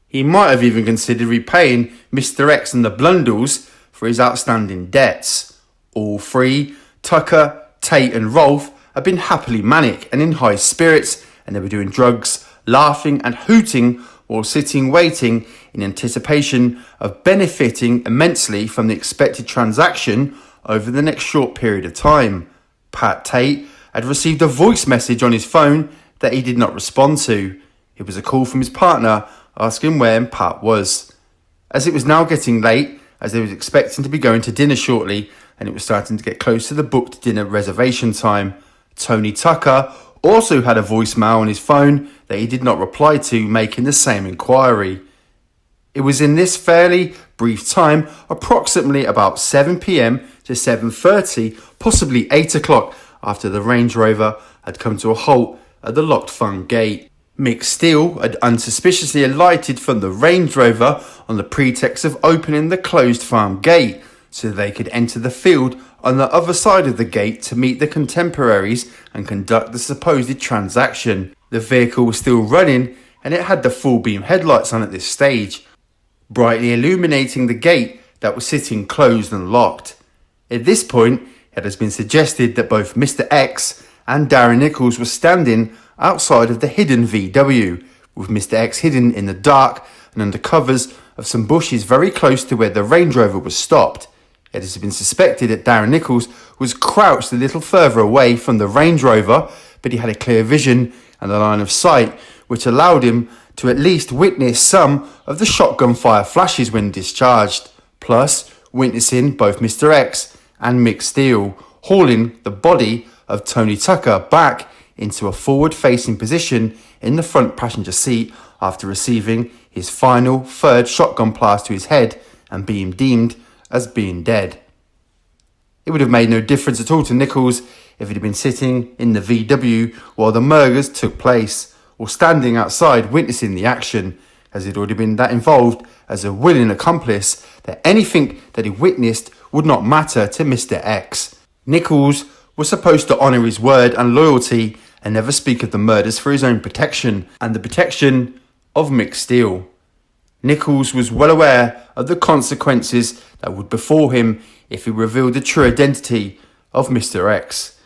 He might have even considered repaying Mr. X and the Blundells for his outstanding debts. All three, Tucker, Tate and Rolfe, had been happily manic and in high spirits, and they were doing drugs, laughing and hooting while sitting waiting in anticipation of benefiting immensely from the expected transaction over the next short period of time. Pat Tate had received a voice message on his phone that he did not respond to. It was a call from his partner asking where Pat was. As it was now getting late, as they was expecting to be going to dinner shortly, and it was starting to get close to the booked dinner reservation time, Tony Tucker also had a voicemail on his phone that he did not reply to, making the same inquiry. It was in this fairly brief time, approximately about 7 p.m. to 7:30, possibly 8 o'clock, after the Range Rover had come to a halt at the locked farm gate. Mick Steele had unsuspiciously alighted from the Range Rover on the pretext of opening the closed farm gate so they could enter the field on the other side of the gate to meet the contemporaries and conduct the supposed transaction. The vehicle was still running and it had the full beam headlights on at this stage, brightly illuminating the gate that was sitting closed and locked. At this point, it has been suggested that both Mr. X and Darren Nichols were standing outside of the hidden VW, with Mr. X hidden in the dark and under covers of some bushes very close to where the Range Rover was stopped. It has been suspected that Darren Nichols was crouched a little further away from the Range Rover, but he had a clear vision and a line of sight which allowed him to at least witness some of the shotgun fire flashes when discharged, plus witnessing both Mr. X and Mick Steele hauling the body of Tony Tucker back into a forward-facing position in the front passenger seat after receiving his final third shotgun blast to his head and being deemed as being dead. It would have made no difference at all to Nichols if he had been sitting in the VW while the murders took place, or standing outside witnessing the action, as he'd already been that involved as a willing accomplice that anything that he witnessed would not matter to Mr. X. Nichols was supposed to honour his word and loyalty and never speak of the murders for his own protection and the protection of Mick Steele. Nichols was well aware of the consequences that would befall him if he revealed the true identity of Mr. X.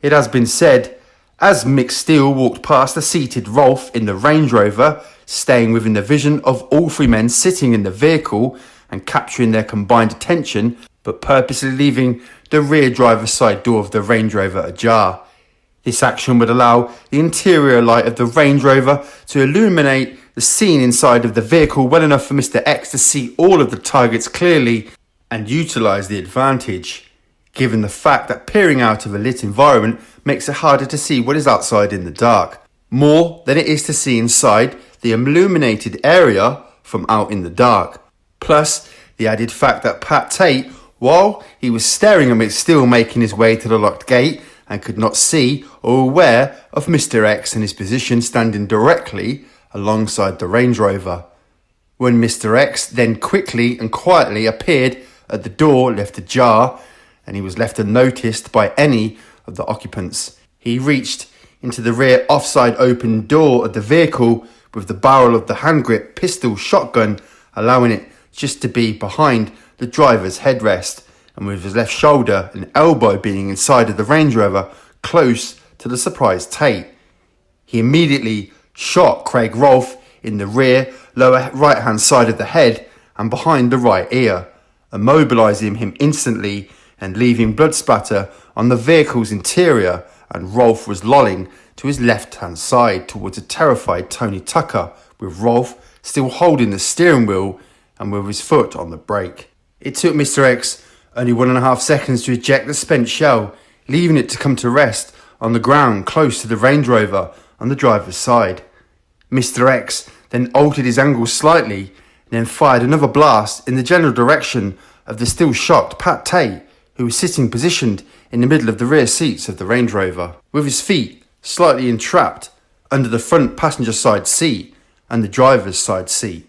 It has been said, as Mick Steele walked past the seated Rolfe in the Range Rover, staying within the vision of all three men sitting in the vehicle and capturing their combined attention, but purposely leaving the rear driver's side door of the Range Rover ajar. This action would allow the interior light of the Range Rover to illuminate the scene inside of the vehicle well enough for Mr. X to see all of the targets clearly and utilise the advantage, given the fact that peering out of a lit environment makes it harder to see what is outside in the dark, more than it is to see inside the illuminated area from out in the dark. Plus, the added fact that Pat Tate, while he was staring at Mick Steele making his way to the locked gate and could not see or aware of Mr. X in his position standing directly alongside the Range Rover. When Mr. X then quickly and quietly appeared at the door left ajar, and he was left unnoticed by any of the occupants, he reached into the rear offside open door of the vehicle with the barrel of the hand grip pistol shotgun allowing it just to be behind the driver's headrest, and with his left shoulder and elbow being inside of the Range Rover close to the surprised Tate. He immediately shot Craig Rolfe in the rear lower right hand side of the head and behind the right ear, immobilising him instantly and leaving blood splatter on the vehicle's interior, and Rolfe was lolling to his left hand side towards a terrified Tony Tucker, with Rolfe still holding the steering wheel and with his foot on the brake. It took Mr. X only 1.5 seconds to eject the spent shell, leaving it to come to rest on the ground close to the Range Rover on the driver's side. Mr. X then altered his angle slightly and then fired another blast in the general direction of the still shocked Pat Tate, who was sitting positioned in the middle of the rear seats of the Range Rover, with his feet slightly entrapped under the front passenger side seat and the driver's side seat.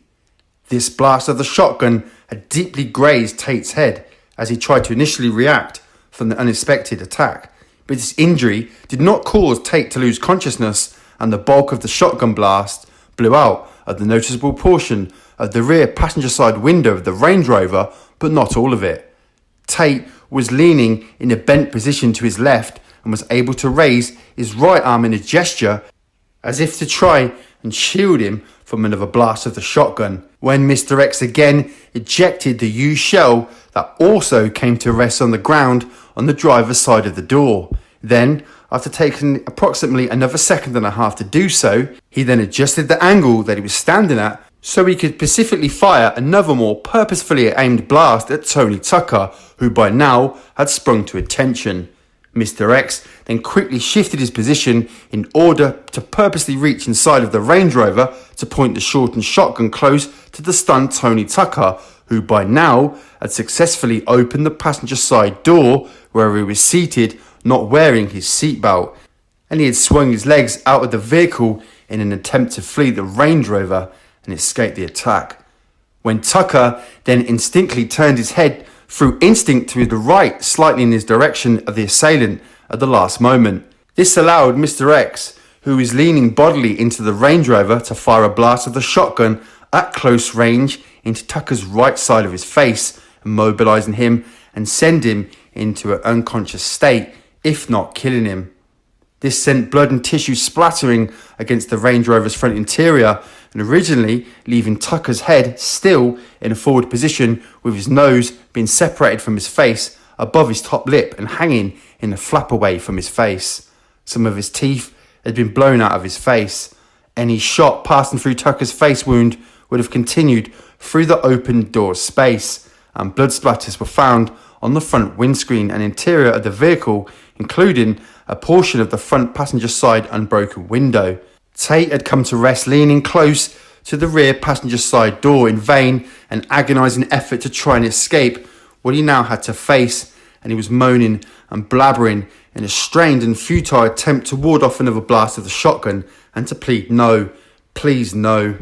This blast of the shotgun had deeply grazed Tate's head as he tried to initially react from the unexpected attack, but this injury did not cause Tate to lose consciousness, and the bulk of the shotgun blast blew out of the noticeable portion of the rear passenger side window of the Range Rover, but not all of it. Tate was leaning in a bent position to his left and was able to raise his right arm in a gesture as if to try and shield him from another blast of the shotgun, when Mr. X again ejected the used shell that also came to rest on the ground on the driver's side of the door. Then, after taking approximately another 1.5 seconds to do so, he then adjusted the angle that he was standing at so he could specifically fire another more purposefully aimed blast at Tony Tucker, who by now had sprung to attention. Mr. X then quickly shifted his position in order to purposely reach inside of the Range Rover to point the shortened shotgun close to the stunned Tony Tucker, who by now had successfully opened the passenger side door where he was seated, not wearing his seatbelt, and he had swung his legs out of the vehicle in an attempt to flee the Range Rover and escape the attack. When Tucker then instinctively turned his head through instinct to the right, slightly in his direction of the assailant at the last moment. This allowed Mr. X, who was leaning bodily into the Range Rover, to fire a blast of the shotgun at close range into Tucker's right side of his face, immobilising him and send him into an unconscious state, if not killing him. This sent blood and tissue splattering against the Range Rover's front interior, and originally leaving Tucker's head still in a forward position, with his nose being separated from his face above his top lip and hanging in a flap away from his face. Some of his teeth had been blown out of his face. Any shot passing through Tucker's face wound would have continued through the open door space, and blood splatters were found on the front windscreen and interior of the vehicle, including a portion of the front passenger side unbroken window. Tate had come to rest leaning close to the rear passenger side door in vain and agonising effort to try and escape what he now had to face, and he was moaning and blabbering in a strained and futile attempt to ward off another blast of the shotgun and to plead no, please no.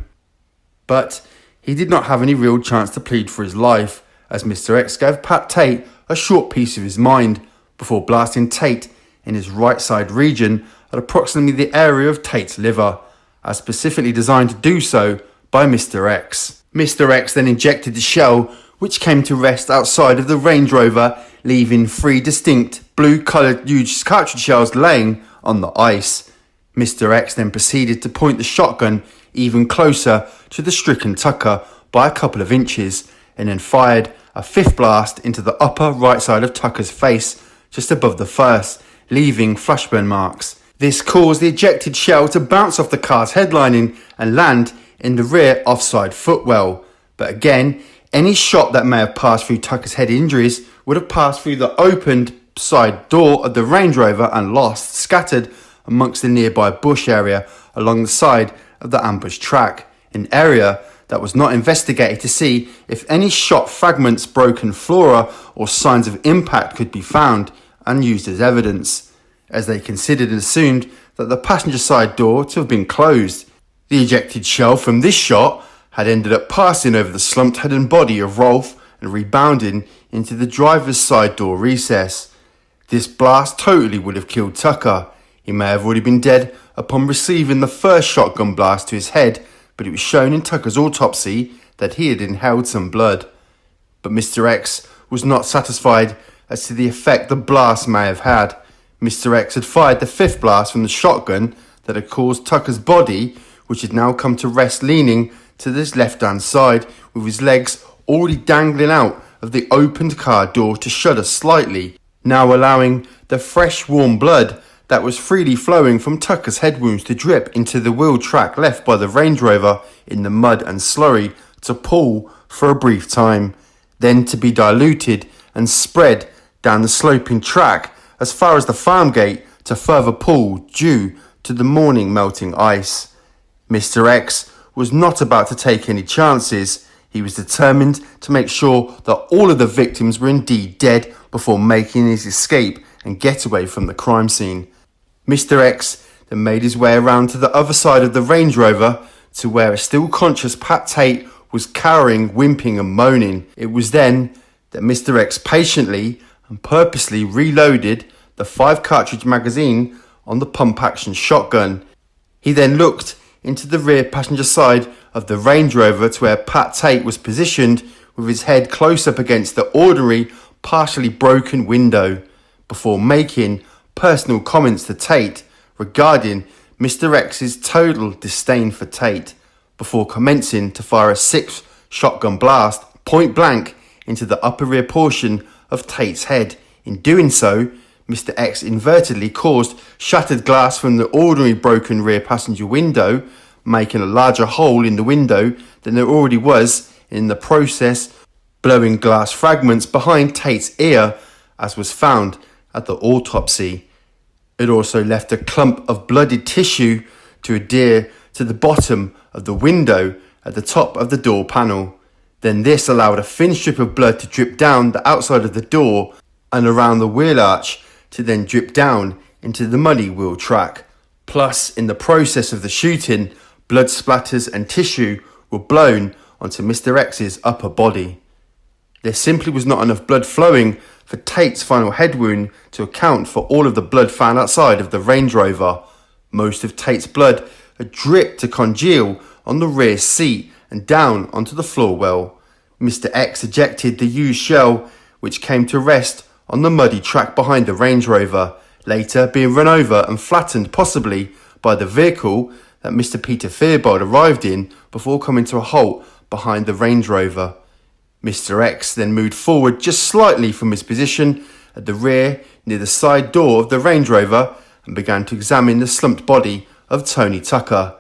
But he did not have any real chance to plead for his life, as Mr. X gave Pat Tate a short piece of his mind before blasting Tate in his right side region at approximately the area of Tate's liver, as specifically designed to do so by Mr. X. Mr. X then injected the shell, which came to rest outside of the Range Rover, leaving 3 distinct blue-coloured huge cartridge shells laying on the ice. Mr. X then proceeded to point the shotgun even closer to the stricken Tucker by a couple of inches, and then fired a 5th blast into the upper right side of Tucker's face, just above the first, leaving flashburn marks. This caused the ejected shell to bounce off the car's headlining and land in the rear offside footwell. But again, any shot that may have passed through Tucker's head injuries would have passed through the opened side door of the Range Rover and lost, scattered amongst the nearby bush area along the side of the ambush track, an area that was not investigated to see if any shot fragments, broken flora or signs of impact could be found and used as evidence, as they considered and assumed that the passenger side door to have been closed. The ejected shell from this shot had ended up passing over the slumped head and body of Rolfe and rebounding into the driver's side door recess. This blast totally would have killed Tucker. He may have already been dead upon receiving the first shotgun blast to his head, but it was shown in Tucker's autopsy that he had inhaled some blood. But Mr. X was not satisfied as to the effect the blast may have had. Mr. X had fired the fifth blast from the shotgun that had caused Tucker's body, which had now come to rest leaning to his left-hand side, with his legs already dangling out of the opened car door to shudder slightly, now allowing the fresh warm blood that was freely flowing from Tucker's head wounds to drip into the wheel track left by the Range Rover in the mud and slurry to pool for a brief time, then to be diluted and spread down the sloping track as far as the farm gate to further pool due to the morning melting ice. Mr. X was not about to take any chances. He was determined to make sure that all of the victims were indeed dead before making his escape and getaway from the crime scene. Mr. X then made his way around to the other side of the Range Rover to where a still conscious Pat Tate was cowering, whimpering and moaning. It was then that Mr. X patiently and purposely reloaded the 5-cartridge magazine on the pump-action shotgun. He then looked into the rear passenger side of the Range Rover to where Pat Tate was positioned with his head close up against the ordinary, partially broken window, before making personal comments to Tate regarding Mr. X's total disdain for Tate, before commencing to fire a 6th shotgun blast point blank into the upper rear portion of Tate's head. In doing so, Mr. X inadvertently caused shattered glass from the ordinary broken rear passenger window, making a larger hole in the window than there already was, in the process blowing glass fragments behind Tate's ear, as was found at the autopsy. It also left a clump of blooded tissue to adhere to the bottom of the window at the top of the door panel. Then this allowed a thin strip of blood to drip down the outside of the door and around the wheel arch to then drip down into the muddy wheel track. Plus, in the process of the shooting, blood splatters and tissue were blown onto Mr. X's upper body. There simply was not enough blood flowing for Tate's final head wound to account for all of the blood found outside of the Range Rover. Most of Tate's blood had dripped to congeal on the rear seat and down onto the floor well. Mr. X ejected the used shell, which came to rest on the muddy track behind the Range Rover, later being run over and flattened possibly by the vehicle that Mr. Peter Fearbold arrived in before coming to a halt behind the Range Rover. Mr. X then moved forward just slightly from his position at the rear near the side door of the Range Rover and began to examine the slumped body of Tony Tucker.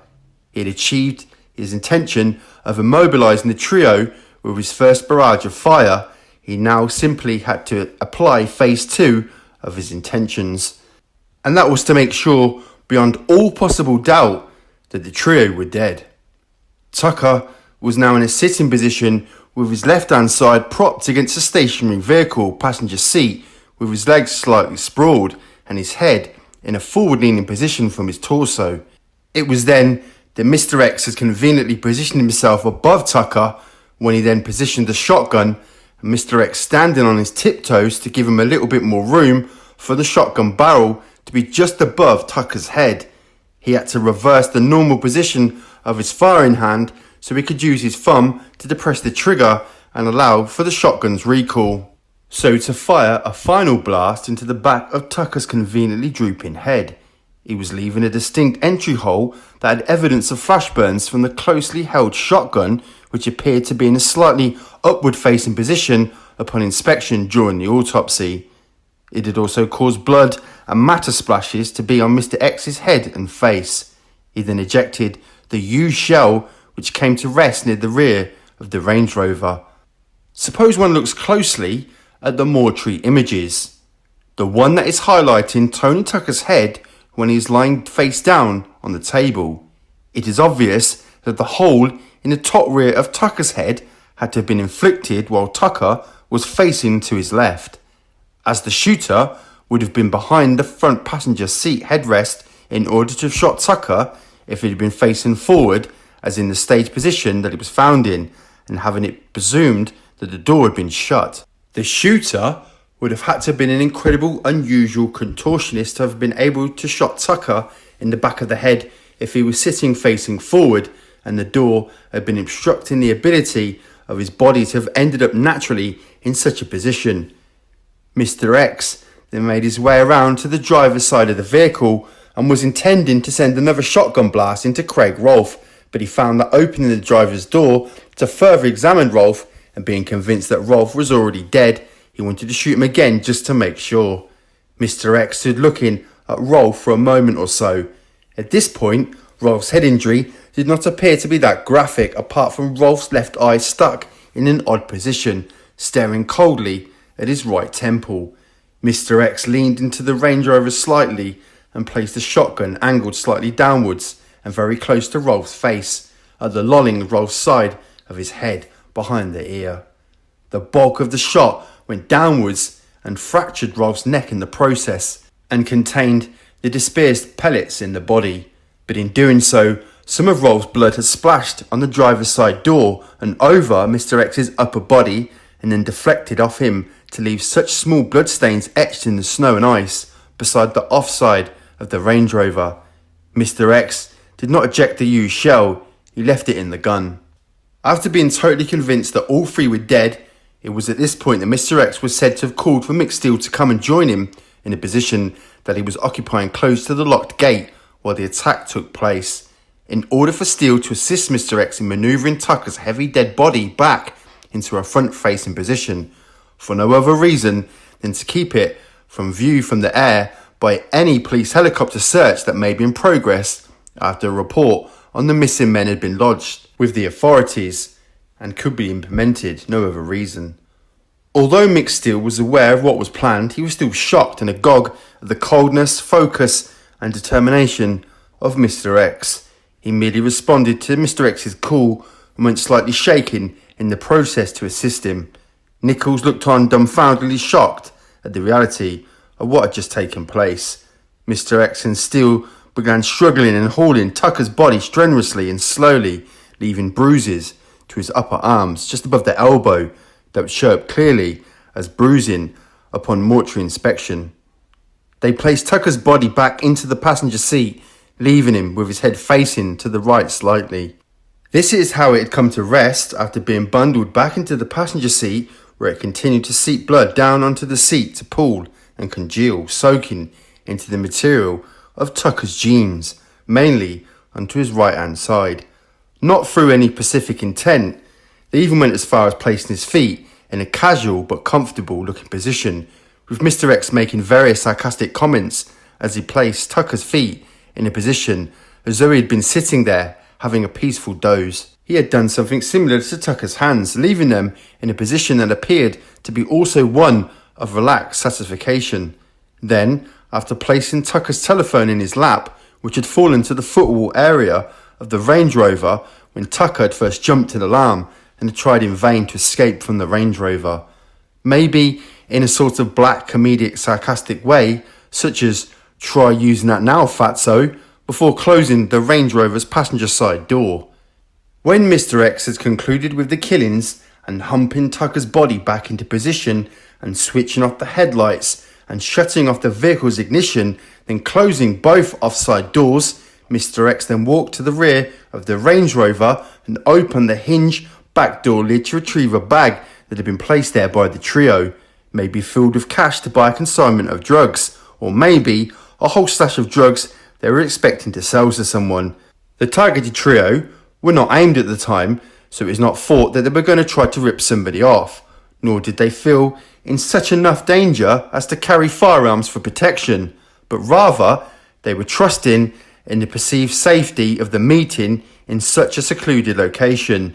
He had achieved his intention of immobilising the trio with his first barrage of fire. He now simply had to apply phase 2 of his intentions, and that was to make sure beyond all possible doubt that the trio were dead. Tucker was now in a sitting position with his left-hand side propped against a stationary vehicle passenger seat, with his legs slightly sprawled and his head in a forward-leaning position from his torso. It was then that Mr. X had conveniently positioned himself above Tucker when he then positioned the shotgun, and Mr. X standing on his tiptoes to give him a little bit more room for the shotgun barrel to be just above Tucker's head. He had to reverse the normal position of his firing hand so he could use his thumb to depress the trigger and allow for the shotgun's recoil. So to fire a final blast into the back of Tucker's conveniently drooping head. He was leaving a distinct entry hole that had evidence of flash burns from the closely held shotgun, which appeared to be in a slightly upward facing position upon inspection during the autopsy. It had also caused blood and matter splashes to be on Mr. X's head and face. He then ejected the used shell, which came to rest near the rear of the Range Rover. Suppose one looks closely at the mortuary images. The one that is highlighting Tony Tucker's head when he is lying face down on the table. It is obvious that the hole in the top rear of Tucker's head had to have been inflicted while Tucker was facing to his left, as the shooter would have been behind the front passenger seat headrest in order to have shot Tucker if it had been facing forward, as in the stage position that it was found in, and having it presumed that the door had been shut. The shooter would have had to have been an incredible, unusual contortionist to have been able to shot Tucker in the back of the head if he was sitting facing forward and the door had been obstructing the ability of his body to have ended up naturally in such a position. Mr. X then made his way around to the driver's side of the vehicle and was intending to send another shotgun blast into Craig Rolfe, but he found that opening the driver's door to further examine Rolfe and being convinced that Rolfe was already dead, he wanted to shoot him again just to make sure. Mr. X stood looking at Rolfe for a moment or so. At this point, Rolfe's head injury did not appear to be that graphic apart from Rolfe's left eye stuck in an odd position, staring coldly at his right temple. Mr. X leaned into the Range Rover slightly and placed the shotgun angled slightly downwards and very close to Rolfe's face, at the lolling Rolfe's side of his head behind the ear. The bulk of the shot went downwards and fractured Rolfe's neck in the process and contained the dispersed pellets in the body, but in doing so, some of Rolfe's blood had splashed on the driver's side door and over Mr. X's upper body and then deflected off him to leave such small bloodstains etched in the snow and ice beside the offside of the Range Rover. Mr. X did not eject the used shell, he left it in the gun. After being totally convinced that all three were dead, it was at this point that Mr. X was said to have called for Mick Steele to come and join him in a position that he was occupying close to the locked gate while the attack took place, in order for Steele to assist Mr. X in manoeuvring Tucker's heavy dead body back into a front-facing position, for no other reason than to keep it from view from the air by any police helicopter search that may be in progress after a report on the missing men had been lodged with the authorities and could be implemented, no other reason. Although Mick Steele was aware of what was planned, he was still shocked and agog at the coldness, focus and determination of Mr. X. He merely responded to Mr. X's call and went slightly shaken in the process to assist him. Nichols looked on dumbfoundedly shocked at the reality of what had just taken place. Mr. X and Steele began struggling and hauling Tucker's body strenuously and slowly, leaving bruises to his upper arms just above the elbow that would show up clearly as bruising upon mortuary inspection. They placed Tucker's body back into the passenger seat, leaving him with his head facing to the right slightly. This is how it had come to rest after being bundled back into the passenger seat, where it continued to seep blood down onto the seat to pool and congeal, soaking into the material of Tucker's jeans, mainly onto his right-hand side. Not through any specific intent, they even went as far as placing his feet in a casual but comfortable looking position, with Mr. X making various sarcastic comments as he placed Tucker's feet in a position as though he had been sitting there having a peaceful doze. He had done something similar to Tucker's hands, leaving them in a position that appeared to be also one of relaxed satisfaction. Then, after placing Tucker's telephone in his lap, which had fallen to the footwall area of the Range Rover when Tucker had first jumped an alarm and had tried in vain to escape from the Range Rover. Maybe in a sort of black comedic sarcastic way, such as, "Try using that now, fatso," before closing the Range Rover's passenger side door. When Mr. X had concluded with the killings and humping Tucker's body back into position and switching off the headlights and shutting off the vehicle's ignition, then closing both offside doors, Mr. X then walked to the rear of the Range Rover and opened the hinge back door lid to retrieve a bag that had been placed there by the trio, maybe filled with cash to buy a consignment of drugs, or maybe a whole stash of drugs they were expecting to sell to someone. The targeted trio were not aimed at the time, so it was not thought that they were going to try to rip somebody off, nor did they feel in such enough danger as to carry firearms for protection, but rather they were trusting in the perceived safety of the meeting in such a secluded location.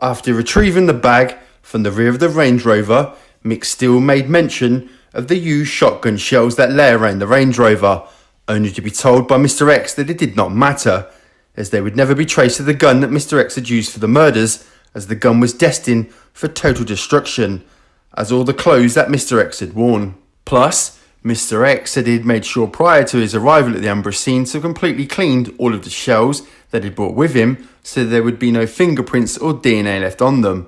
After retrieving the bag from the rear of the Range Rover, Mick Steele made mention of the used shotgun shells that lay around the Range Rover, only to be told by Mr. X that it did not matter, as they would never be traced to the gun that Mr. X had used for the murders, as the gun was destined for total destruction, as all the clothes that Mr. X had worn. Plus, Mr. X said he'd made sure prior to his arrival at the ambush scene to completely cleaned all of the shells that he'd brought with him so there would be no fingerprints or DNA left on them.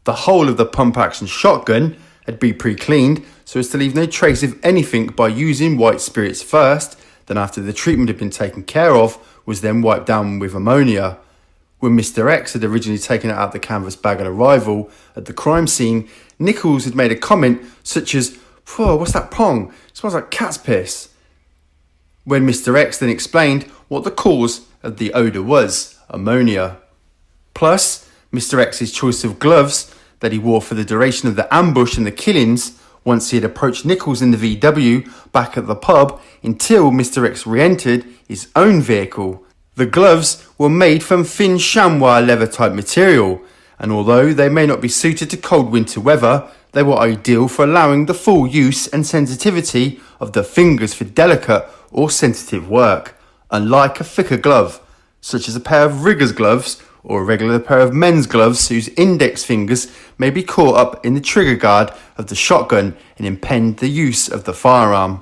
The whole of the pump-action shotgun had been pre-cleaned so as to leave no trace of anything by using white spirits first, then after the treatment had been taken care of, was then wiped down with ammonia. When Mr. X had originally taken it out of the canvas bag on arrival at the crime scene, Nichols had made a comment such as, "Whoa, what's that pong? It smells like cat's piss." When Mr. X then explained what the cause of the odour was, ammonia. Plus, Mr. X's choice of gloves that he wore for the duration of the ambush and the killings, once he had approached Nichols in the VW back at the pub until Mr. X re-entered his own vehicle. The gloves were made from thin chamois leather type material, and although they may not be suited to cold winter weather, they were ideal for allowing the full use and sensitivity of the fingers for delicate or sensitive work, unlike a thicker glove, such as a pair of rigger's gloves or a regular pair of men's gloves whose index fingers may be caught up in the trigger guard of the shotgun and impede the use of the firearm.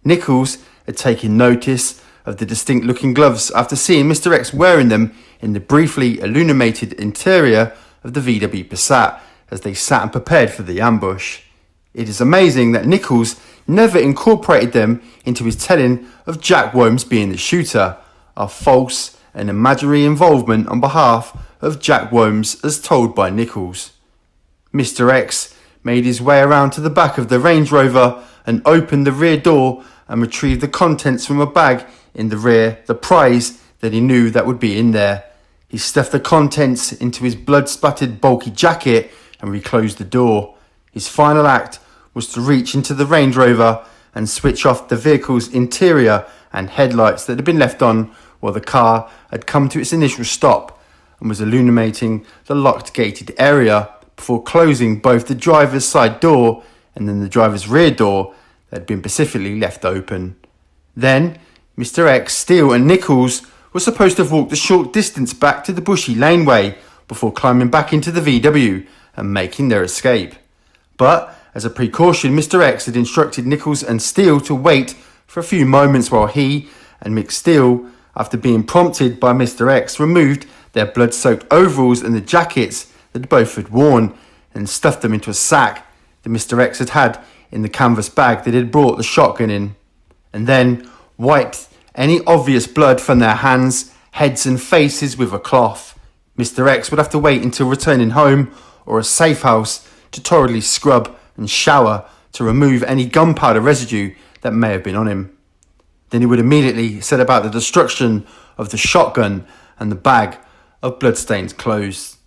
Nichols had taken notice of the distinct looking gloves after seeing Mr. X wearing them in the briefly illuminated interior of the VW Passat as they sat and prepared for the ambush. It is amazing that Nichols never incorporated them into his telling of Jack Womes being the shooter, a false and imaginary involvement on behalf of Jack Womes as told by Nichols. Mr. X made his way around to the back of the Range Rover and opened the rear door and retrieved the contents from a bag in the rear, the prize that he knew that would be in there. He stuffed the contents into his blood-spattered bulky jacket and reclosed the door. His final act was to reach into the Range Rover and switch off the vehicle's interior and headlights that had been left on while the car had come to its initial stop and was illuminating the locked gated area before closing both the driver's side door and then the driver's rear door that had been specifically left open. Then Mr. X, Steele and Nichols were supposed to have walked a short distance back to the bushy laneway before climbing back into the VW and making their escape. But as a precaution, Mr. X had instructed Nichols and Steele to wait for a few moments while he and Mick Steele, after being prompted by Mr. X, removed their blood-soaked overalls and the jackets that both had worn and stuffed them into a sack that Mr. X had had in the canvas bag that he had brought the shotgun in, and then wiped any obvious blood from their hands, heads and faces with a cloth. Mr. X would have to wait until returning home or a safe house to thoroughly scrub and shower to remove any gunpowder residue that may have been on him. Then he would immediately set about the destruction of the shotgun and the bag of bloodstained clothes.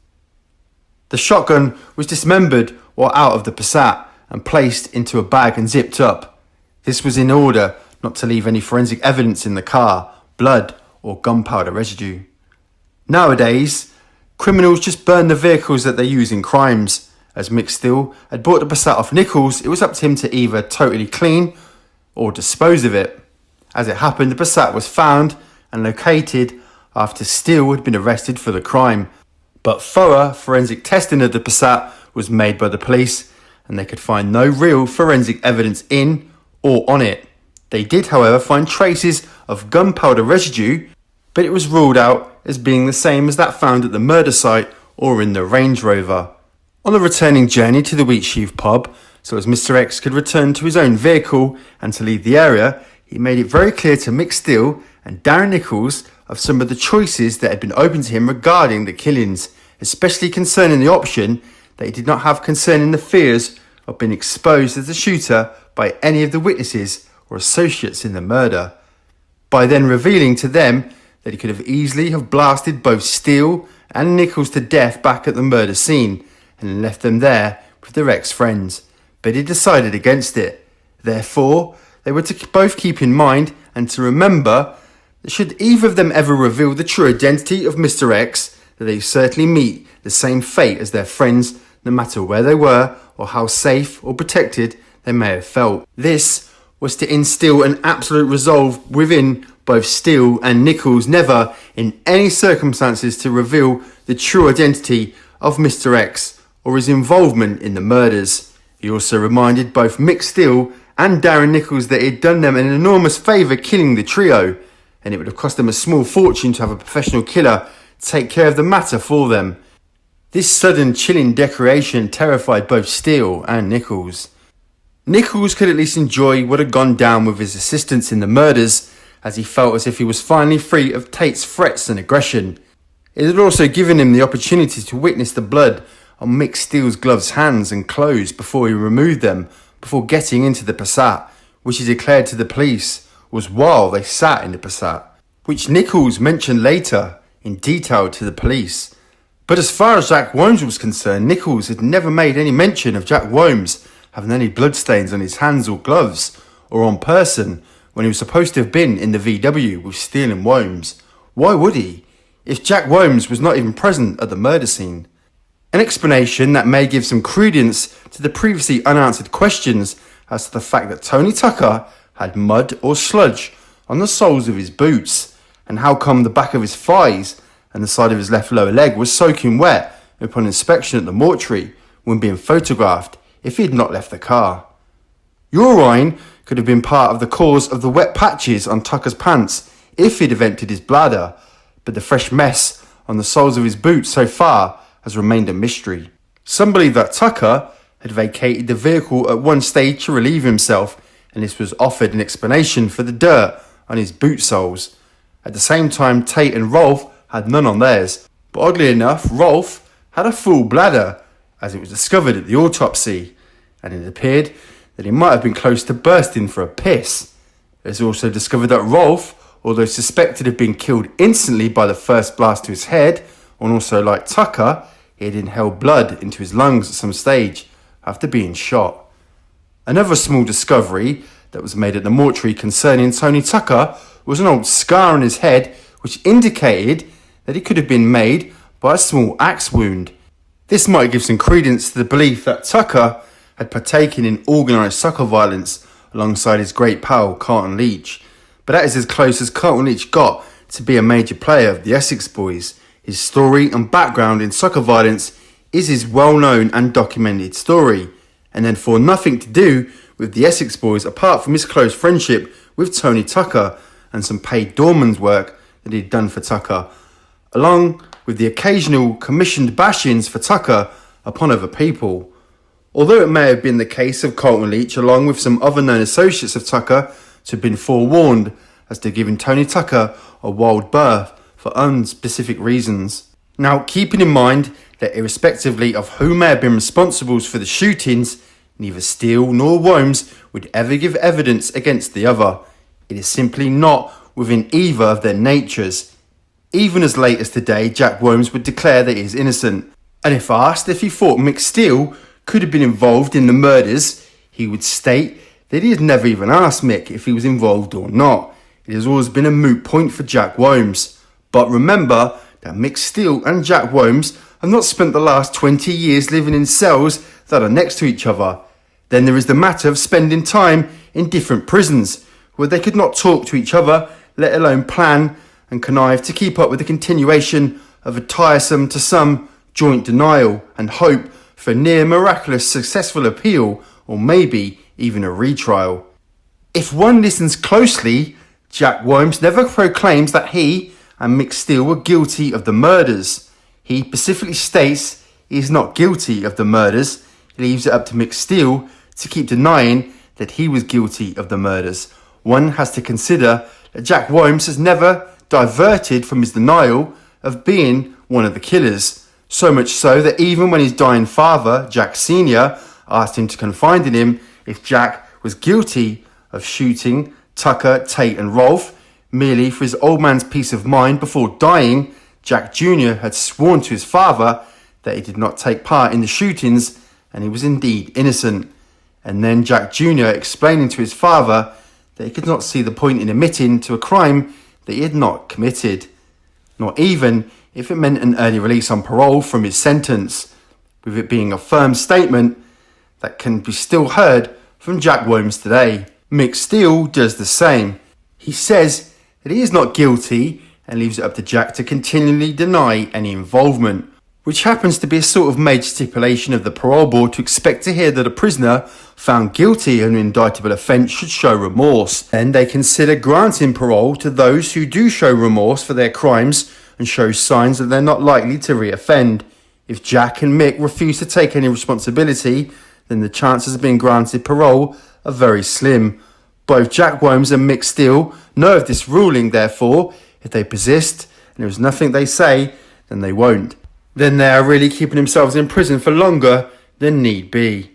The shotgun was dismembered while out of the Passat and placed into a bag and zipped up. This was in order not to leave any forensic evidence in the car, blood or gunpowder residue. Nowadays, criminals just burn the vehicles that they use in crimes. As Mick Steele had bought the Passat off Nichols, it was up to him to either totally clean or dispose of it. As it happened, the Passat was found and located after Steele had been arrested for the crime. But thorough forensic testing of the Passat was made by the police and they could find no real forensic evidence in or on it. They did, however, find traces of gunpowder residue, but it was ruled out as being the same as that found at the murder site or in the Range Rover. On the returning journey to the Wheatsheaf pub, so as Mr. X could return to his own vehicle and to leave the area, he made it very clear to Mick Steele and Darren Nichols of some of the choices that had been open to him regarding the killings, especially concerning the option that he did not have concerning the fears of being exposed as the shooter by any of the witnesses or associates in the murder, by then revealing to them that he could have easily have blasted both Steele and Nichols to death back at the murder scene and left them there with their ex-friends. But he decided against it. Therefore, they were to both keep in mind and to remember that should either of them ever reveal the true identity of Mr. X, that they certainly meet the same fate as their friends, no matter where they were or how safe or protected they may have felt. This was to instill an absolute resolve within both Steele and Nichols never in any circumstances to reveal the true identity of Mr. X or his involvement in the murders. He also reminded both Mick Steele and Darren Nichols that he had done them an enormous favour killing the trio, and it would have cost them a small fortune to have a professional killer take care of the matter for them. This sudden chilling declaration terrified both Steele and Nichols. Nichols could at least enjoy what had gone down with his assistance in the murders, as he felt as if he was finally free of Tate's threats and aggression. It had also given him the opportunity to witness the blood on Mick Steele's gloves, hands and clothes before he removed them, before getting into the Passat, which he declared to the police was while they sat in the Passat, which Nichols mentioned later in detail to the police. But as far as Jack Womes was concerned, Nichols had never made any mention of Jack Womes having any bloodstains on his hands or gloves or on person when he was supposed to have been in the VW with Steele and Womes. Why would he, if Jack Womes was not even present at the murder scene? An explanation that may give some credence to the previously unanswered questions as to the fact that Tony Tucker had mud or sludge on the soles of his boots, and how come the back of his thighs and the side of his left lower leg was soaking wet upon inspection at the mortuary when being photographed if he had not left the car. Urine could have been part of the cause of the wet patches on Tucker's pants if he'd have emptied his bladder, but the fresh mess on the soles of his boots so far has remained a mystery. Some believe that Tucker had vacated the vehicle at one stage to relieve himself, and this was offered an explanation for the dirt on his boot soles. At the same time, Tate and Rolfe had none on theirs, but oddly enough, Rolfe had a full bladder, as it was discovered at the autopsy, and it appeared that he might have been close to bursting for a piss. It was also discovered that Rolfe, although suspected of being killed instantly by the first blast to his head, and also like Tucker, he had inhaled blood into his lungs at some stage after being shot. Another small discovery that was made at the mortuary concerning Tony Tucker was an old scar on his head which indicated that it could have been made by a small axe wound. This might give some credence to the belief that Tucker had partaken in organised soccer violence alongside his great pal Carlton Leach, but that is as close as Carlton Leach got to be a major player of the Essex Boys. His story and background in soccer violence is his well-known and documented story, and then for nothing to do with the Essex Boys apart from his close friendship with Tony Tucker and some paid doorman's work that he'd done for Tucker, along with the occasional commissioned bashings for Tucker upon other people. Although it may have been the case of Carlton Leach along with some other known associates of Tucker to have been forewarned as to giving Tony Tucker a wild berth for unspecific reasons. Now, keeping in mind that irrespectively of who may have been responsible for the shootings, neither Steele nor Womes would ever give evidence against the other. It is simply not within either of their natures. Even as late as today, Jack Womes would declare that he is innocent, and if asked if he thought Mick Steele could have been involved in the murders, he would state that he had never even asked Mick if he was involved or not. It has always been a moot point for Jack Womes. But remember that Mick Steele and Jack Womes have not spent the last 20 years living in cells that are next to each other. Then there is the matter of spending time in different prisons, where they could not talk to each other, let alone plan and connive to keep up with the continuation of a tiresome to some joint denial and hope for a near miraculous successful appeal, or maybe even a retrial. If one listens closely, Jack Womes never proclaims that he and Mick Steele were guilty of the murders. He specifically states he is not guilty of the murders. He leaves it up to Mick Steele to keep denying that he was guilty of the murders. One has to consider that Jack Womes has never diverted from his denial of being one of the killers. So much so that even when his dying father, Jack Sr., asked him to confide in him if Jack was guilty of shooting Tucker, Tate and Rolfe, merely for his old man's peace of mind before dying, Jack Jr. had sworn to his father that he did not take part in the shootings and he was indeed innocent. And then Jack Jr. explaining to his father that he could not see the point in admitting to a crime that he had not committed, not even if it meant an early release on parole from his sentence, with it being a firm statement that can be still heard from Jack Womes today. Mick Steele does the same. He says that he is not guilty and leaves it up to Jack to continually deny any involvement, which happens to be a sort of major stipulation of the parole board to expect to hear that a prisoner found guilty of an indictable offence should show remorse, and they consider granting parole to those who do show remorse for their crimes and show signs that they're not likely to reoffend. If Jack and Mick refuse to take any responsibility, then the chances of being granted parole are very slim. Both Jack Worms and Mick Steele know of this ruling, therefore, if they persist and there is nothing they say, then they won't. Then they are really keeping themselves in prison for longer than need be.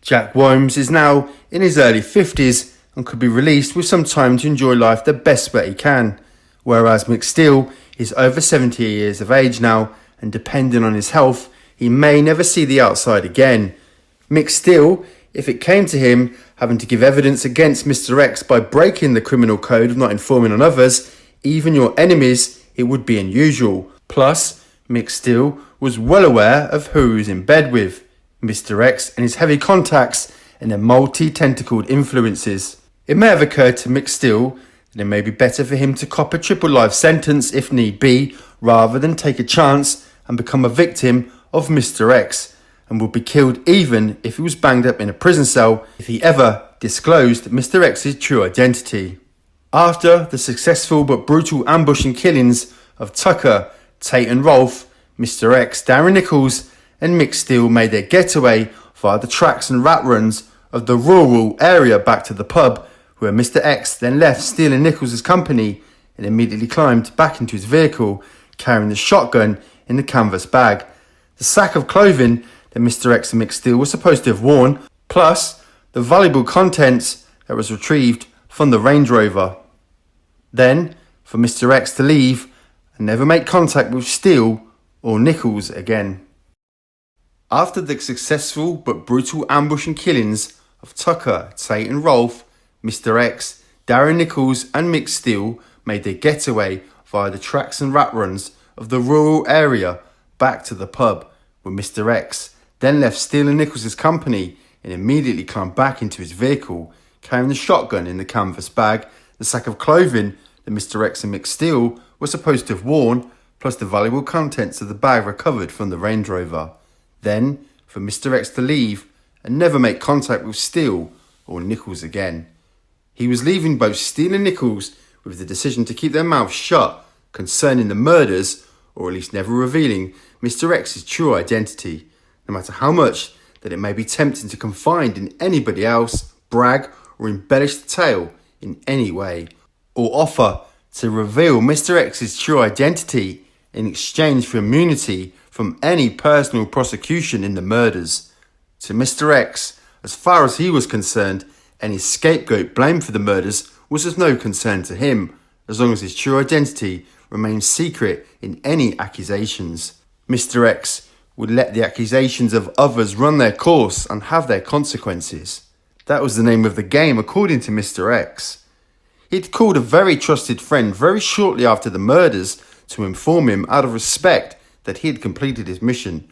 Jack Worms is now in his early 50s and could be released with some time to enjoy life the best way he can, whereas Mick Steele is over 70 years of age now, and depending on his health, he may never see the outside again. Mick Steele, if it came to him having to give evidence against Mr. X by breaking the criminal code of not informing on others, even your enemies, it would be unusual. Plus, Mick Steele was well aware of who he was in bed with, Mr. X and his heavy contacts and their multi-tentacled influences. It may have occurred to Mick Steele that it may be better for him to cop a triple life sentence if need be, rather than take a chance and become a victim of Mr. X, and would be killed even if he was banged up in a prison cell if he ever disclosed Mr. X's true identity. After the successful but brutal ambush and killings of Tucker, Tate and Rolfe, Mr. X, Darren Nichols and Mick Steele made their getaway via the tracks and rat runs of the rural area back to the pub, where Mr. X then left Steele and Nichols' company and immediately climbed back into his vehicle, carrying the shotgun in the canvas bag, the sack of clothing that Mr. X and Mick Steele were supposed to have worn, plus the valuable contents that was retrieved from the Range Rover. Then, for Mr. X to leave and never make contact with Steele or Nichols again. After the successful but brutal ambush and killings of Tucker, Tate and Rolfe, Mr. X, Darren Nichols and Mick Steele made their getaway via the tracks and rat runs of the rural area back to the pub, where Mr. X then left Steele and Nichols' company and immediately climbed back into his vehicle, carrying the shotgun in the canvas bag, the sack of clothing that Mr. X and Mick Steele were supposed to have worn, plus the valuable contents of the bag recovered from the Range Rover. Then, for Mr. X to leave and never make contact with Steele or Nichols again. He was leaving both Steele and Nichols with the decision to keep their mouths shut concerning the murders, or at least never revealing Mr. X's true identity, no matter how much that it may be tempting to confide in anybody else, brag or embellish the tale in any way, or offer to reveal Mr. X's true identity in exchange for immunity from any personal prosecution in the murders. To Mr. X, as far as he was concerned, any scapegoat blamed for the murders was of no concern to him, as long as his true identity remained secret in any accusations. Mr. X would let the accusations of others run their course and have their consequences. That was the name of the game, according to Mr. X. He'd called a very trusted friend very shortly after the murders to inform him out of respect that he had completed his mission.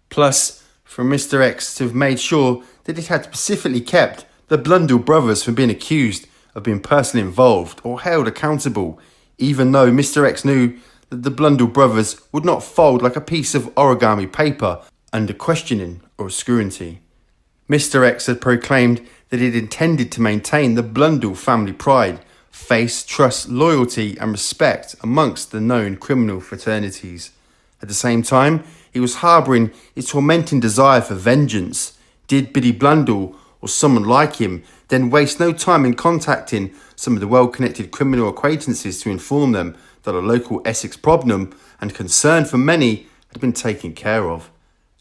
Plus, for Mr. X to have made sure that it had specifically kept the Blundell brothers from being accused of being personally involved or held accountable, even though Mr. X knew that the Blundell brothers would not fold like a piece of origami paper under questioning or scrutiny. Mr. X had proclaimed that he had intended to maintain the Blundell family pride, faith, trust, loyalty and respect amongst the known criminal fraternities. At the same time, he was harbouring his tormenting desire for vengeance. Did Biddy Blundell, or someone like him, then waste no time in contacting some of the well-connected criminal acquaintances to inform them that a local Essex problem and concern for many had been taken care of,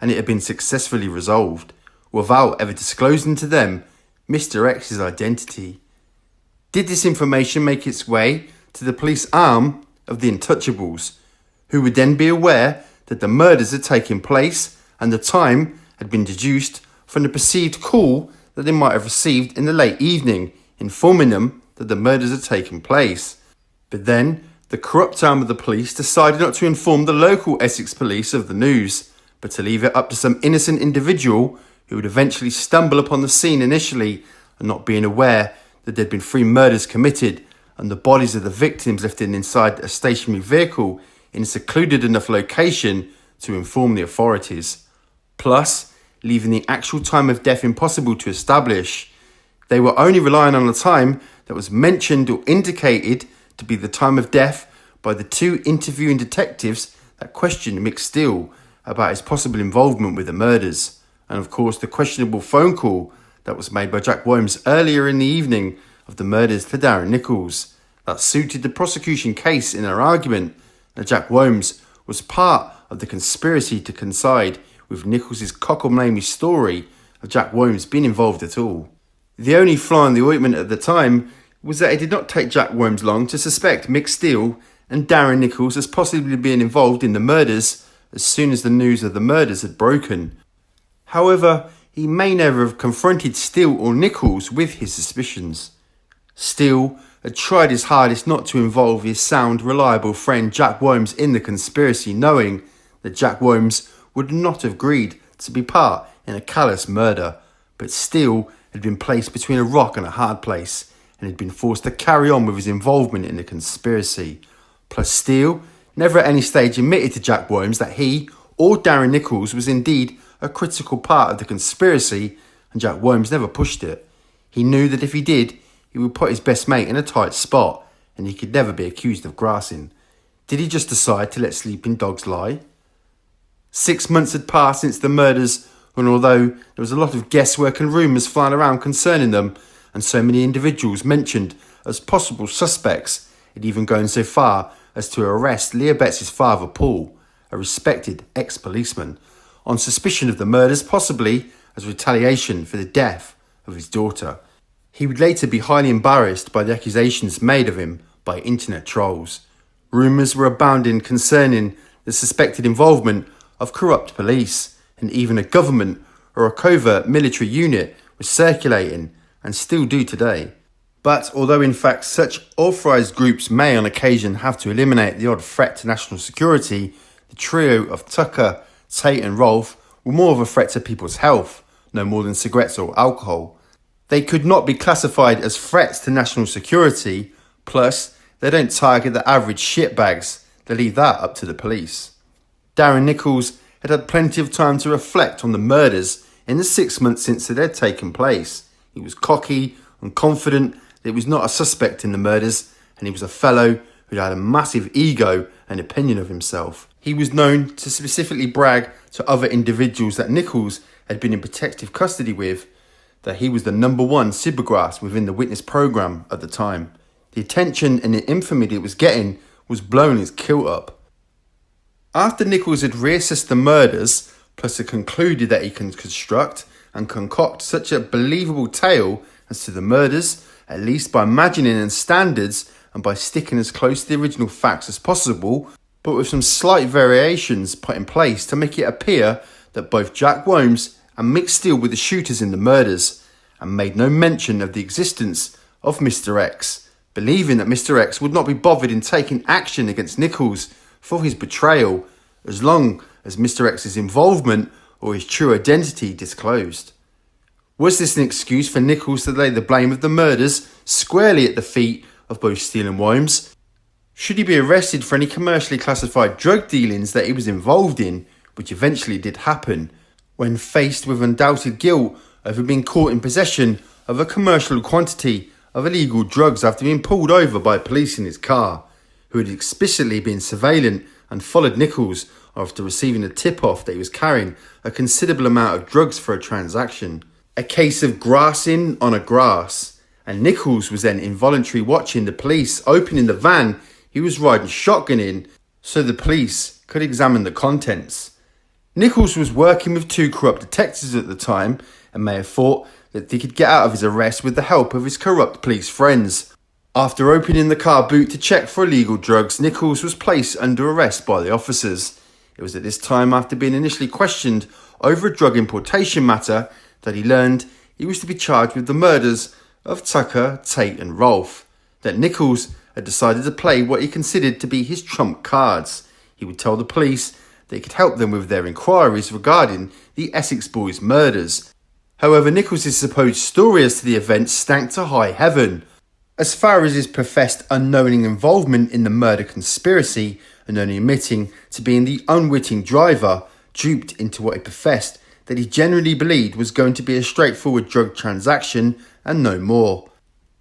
and it had been successfully resolved, without ever disclosing to them Mr. X's identity? Did this information make its way to the police arm of the Untouchables, who would then be aware that the murders had taken place and the time had been deduced from the perceived call that they might have received in the late evening, informing them that the murders had taken place? But then, the corrupt arm of the police decided not to inform the local Essex police of the news, but to leave it up to some innocent individual who would eventually stumble upon the scene initially, and not being aware that there had been 3 murders committed and the bodies of the victims left inside a stationary vehicle in a secluded enough location to inform the authorities. Plus, leaving the actual time of death impossible to establish. They were only relying on the time that was mentioned or indicated to be the time of death by the 2 interviewing detectives that questioned Mick Steele about his possible involvement with the murders, and of course the questionable phone call that was made by Jack Williams earlier in the evening of the murders to Darren Nichols that suited the prosecution case in their argument that Jack Williams was part of the conspiracy to coincide with Nichols' cockamamie story of Jack Williams being involved at all. The only fly in the ointment at the time was that it did not take Jack Williams long to suspect Mick Steele and Darren Nichols as possibly being involved in the murders as soon as the news of the murders had broken. However, he may never have confronted Steele or Nichols with his suspicions. Steele had tried his hardest not to involve his sound, reliable friend Jack Williams in the conspiracy, knowing that Jack Williams would not have agreed to be part in a callous murder, but Steele had been placed between a rock and a hard place and had been forced to carry on with his involvement in the conspiracy. Plus, Steele never at any stage admitted to Jack Williams that he or Darren Nichols was indeed a critical part of the conspiracy, and Jack Williams never pushed it. He knew that if he did, he would put his best mate in a tight spot, and he could never be accused of grassing. Did he just decide to let sleeping dogs lie? 6 months had passed since the murders, and although there was a lot of guesswork and rumours flying around concerning them, and so many individuals mentioned as possible suspects, it even going so far as to arrest Leah Betts' father Paul, a respected ex-policeman, on suspicion of the murders, possibly as retaliation for the death of his daughter. He would later be highly embarrassed by the accusations made of him by internet trolls. Rumours were abounding concerning the suspected involvement of corrupt police, and even a government or a covert military unit was circulating, and still do today. But although in fact such authorised groups may on occasion have to eliminate the odd threat to national security, the trio of Tucker, Tate and Rave were more of a threat to people's health, no more than cigarettes or alcohol. They could not be classified as threats to national security, plus they don't target the average shitbags, they leave that up to the police. Darren Nichols had had plenty of time to reflect on the murders in the 6 months since it had taken place. He was cocky and confident that he was not a suspect in the murders, and he was a fellow who had a massive ego and opinion of himself. He was known to specifically brag to other individuals that Nichols had been in protective custody with, that he was the number one cybergrass within the witness program at the time. The attention and the infamy it was getting was blowing his kilt up. After Nichols had reassessed the murders, plus had concluded that he can construct and concoct such a believable tale as to the murders, at least by imagining and standards and by sticking as close to the original facts as possible, but with some slight variations put in place to make it appear that both Jack Williams and Mick Steele were the shooters in the murders, and made no mention of the existence of Mr. X, believing that Mr. X would not be bothered in taking action against Nichols for his betrayal as long as Mr. X's involvement or his true identity disclosed. Was this an excuse for Nichols to lay the blame of the murders squarely at the feet of both Steele and Williams? Should he be arrested for any commercially classified drug dealings that he was involved in, which eventually did happen, when faced with undoubted guilt over being caught in possession of a commercial quantity of illegal drugs after being pulled over by police in his car, who had explicitly been surveillant and followed Nichols after receiving a tip-off that he was carrying a considerable amount of drugs for a transaction. A case of grassing on a grass, and Nichols was then involuntarily watching the police opening the van he was riding shotgun in so the police could examine the contents. Nichols was working with two corrupt detectives at the time and may have thought that he could get out of his arrest with the help of his corrupt police friends. After opening the car boot to check for illegal drugs, Nichols was placed under arrest by the officers. It was at this time, after being initially questioned over a drug importation matter, that he learned he was to be charged with the murders of Tucker, Tate and Rave, that Nichols had decided to play what he considered to be his trump cards. He would tell the police that he could help them with their inquiries regarding the Essex Boys murders. However, Nichols' supposed story as to the event stank to high heaven. As far as his professed unknowing involvement in the murder conspiracy, and only admitting to being the unwitting driver, duped into what he professed that he genuinely believed was going to be a straightforward drug transaction and no more.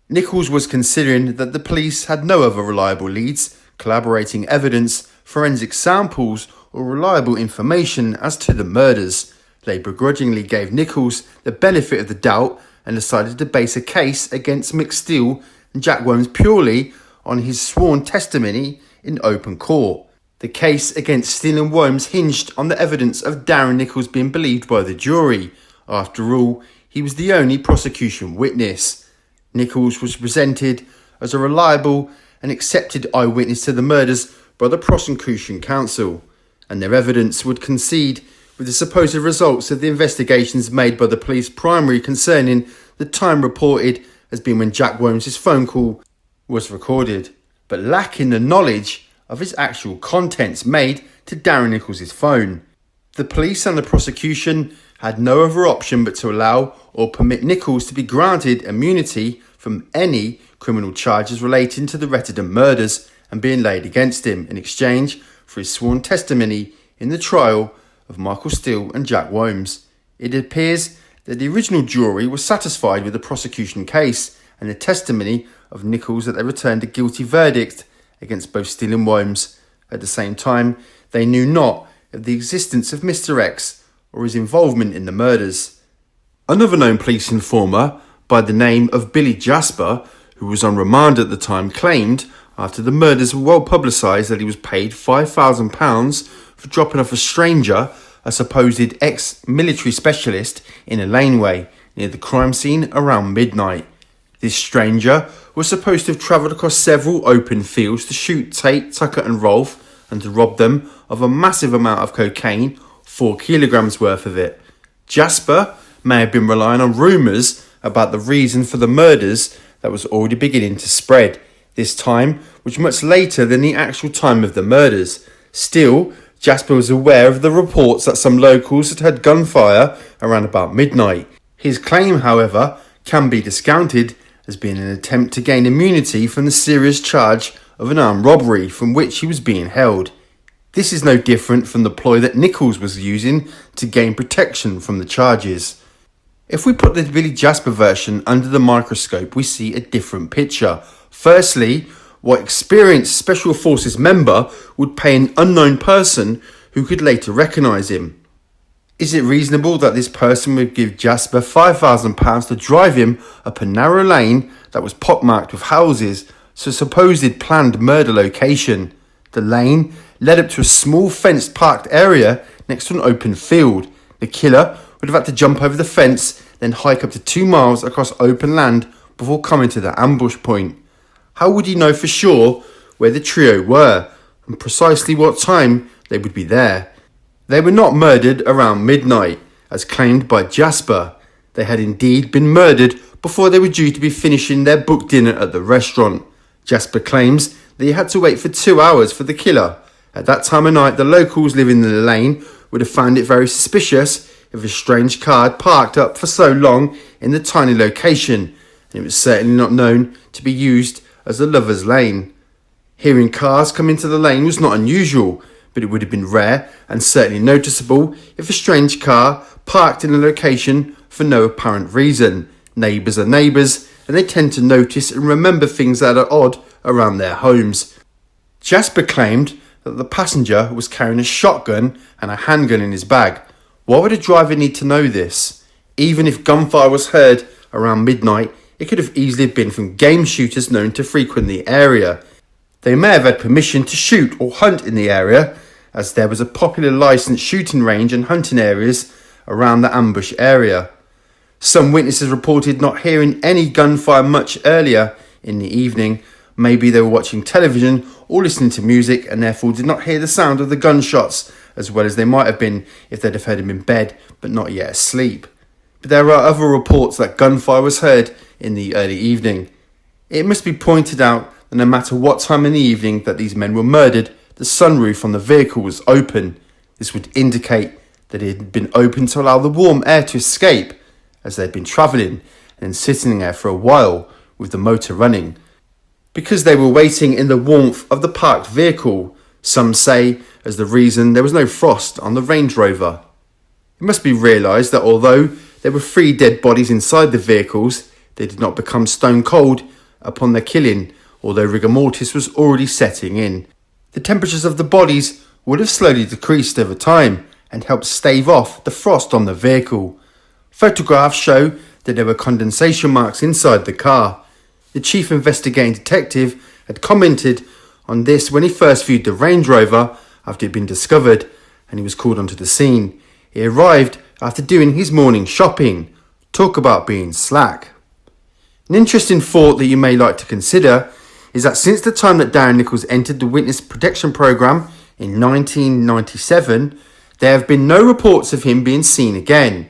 Nichols was considering that the police had no other reliable leads, collaborating evidence, forensic samples, or reliable information as to the murders. They begrudgingly gave Nichols the benefit of the doubt and decided to base a case against McSteele and Jack Worms purely on his sworn testimony in open court. The case against Steele and Worms hinged on the evidence of Darren Nichols being believed by the jury. After all, he was the only prosecution witness. Nichols was presented as a reliable and accepted eyewitness to the murders by the prosecution counsel, and their evidence would coincide with the supposed results of the investigations made by the police primary concerning the time reported as being when Jack Worms' phone call was recorded, but lacking the knowledge of his actual contents made to Darren Nichols' phone. The police and the prosecution had no other option but to allow or permit Nichols to be granted immunity from any criminal charges relating to the Retiden murders and being laid against him in exchange for his sworn testimony in the trial of Michael Steele and Jack Worms. It appears that the original jury was satisfied with the prosecution case and the testimony of Nichols that they returned a guilty verdict against both Steele and Worms. At the same time, they knew not of the existence of Mr. X or his involvement in the murders. Another known police informer by the name of Billy Jasper, who was on remand at the time, claimed after the murders were well publicised that he was paid £5,000 for dropping off a stranger, a supposed ex-military specialist, in a laneway near the crime scene around midnight. This stranger was supposed to have travelled across several open fields to shoot Tate, Tucker and Rolfe and to rob them of a massive amount of cocaine, 4 kilograms worth of it. Jasper may have been relying on rumours about the reason for the murders that was already beginning to spread. This time was much later than the actual time of the murders. Still, Jasper was aware of the reports that some locals had heard gunfire around about midnight. His claim, however, can be discounted as being an attempt to gain immunity from the serious charge of an armed robbery from which he was being held. This is no different from the ploy that Nichols was using to gain protection from the charges. If we put the Billy Jasper version under the microscope, we see a different picture. Firstly, what experienced Special Forces member would pay an unknown person who could later recognise him? Is it reasonable that this person would give Jasper £5,000 to drive him up a narrow lane that was pockmarked with houses to a supposed planned murder location? The lane led up to a small fenced parked area next to an open field. The killer would have had to jump over the fence, then hike up to 2 miles across open land before coming to the ambush point. How would he know for sure where the trio were and precisely what time they would be there? They were not murdered around midnight, as claimed by Jasper. They had indeed been murdered before they were due to be finishing their booked dinner at the restaurant. Jasper claims that he had to wait for 2 hours for the killer. At that time of night, the locals living in the lane would have found it very suspicious if a strange car had parked up for so long in the tiny location, and it was certainly not known to be used as a lover's lane. Hearing cars come into the lane was not unusual, but it would have been rare and certainly noticeable if a strange car parked in a location for no apparent reason. Neighbours are neighbours, and they tend to notice and remember things that are odd around their homes. Jasper claimed that the passenger was carrying a shotgun and a handgun in his bag. Why would a driver need to know this? Even if gunfire was heard around midnight, it could have easily been from game shooters known to frequent the area. They may have had permission to shoot or hunt in the area, as there was a popular licensed shooting range and hunting areas around the ambush area. Some witnesses reported not hearing any gunfire much earlier in the evening. Maybe they were watching television or listening to music and therefore did not hear the sound of the gunshots as well as they might have been if they'd have heard him in bed but not yet asleep. But there are other reports that gunfire was heard in the early evening. It must be pointed out that no matter what time in the evening that these men were murdered, the sunroof on the vehicle was open. This would indicate that it had been open to allow the warm air to escape, as they'd been travelling and then sitting there for a while with the motor running. Because they were waiting in the warmth of the parked vehicle, some say as the reason there was no frost on the Range Rover. It must be realised that although there were 3 dead bodies inside the vehicles, they did not become stone cold upon their killing, although rigor mortis was already setting in. The temperatures of the bodies would have slowly decreased over time and helped stave off the frost on the vehicle. Photographs show that there were condensation marks inside the car. The chief investigating detective had commented on this when he first viewed the Range Rover after it had been discovered, and he was called onto the scene. He arrived after doing his morning shopping. Talk about being slack. An interesting thought that you may like to consider is that since the time that Darren Nichols entered the Witness Protection Programme in 1997, there have been no reports of him being seen again.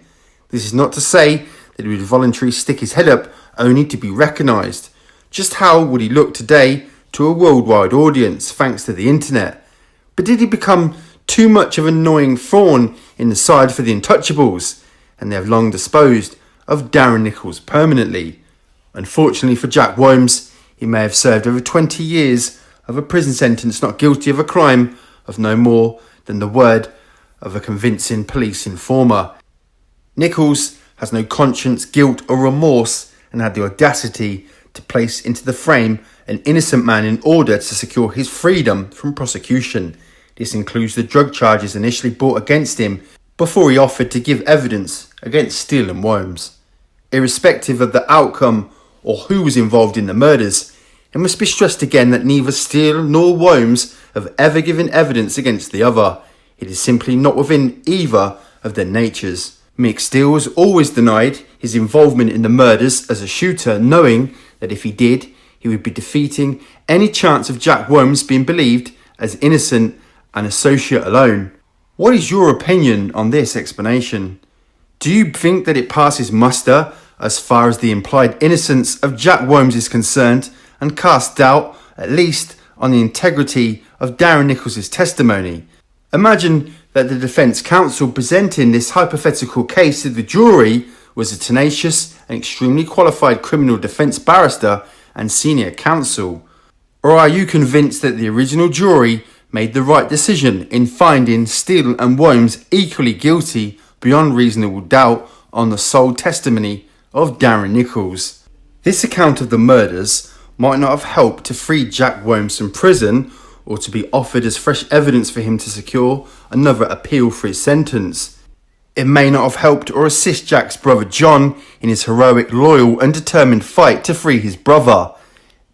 This is not to say that he would voluntarily stick his head up only to be recognised. Just how would he look today to a worldwide audience thanks to the internet? But did he become too much of an annoying thorn in the side for the Untouchables, and they have long disposed of Darren Nichols permanently? Unfortunately for Jack Womes, he may have served over 20 years of a prison sentence not guilty of a crime of no more than the word of a convincing police informer. Nichols has no conscience, guilt or remorse, and had the audacity to place into the frame an innocent man in order to secure his freedom from prosecution. This includes the drug charges initially brought against him before he offered to give evidence against Steele and Womes. Irrespective of the outcome or who was involved in the murders, it must be stressed again that neither Steele nor Womes have ever given evidence against the other. It is simply not within either of their natures. Mick Steele has always denied his involvement in the murders as a shooter, knowing that if he did, he would be defeating any chance of Jack Womes being believed as innocent and associate alone. What is your opinion on this explanation? Do you think that it passes muster as far as the implied innocence of Jack Womes is concerned and casts doubt, at least, on the integrity of Darren Nichols' testimony? Imagine that the defence counsel presenting this hypothetical case to the jury was a tenacious and extremely qualified criminal defence barrister and senior counsel. Or are you convinced that the original jury made the right decision in finding Steele and Womes equally guilty beyond reasonable doubt on the sole testimony of Darren Nichols? This account of the murders might not have helped to free Jack Womes from prison or to be offered as fresh evidence for him to secure another appeal for his sentence. It may not have helped or assist Jack's brother John in his heroic, loyal and determined fight to free his brother,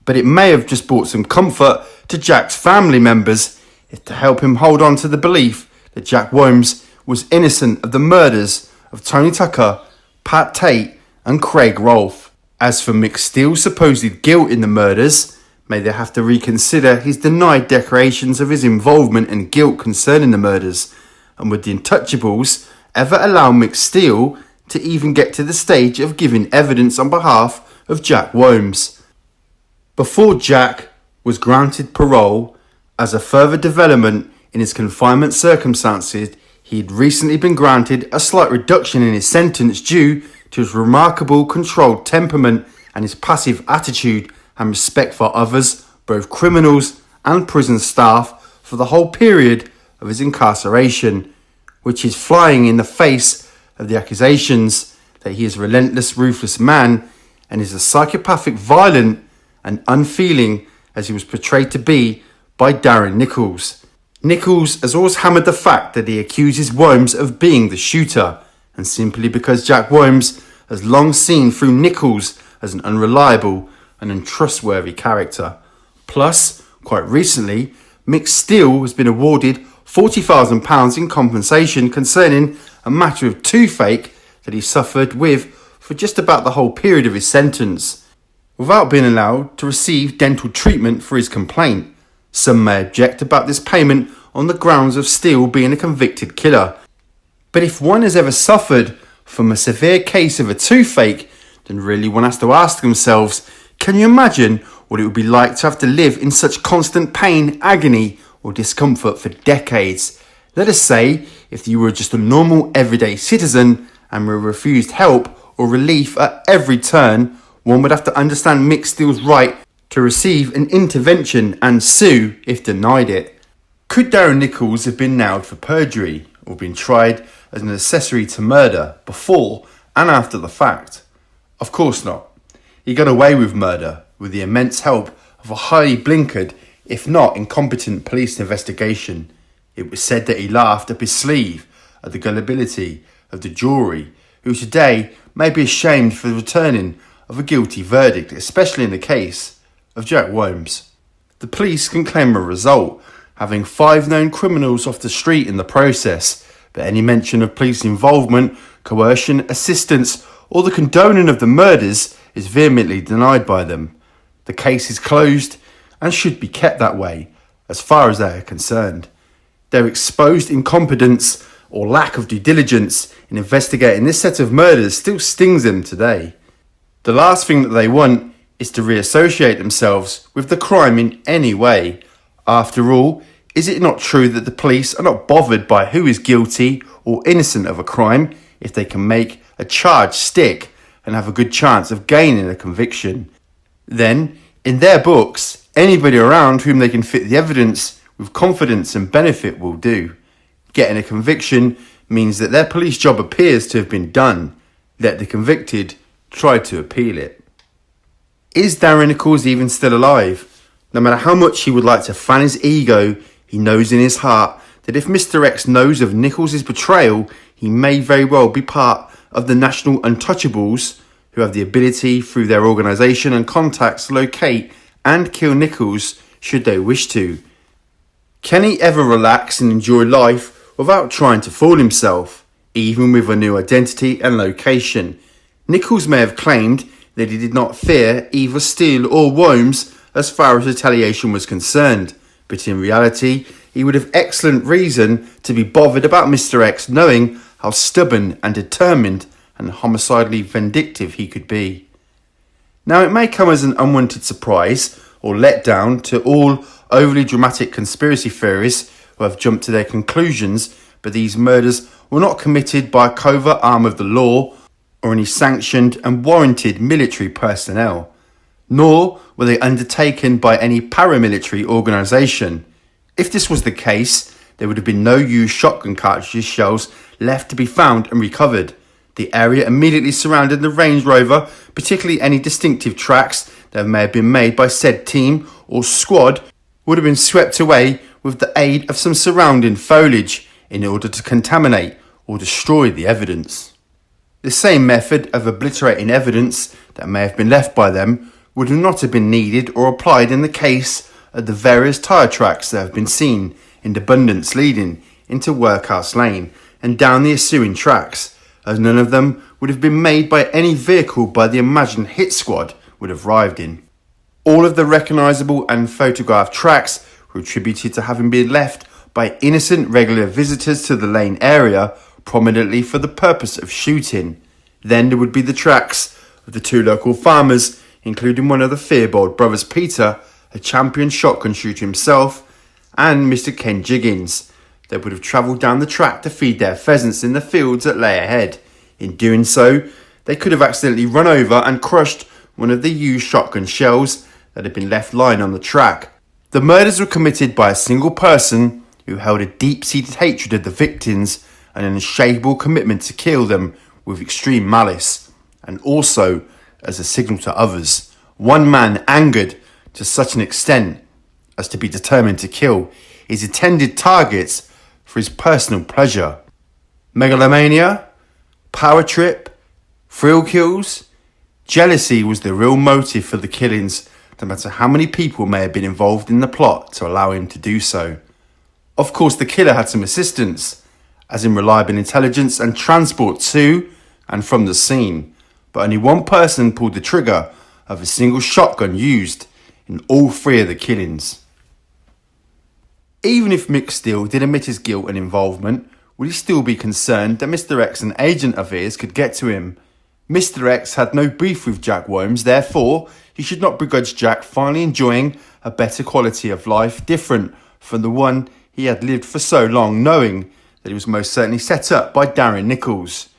but it may have just brought some comfort to Jack's family members to help him hold on to the belief that Jack Womes was innocent of the murders of Tony Tucker, Pat Tate and Craig Rolfe. As for Mick Steele's supposed guilt in the murders, may they have to reconsider his denied declarations of his involvement and guilt concerning the murders, and would the Untouchables ever allow Mick Steele to even get to the stage of giving evidence on behalf of Jack Womes? Before Jack was granted parole, as a further development in his confinement circumstances, he had recently been granted a slight reduction in his sentence due to his remarkable controlled temperament and his passive attitude and respect for others, both criminals and prison staff, for the whole period of his incarceration, which is flying in the face of the accusations that he is a relentless, ruthless man and is as psychopathic, violent and unfeeling as he was portrayed to be by Darren Nichols. Nichols has always hammered the fact that he accuses Womes of being the shooter, and simply because Jack Womes has long seen through Nichols as an unreliable and untrustworthy character. Plus, quite recently, Mick Steele has been awarded £40,000 in compensation concerning a matter of toothache that he suffered with for just about the whole period of his sentence, without being allowed to receive dental treatment for his complaint. Some may object about this payment on the grounds of Steele being a convicted killer. But if one has ever suffered from a severe case of a toothache, then really one has to ask themselves, can you imagine what it would be like to have to live in such constant pain, agony or discomfort for decades? Let us say if you were just a normal everyday citizen and were refused help or relief at every turn, one would have to understand Mick Steele's right to receive an intervention and sue if denied it. Could Darren Nichols have been nailed for perjury or been tried as an accessory to murder before and after the fact? Of course not. He got away with murder with the immense help of a highly blinkered, if not incompetent, police investigation. It was said that he laughed up his sleeve at the gullibility of the jury, who today may be ashamed for the returning of a guilty verdict, especially in the case of Jack Williams. The police can claim a result, having 5 known criminals off the street in the process, but any mention of police involvement, coercion, assistance, or the condoning of the murders is vehemently denied by them. The case is closed and should be kept that way, as far as they are concerned. Their exposed incompetence or lack of due diligence in investigating this set of murders still stings them today. The last thing that they want is to reassociate themselves with the crime in any way. After all, is it not true that the police are not bothered by who is guilty or innocent of a crime if they can make a charge stick and have a good chance of gaining a conviction? Then, in their books, anybody around whom they can fit the evidence with confidence and benefit will do. Getting a conviction means that their police job appears to have been done. Let the convicted try to appeal it. Is Darren Nichols even still alive? No matter how much he would like to fan his ego, he knows in his heart that if Mr. X knows of Nichols' betrayal, he may very well be part of the national Untouchables, who have the ability through their organisation and contacts to locate and kill Nichols should they wish to. Can he ever relax and enjoy life without trying to fool himself, even with a new identity and location? Nichols may have claimed that he did not fear either Steele or Williams as far as retaliation was concerned, but in reality he would have excellent reason to be bothered about Mr. X knowing how stubborn and determined and homicidally vindictive he could be. Now it may come as an unwanted surprise or letdown to all overly dramatic conspiracy theorists who have jumped to their conclusions, but these murders were not committed by a covert arm of the law or any sanctioned and warranted military personnel, nor were they undertaken by any paramilitary organisation. If this was the case, there would have been no used shotgun cartridge shells left to be found and recovered. The area immediately surrounding the Range Rover, particularly any distinctive tracks that may have been made by said team or squad, would have been swept away with the aid of some surrounding foliage in order to contaminate or destroy the evidence. The same method of obliterating evidence that may have been left by them would not have been needed or applied in the case of the various tyre tracks that have been seen in abundance leading into Workhouse Lane and down the ensuing tracks, as none of them would have been made by any vehicle by the imagined hit squad would have arrived in. All of the recognisable and photographed tracks were attributed to having been left by innocent regular visitors to the lane area, prominently for the purpose of shooting. Then there would be the tracks of the 2 local farmers, including one of the Fearbold brothers, Peter, a champion shotgun shooter himself, and Mr. Ken Jiggins. They would have travelled down the track to feed their pheasants in the fields that lay ahead. In doing so, they could have accidentally run over and crushed one of the used shotgun shells that had been left lying on the track. The murders were committed by a single person who held a deep-seated hatred of the victims and an unshakable commitment to kill them with extreme malice, and also as a signal to others. One man angered to such an extent as to be determined to kill his intended targets for his personal pleasure. Megalomania, power trip, thrill kills, jealousy was the real motive for the killings, no matter how many people may have been involved in the plot to allow him to do so. Of course, the killer had some assistance, as in reliable intelligence and transport to and from the scene, but only one person pulled the trigger of a single shotgun used in all 3 of the killings. Even if Mick Steele did admit his guilt and involvement, would he still be concerned that Mr. X, an agent of his, could get to him? Mr. X had no beef with Jack Williams, therefore he should not begrudge Jack finally enjoying a better quality of life different from the one he had lived for so long, knowing that he was most certainly set up by Darren Nichols.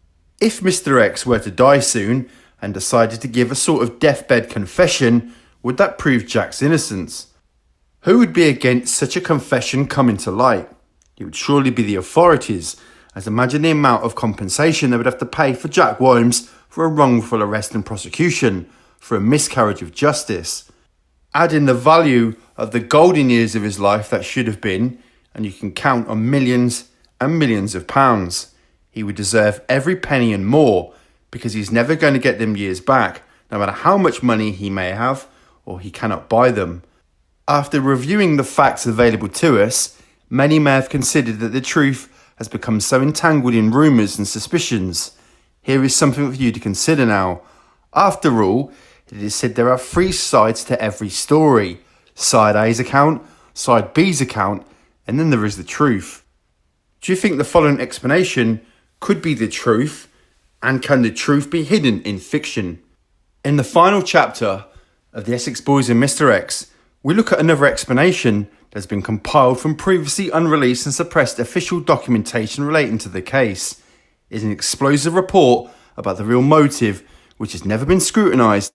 If Mr. X were to die soon and decided to give a sort of deathbed confession, would that prove Jack's innocence? Who would be against such a confession coming to light? It would surely be the authorities, as imagine the amount of compensation they would have to pay for Jack Williams for a wrongful arrest and prosecution, for a miscarriage of justice. Add in the value of the golden years of his life that should have been, and you can count on millions and millions of pounds. He would deserve every penny and more, because he's never going to get them years back, no matter how much money he may have, or he cannot buy them. After reviewing the facts available to us, many may have considered that the truth has become so entangled in rumours and suspicions. Here is something for you to consider now. After all, it is said there are 3 sides to every story. Side A's account, side B's account, and then there is the truth. Do you think the following explanation could be the truth? And can the truth be hidden in fiction? In the final chapter of the Essex Boys and Mr. X, we look at another explanation that has been compiled from previously unreleased and suppressed official documentation relating to the case. It is an explosive report about the real motive, which has never been scrutinised